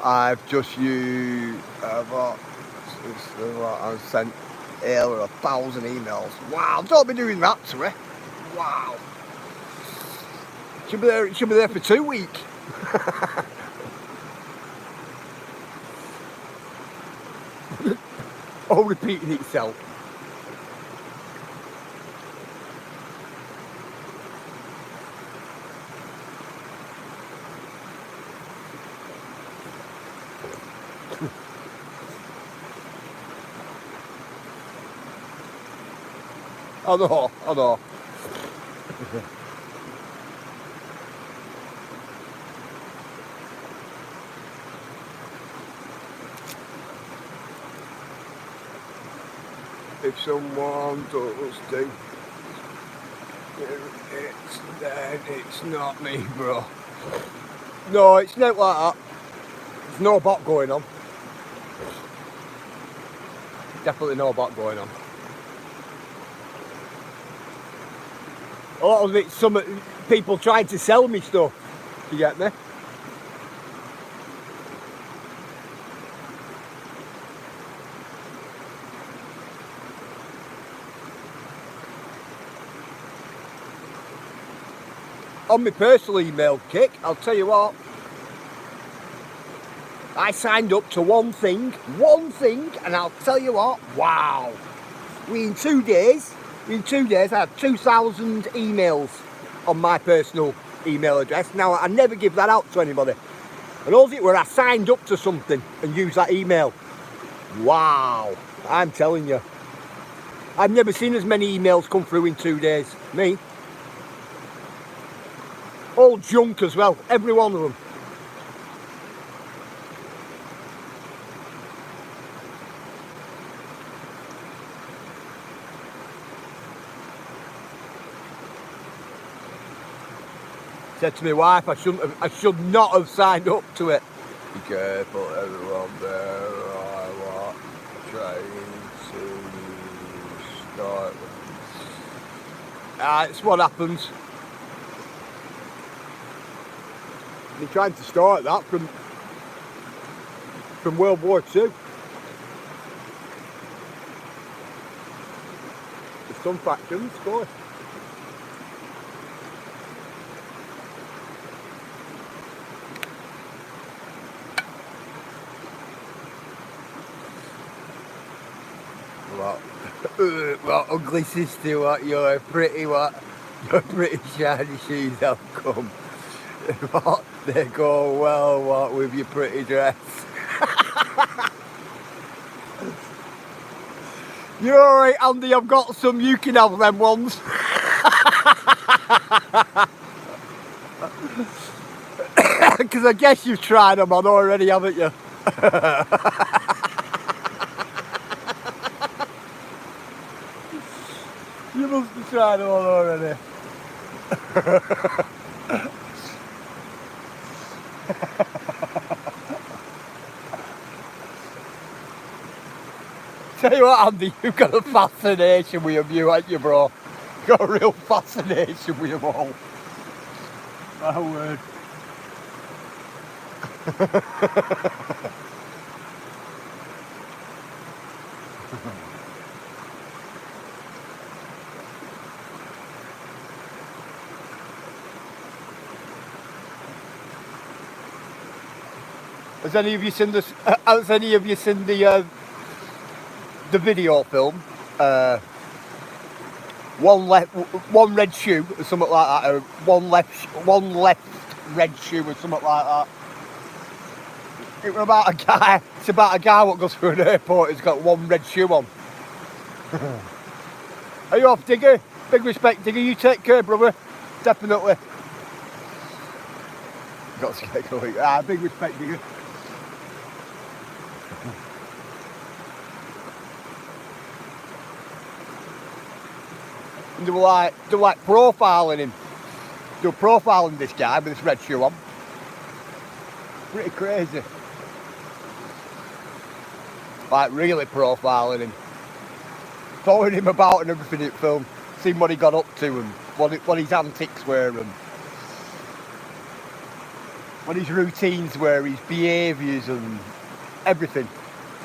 Speaker 1: I've just used I've sent Ayla 1,000 emails. Wow, don't be doing that to her. Wow. She'll be there for 2 weeks. All repeating itself. I know. If someone does do it, then it's not me, bro. No, it's not like that. There's no bot going on. Definitely no bot going on. A lot of it's some people trying to sell me stuff. You get me? On my personal email kick, I'll tell you what, I signed up to one thing, and I'll tell you what, wow. In 2 days, I had 2,000 emails on my personal email address. Now, I never give that out to anybody. And all it were, I signed up to something and used that email. Wow, I'm telling you. I've never seen as many emails come through in 2 days. Me. All junk as well, every one of them. Said to my wife, I should not have signed up to it. Be careful, everyone. There I was trying to start. It's what happens. They're trying to start that from World War II. There's some factions, of course. What ugly sister, what, you're a pretty, what, you're pretty shiny shoes have come. What, they go well, what, with your pretty dress. You're alright, Andy, I've got some, you can have them ones. Because I guess you've tried them on already, haven't you? You must have tried them on already. Tell you what, Andy, you've got a fascination with them, you, ain't you, bro? You've got a real fascination with them all. My word. Has any of you seen this? Has any of you seen the video film? One red shoe or something like that, or one left red shoe or something like that. It was about a guy. It's about a guy what goes through an airport. He's got one red shoe on. Are you off, Digger? Big respect, Digger. You take care, brother. Definitely. Got to get going. Big respect, Digger. And they were like profiling him. They were profiling this guy with this red shoe on. Pretty crazy. Like really profiling him. Following him about and everything in film. Seeing what he got up to and what his antics were and what his routines were, his behaviours and everything.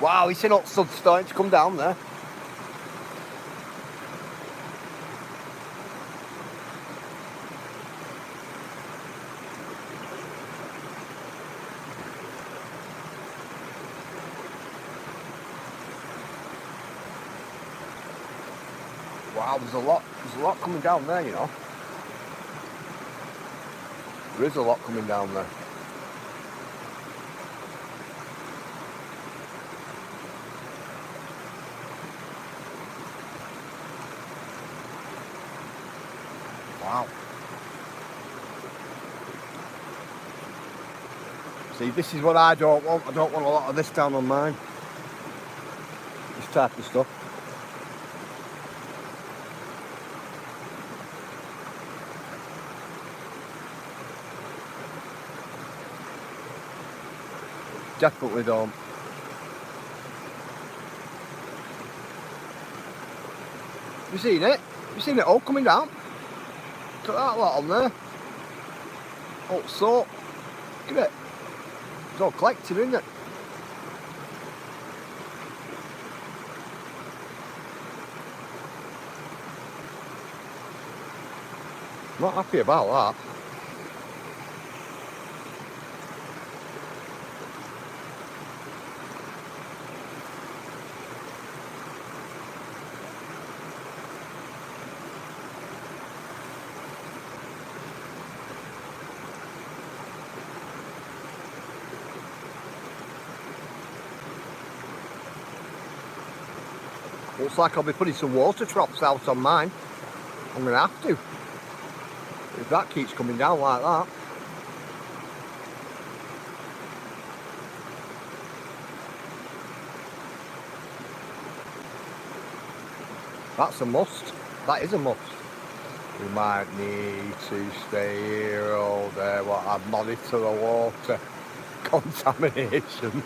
Speaker 1: Wow, he's seen all sun starting to come down there. Wow, there's a lot coming down there, you know. There is a lot coming down there. Wow. See, this is what I don't want. I don't want a lot of this down on mine. This type of stuff. Definitely don't. You seen it? You seen it all coming down? Look at that lot on there. All soap. Look at it. It's all collected, isn't it? Not happy about that. Looks like I'll be putting some water drops out on mine. I'm going to have to. If that keeps coming down like that. That's a must. That is a must. We might need to stay here all day while I monitor the water contamination.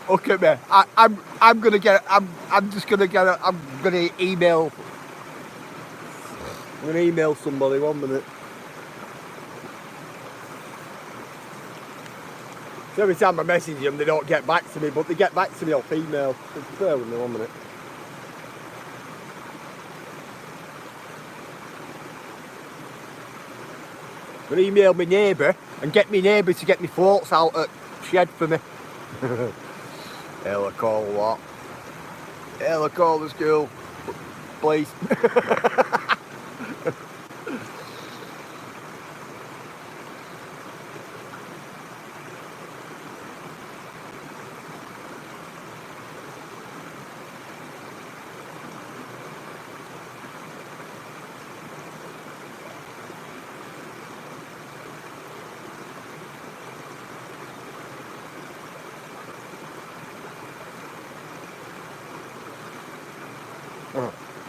Speaker 1: Look at me. I'm gonna get. I'm gonna email. I'm gonna email somebody. 1 minute. So every time I message them, they don't get back to me, but they get back to me on female. Just bear with me 1 minute. I'm going to email my neighbour and get my neighbour to get my floats out at shed for me. Hella call what? Hella call the school, please.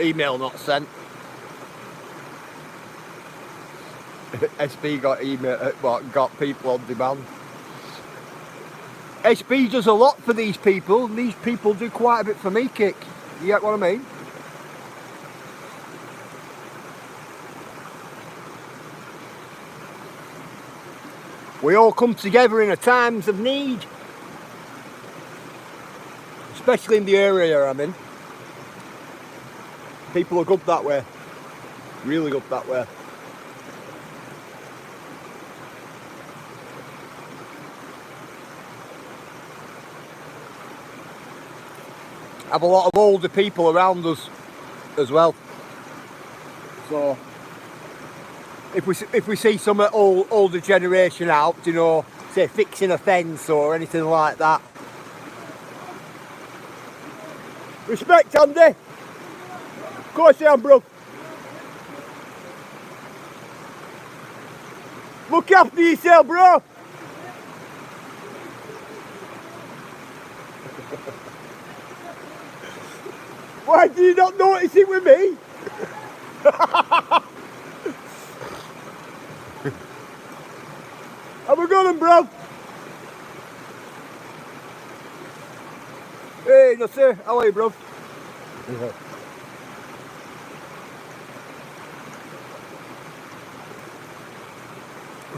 Speaker 1: Email not sent. SB got email, got people on demand. SB does a lot for these people, and these people do quite a bit for me, Kick. You get what I mean? We all come together in a times of need. Especially in the area I'm in. People are good that way. Really good that way. Have a lot of older people around us as well. So if we see some older generation out, you know, say fixing a fence or anything like that. Respect, Andy. Of course I am, bro. Look after yourself, bro. Why do you not notice it with me? Have a good one, bro. Hey, no sir. How are you, bro?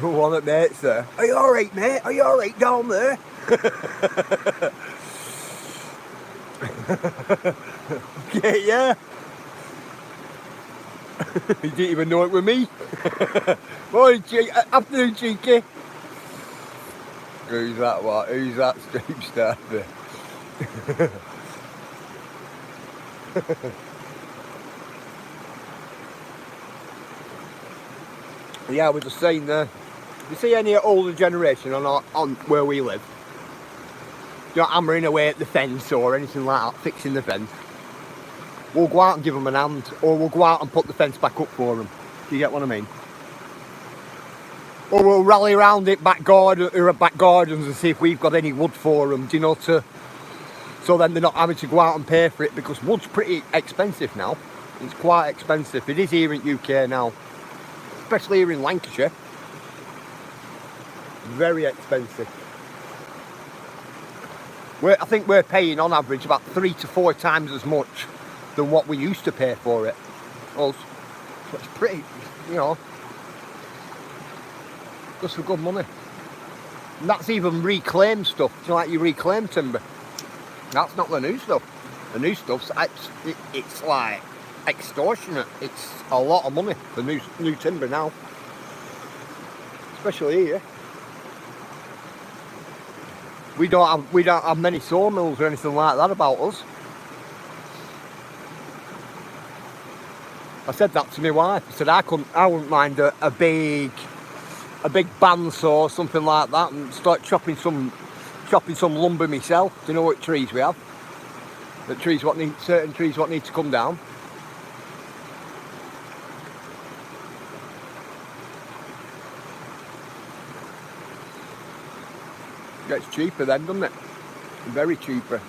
Speaker 1: One at mates there. Are you alright, mate? Are you alright down there? Okay, yeah. You didn't even know it was me. Morning, afternoon, cheeky. Who's that? What? Who's that stream starter? Yeah, we're just saying there. You see any older generation on where we live? You're not hammering away at the fence or anything like that, fixing the fence. We'll go out and give them an hand, or we'll go out and put the fence back up for them. Do you get what I mean? Or we'll rally around it back gardens and see if we've got any wood for them, do you know, so then they're not having to go out and pay for it, because wood's pretty expensive now. It's quite expensive. It is here in UK now, especially here in Lancashire. Very expensive. I think we're paying on average about 3 to 4 times as much than what we used to pay for it. So it's pretty, you know, just for good money. And that's even reclaimed stuff, you know, like your reclaimed timber. That's not the new stuff. The new stuff's it's like extortionate. It's a lot of money for new timber now, especially here. We don't have many sawmills or anything like that about us. I said that to my wife. I said I wouldn't mind a big bandsaw or something like that, and start chopping some lumber myself. Do you know what trees we have? Certain trees what need to come down. Gets cheaper then, doesn't it? Very cheaper.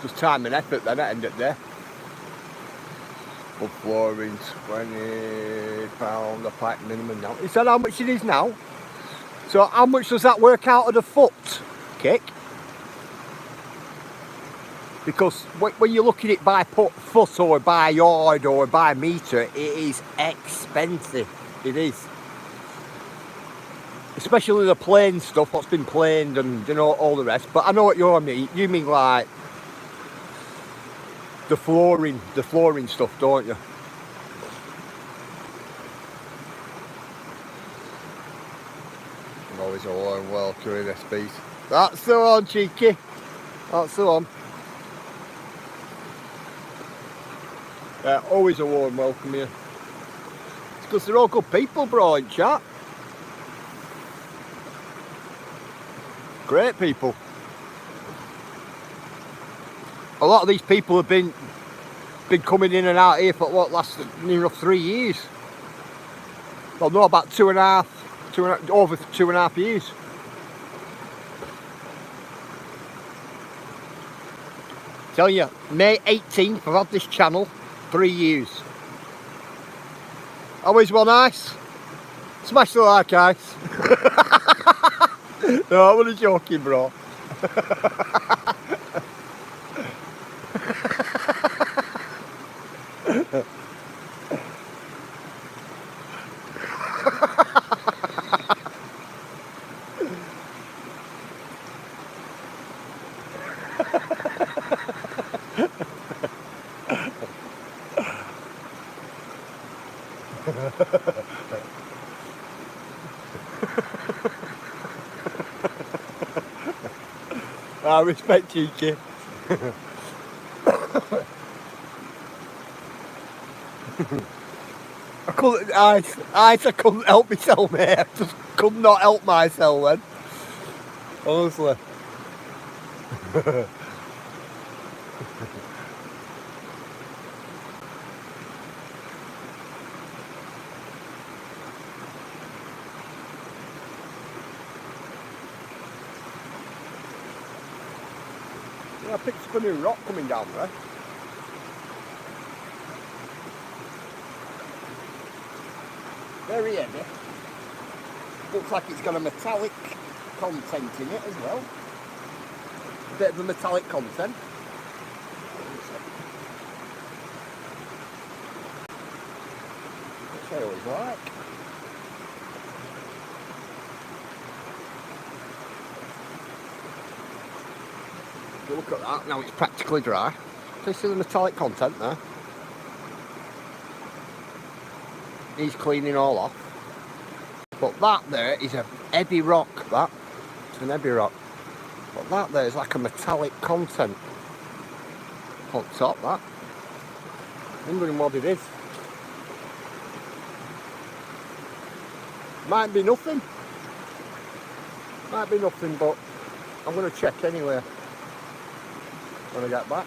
Speaker 1: Just time and effort then at the end of the day. Wood flooring, £20 a pack minimum now. Is that how much it is now? So how much does that work out at a foot, Kick? Because when you look at it by foot or by yard or by metre, it is expensive. It is. Especially the plain stuff, what's been planed and, you know, all the rest. But I know what you mean. You mean like the flooring stuff, don't you? Always a warm welcome in this piece. That's the one, cheeky. That's the one. Yeah, always a warm welcome here. It's because they're all good people, bro, in chat. Great people. A lot of these people have been coming in and out here for what, last near enough 3 years. Well, no, about over 2.5 years. Tell you, May 18th, I've had this channel 3 years. Always one nice. Smash the like, guys. No, I'm only joking, bro. I respect you, kid. I couldn't help myself, mate. I just could not help myself then. Honestly. Yeah, I picked up a new rock coming down there. Very heavy. Looks like it's got a metallic content in it as well. A bit of a metallic content. Which I always like. If you look at that, now it's practically dry. Can you see the metallic content there? He's cleaning all off. But that there is a heavy rock, that. It's an heavy rock. But that there is like a metallic content. On top, that. Wondering what it is. Might be nothing. Might be nothing, but I'm going to check anyway when I get back.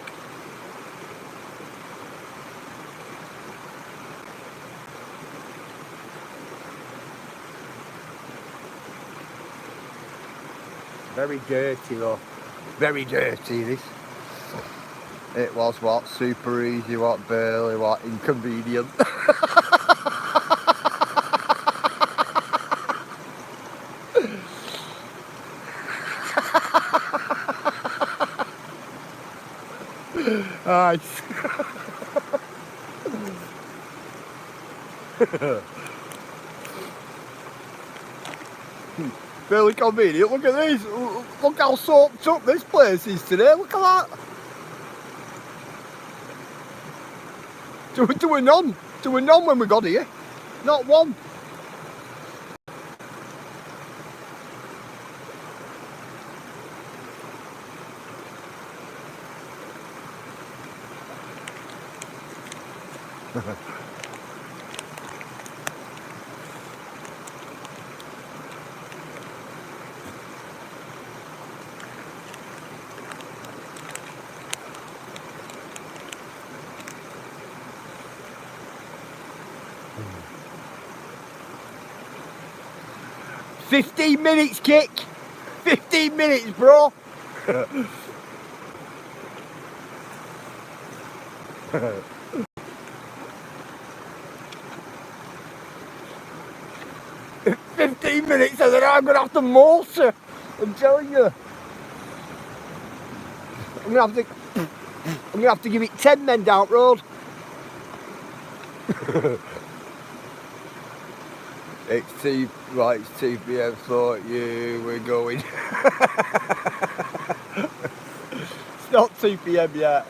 Speaker 1: Very dirty though. Very dirty this. It was what? Super easy, what? Barely, what? Inconvenient. Nice. Fairly convenient. Look at this. Look how soaked up this place is today. Look at that. There were none. There were none when we got here. Not one. $15 minutes, kick. 15 minutes, bro. 15 minutes and then I'm going to have to motor. I'm telling you. I'm going to have to give it 10 men down road. It's 2 p.m. Thought you were going. It's not 2 p.m. yet.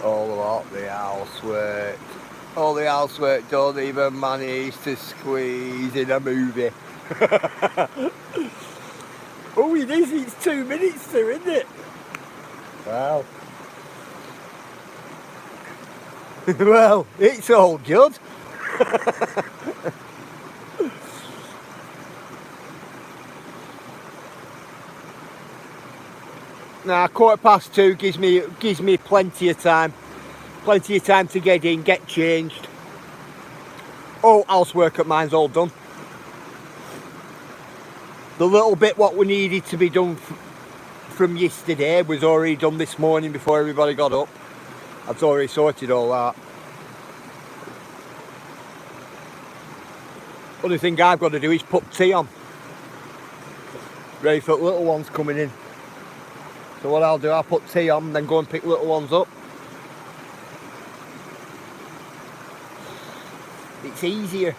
Speaker 1: All about the housework. All the housework don't even manage to squeeze in a movie. Oh, it is. It's 2 minutes to, isn't it? Wow. Well, it's all good. Now, 2:15 gives me plenty of time to get in, get changed. Oh, housework at mine's all done. The little bit what we needed to be done from yesterday was already done this morning before everybody got up. I've already sorted all that. Only thing I've got to do is put tea on, ready for little ones coming in. So what I'll do, I'll put tea on and then go and pick little ones up. It's easier.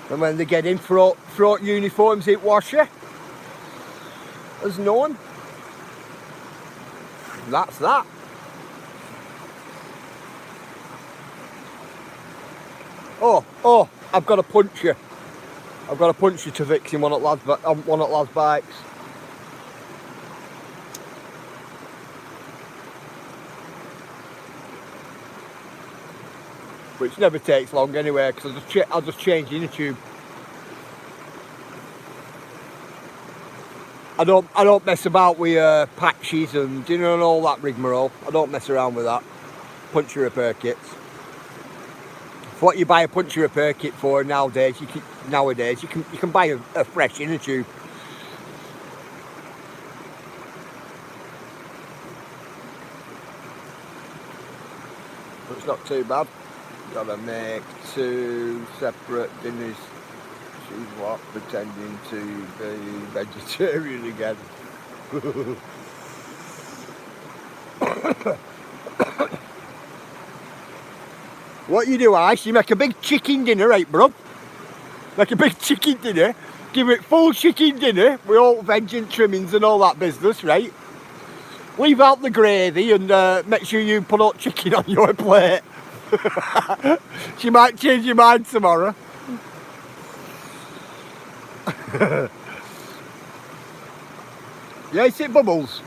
Speaker 1: And when they get in, throw uniforms in washer. There's no one. That's that. Oh, I've got a puncher. I've got a puncher to fix in one at Lad's bikes. Which never takes long anyway, because I'll just change the inner tube. I don't mess about with patches and and all that rigmarole. I don't mess around with that. Puncture repair kits. For what you buy a puncture repair kit for nowadays, you can buy a fresh inner tube. But it's not too bad. Gotta make 2 separate dinners. She's what, pretending to be vegetarian again. What you do, Ice, you make a big chicken dinner, right, bro? Make a big chicken dinner, give it full chicken dinner with all veg and trimmings and all that business, right? Leave out the gravy and make sure you put out chicken on your plate. She might change your mind tomorrow. Yeah, you see bubbles.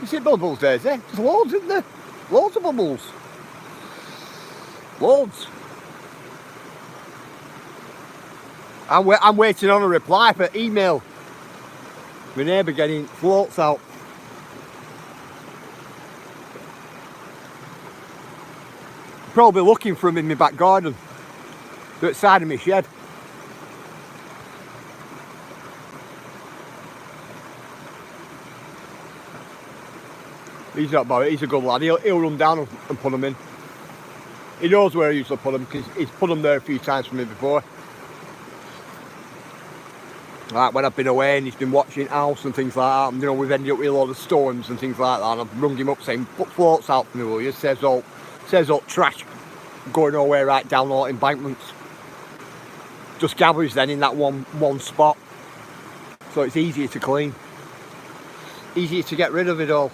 Speaker 1: You see bubbles, Daisy? There's loads, isn't there? Loads of bubbles. Loads. I'm waiting on a reply for email. My neighbour getting floats out. Probably looking for them in my back garden. They're outside of my shed. He's not about it, he's a good lad. He'll run down and put them in. He knows where I usually put them because he's put them there a few times for me before. Like when I've been away and he's been watching house and things like that, and we've ended up with a lot of storms and things like that, and I've rung him up saying, put floats out for me, will you? Says all trash going all the way right down all embankments. Just gathers then in that one spot. So it's easier to clean. Easier to get rid of it all.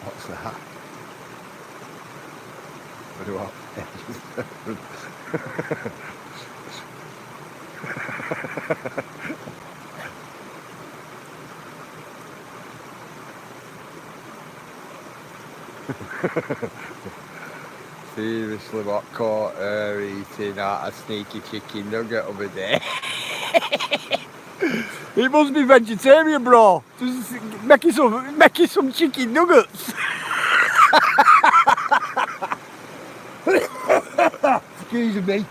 Speaker 1: What's that? What do I? Seriously, what caught her eating out a sneaky chicken nugget over there? It must be vegetarian, bro. Just make you some chicken nuggets. Excuse me.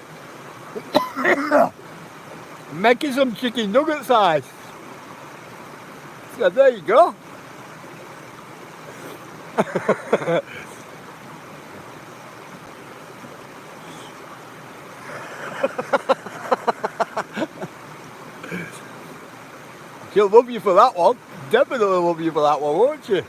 Speaker 1: Make you some chicken nuggets, Ice. So there you go. She'll love you for that one. Definitely love you for that one, won't she?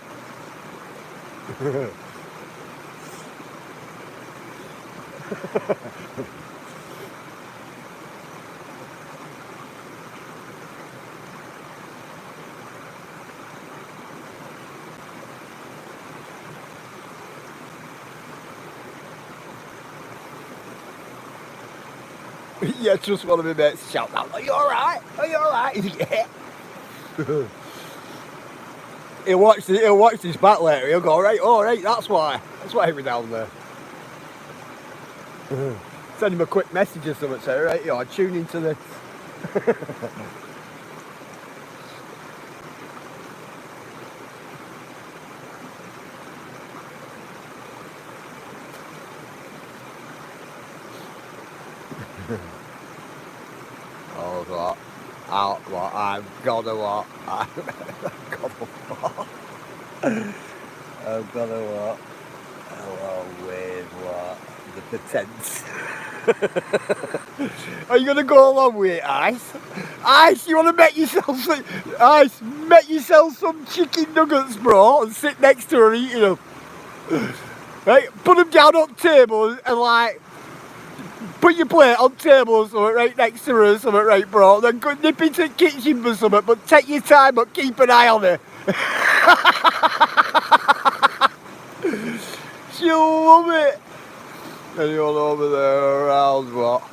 Speaker 1: Yeah, just one of my mates shout out, "Are you alright? Are you alright?" Yeah. He'll watch this back later, he'll go, alright, that's why he was down there. Send him a quick message or something, say, right, you're tune into this. Oh, what? I've got a what? I've got a what? I've got a what? Hello with what? The pretense. Are you gonna go along with it, Ice? Ice, you wanna make yourself some chicken nuggets, bro, and sit next to her eating them. Right, put them down on the table and like put your plate on the table or something right next to her or something, right, bro. Then go nip into the kitchen for something, but take your time, but keep an eye on her. She'll love it. Anyone over there around what?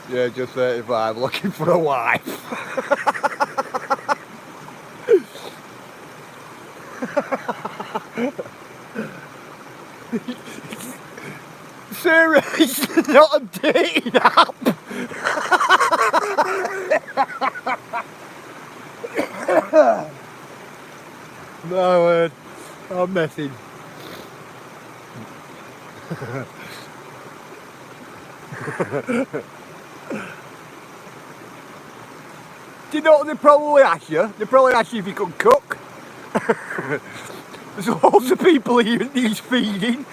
Speaker 1: Yeah, just 35, looking for a wife. Sarah, it's not a dating app. No word, I'm messing. Do you know what they probably ask you? They probably ask you if you can cook. There's loads of people here that needs feeding.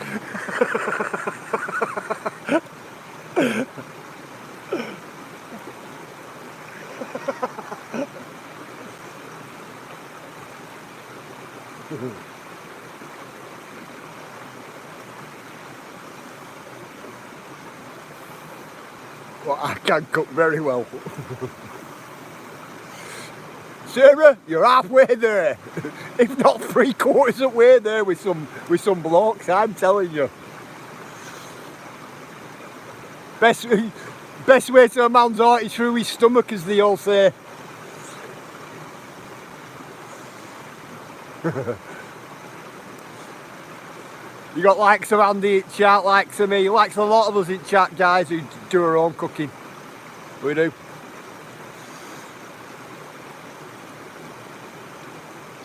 Speaker 1: Well, I can cook very well. Sarah, you're halfway there. If not 3/4 of the way there with some blokes, I'm telling you. Best way to a man's heart is through his stomach, as they all say. You got likes of Andy in chat, likes of me, likes a lot of us in chat, guys, who do our own cooking. We do.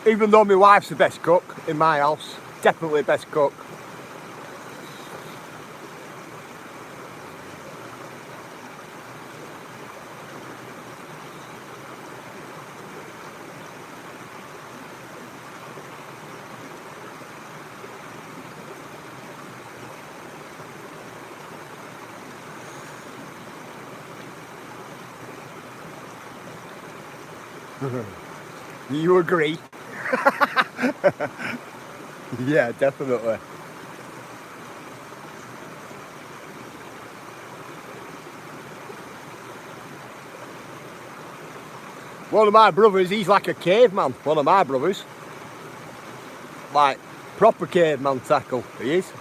Speaker 1: Even though my wife's the best cook in my house, definitely the best cook. You agree? Yeah, definitely. One of my brothers, he's like a caveman. One of my brothers. Like, proper caveman tackle, he is.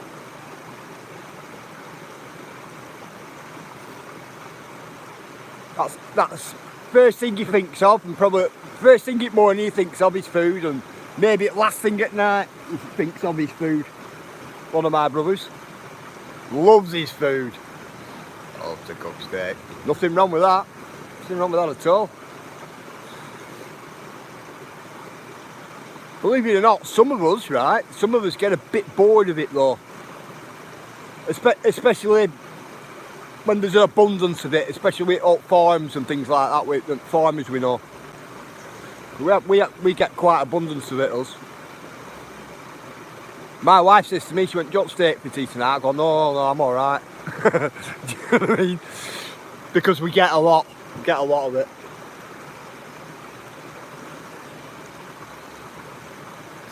Speaker 1: That's first thing he thinks of, and probably first thing in the morning he thinks of is food, and maybe last thing at night he thinks of his food. One of my brothers loves his food. Loves to cook steak. Nothing wrong with that. Nothing wrong with that at all. Believe it or not, some of us, right, some of us get a bit bored of it though. Especially when there's an abundance of it, especially with farms and things like that, with the farmers we know. We get quite abundance of it, us. My wife says to me, she went, "Do you want steak for tea tonight?" I go, no, I'm alright. Do you know what I mean? Because we get a lot of it.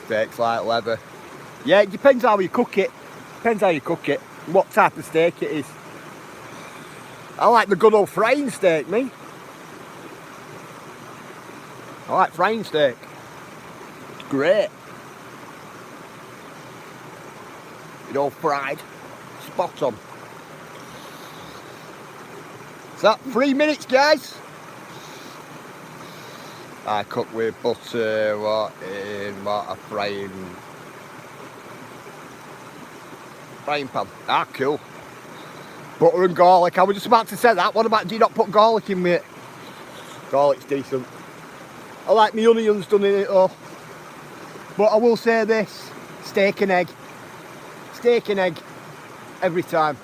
Speaker 1: steaks like leather. Yeah, it depends how you cook it. Depends how you cook it, and what type of steak it is. I like the good old frying steak, me. I like frying steak. It's great. It all fried. Spot on. Is that 3 minutes, guys? I cook with butter, what a frying pan. Ah, cool. Butter and garlic. I was just about to say that. What about, do you not put garlic in with it? Garlic's decent. I like my onions done in it though. But I will say this, steak and egg. Steak and egg. Every time.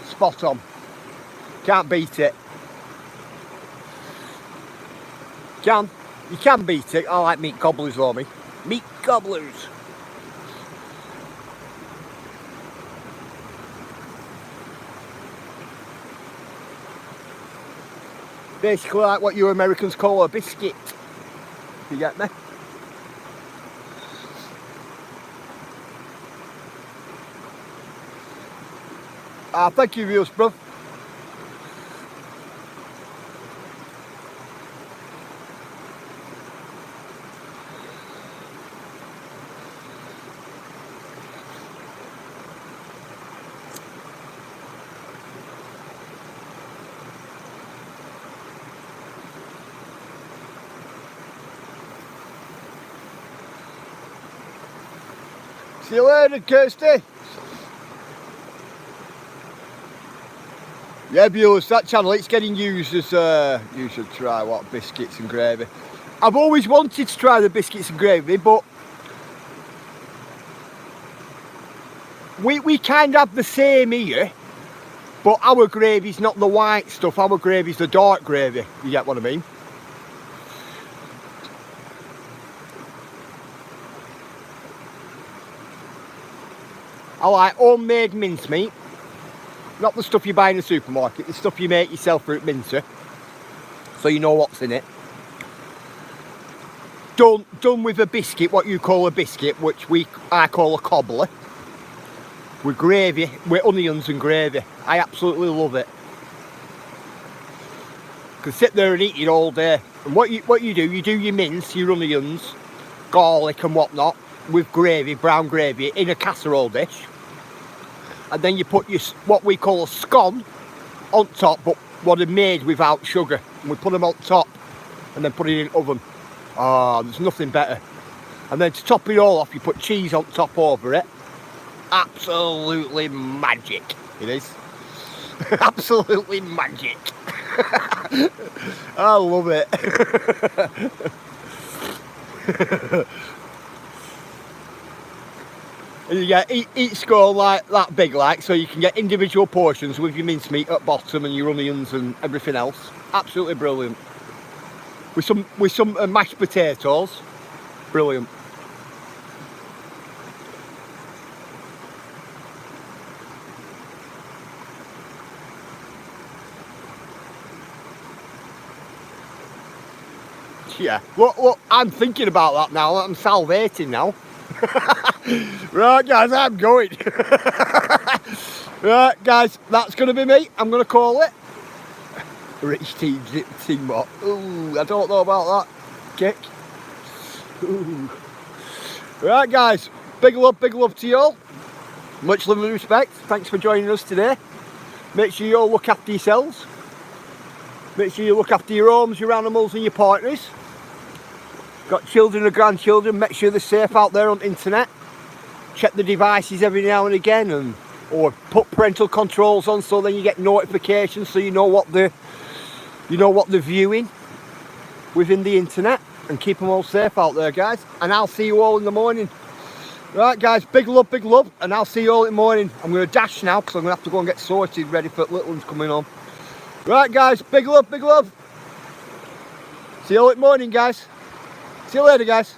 Speaker 1: Spot on. Can't beat it. You can beat it. I like meat cobblers for me. Meat cobblers. Basically like what you Americans call a biscuit. You get me? Ah, thank you, viewers, bro. See you later, Kirsty. Yeah, viewers, that channel, it's getting used as, you should try what, biscuits and gravy. I've always wanted to try the biscuits and gravy, but we kind of have the same here, but our gravy's not the white stuff, our gravy's the dark gravy, you get what I mean? I like homemade mincemeat, not the stuff you buy in the supermarket, the stuff you make yourself for at Mincer, so you know what's in it. Done with a biscuit, what you call a biscuit, which I call a cobbler, with gravy, with onions and gravy. I absolutely love it. Can sit there and eat it all day. And what you do your mince, your onions, garlic and whatnot, with gravy, brown gravy, in a casserole dish. And then you put your, what we call a scone, on top, but what are made without sugar. And we put them on top, and then put it in the oven. Ah, there's nothing better. And then to top it all off, you put cheese on top over it. Absolutely magic, it is. Absolutely magic. I love it. And you get each scone like that big, like, so you can get individual portions with your mincemeat at bottom and your onions and everything else. Absolutely brilliant. With some mashed potatoes, brilliant. Yeah, look, I'm thinking about that now. I'm salivating now. Right, guys, I'm going. Right, guys, that's going to be me. I'm going to call it. Rich team what? Ooh, I don't know about that. Kick. Ooh. Right, guys, big love to you all. Much love and respect. Thanks for joining us today. Make sure you all look after yourselves. Make sure you look after your homes, your animals and your partners. Got children or grandchildren, make sure they're safe out there on the internet. Check the devices every now and again, or put parental controls on so then you get notifications so you know what they're viewing within the internet, and keep them all safe out there, guys. And I'll see you all in the morning. Right, guys, big love, and I'll see you all in the morning. I'm going to dash now because I'm going to have to go and get sorted ready for little ones coming on. Right, guys, big love. See you all in the morning, guys. See you later, guys.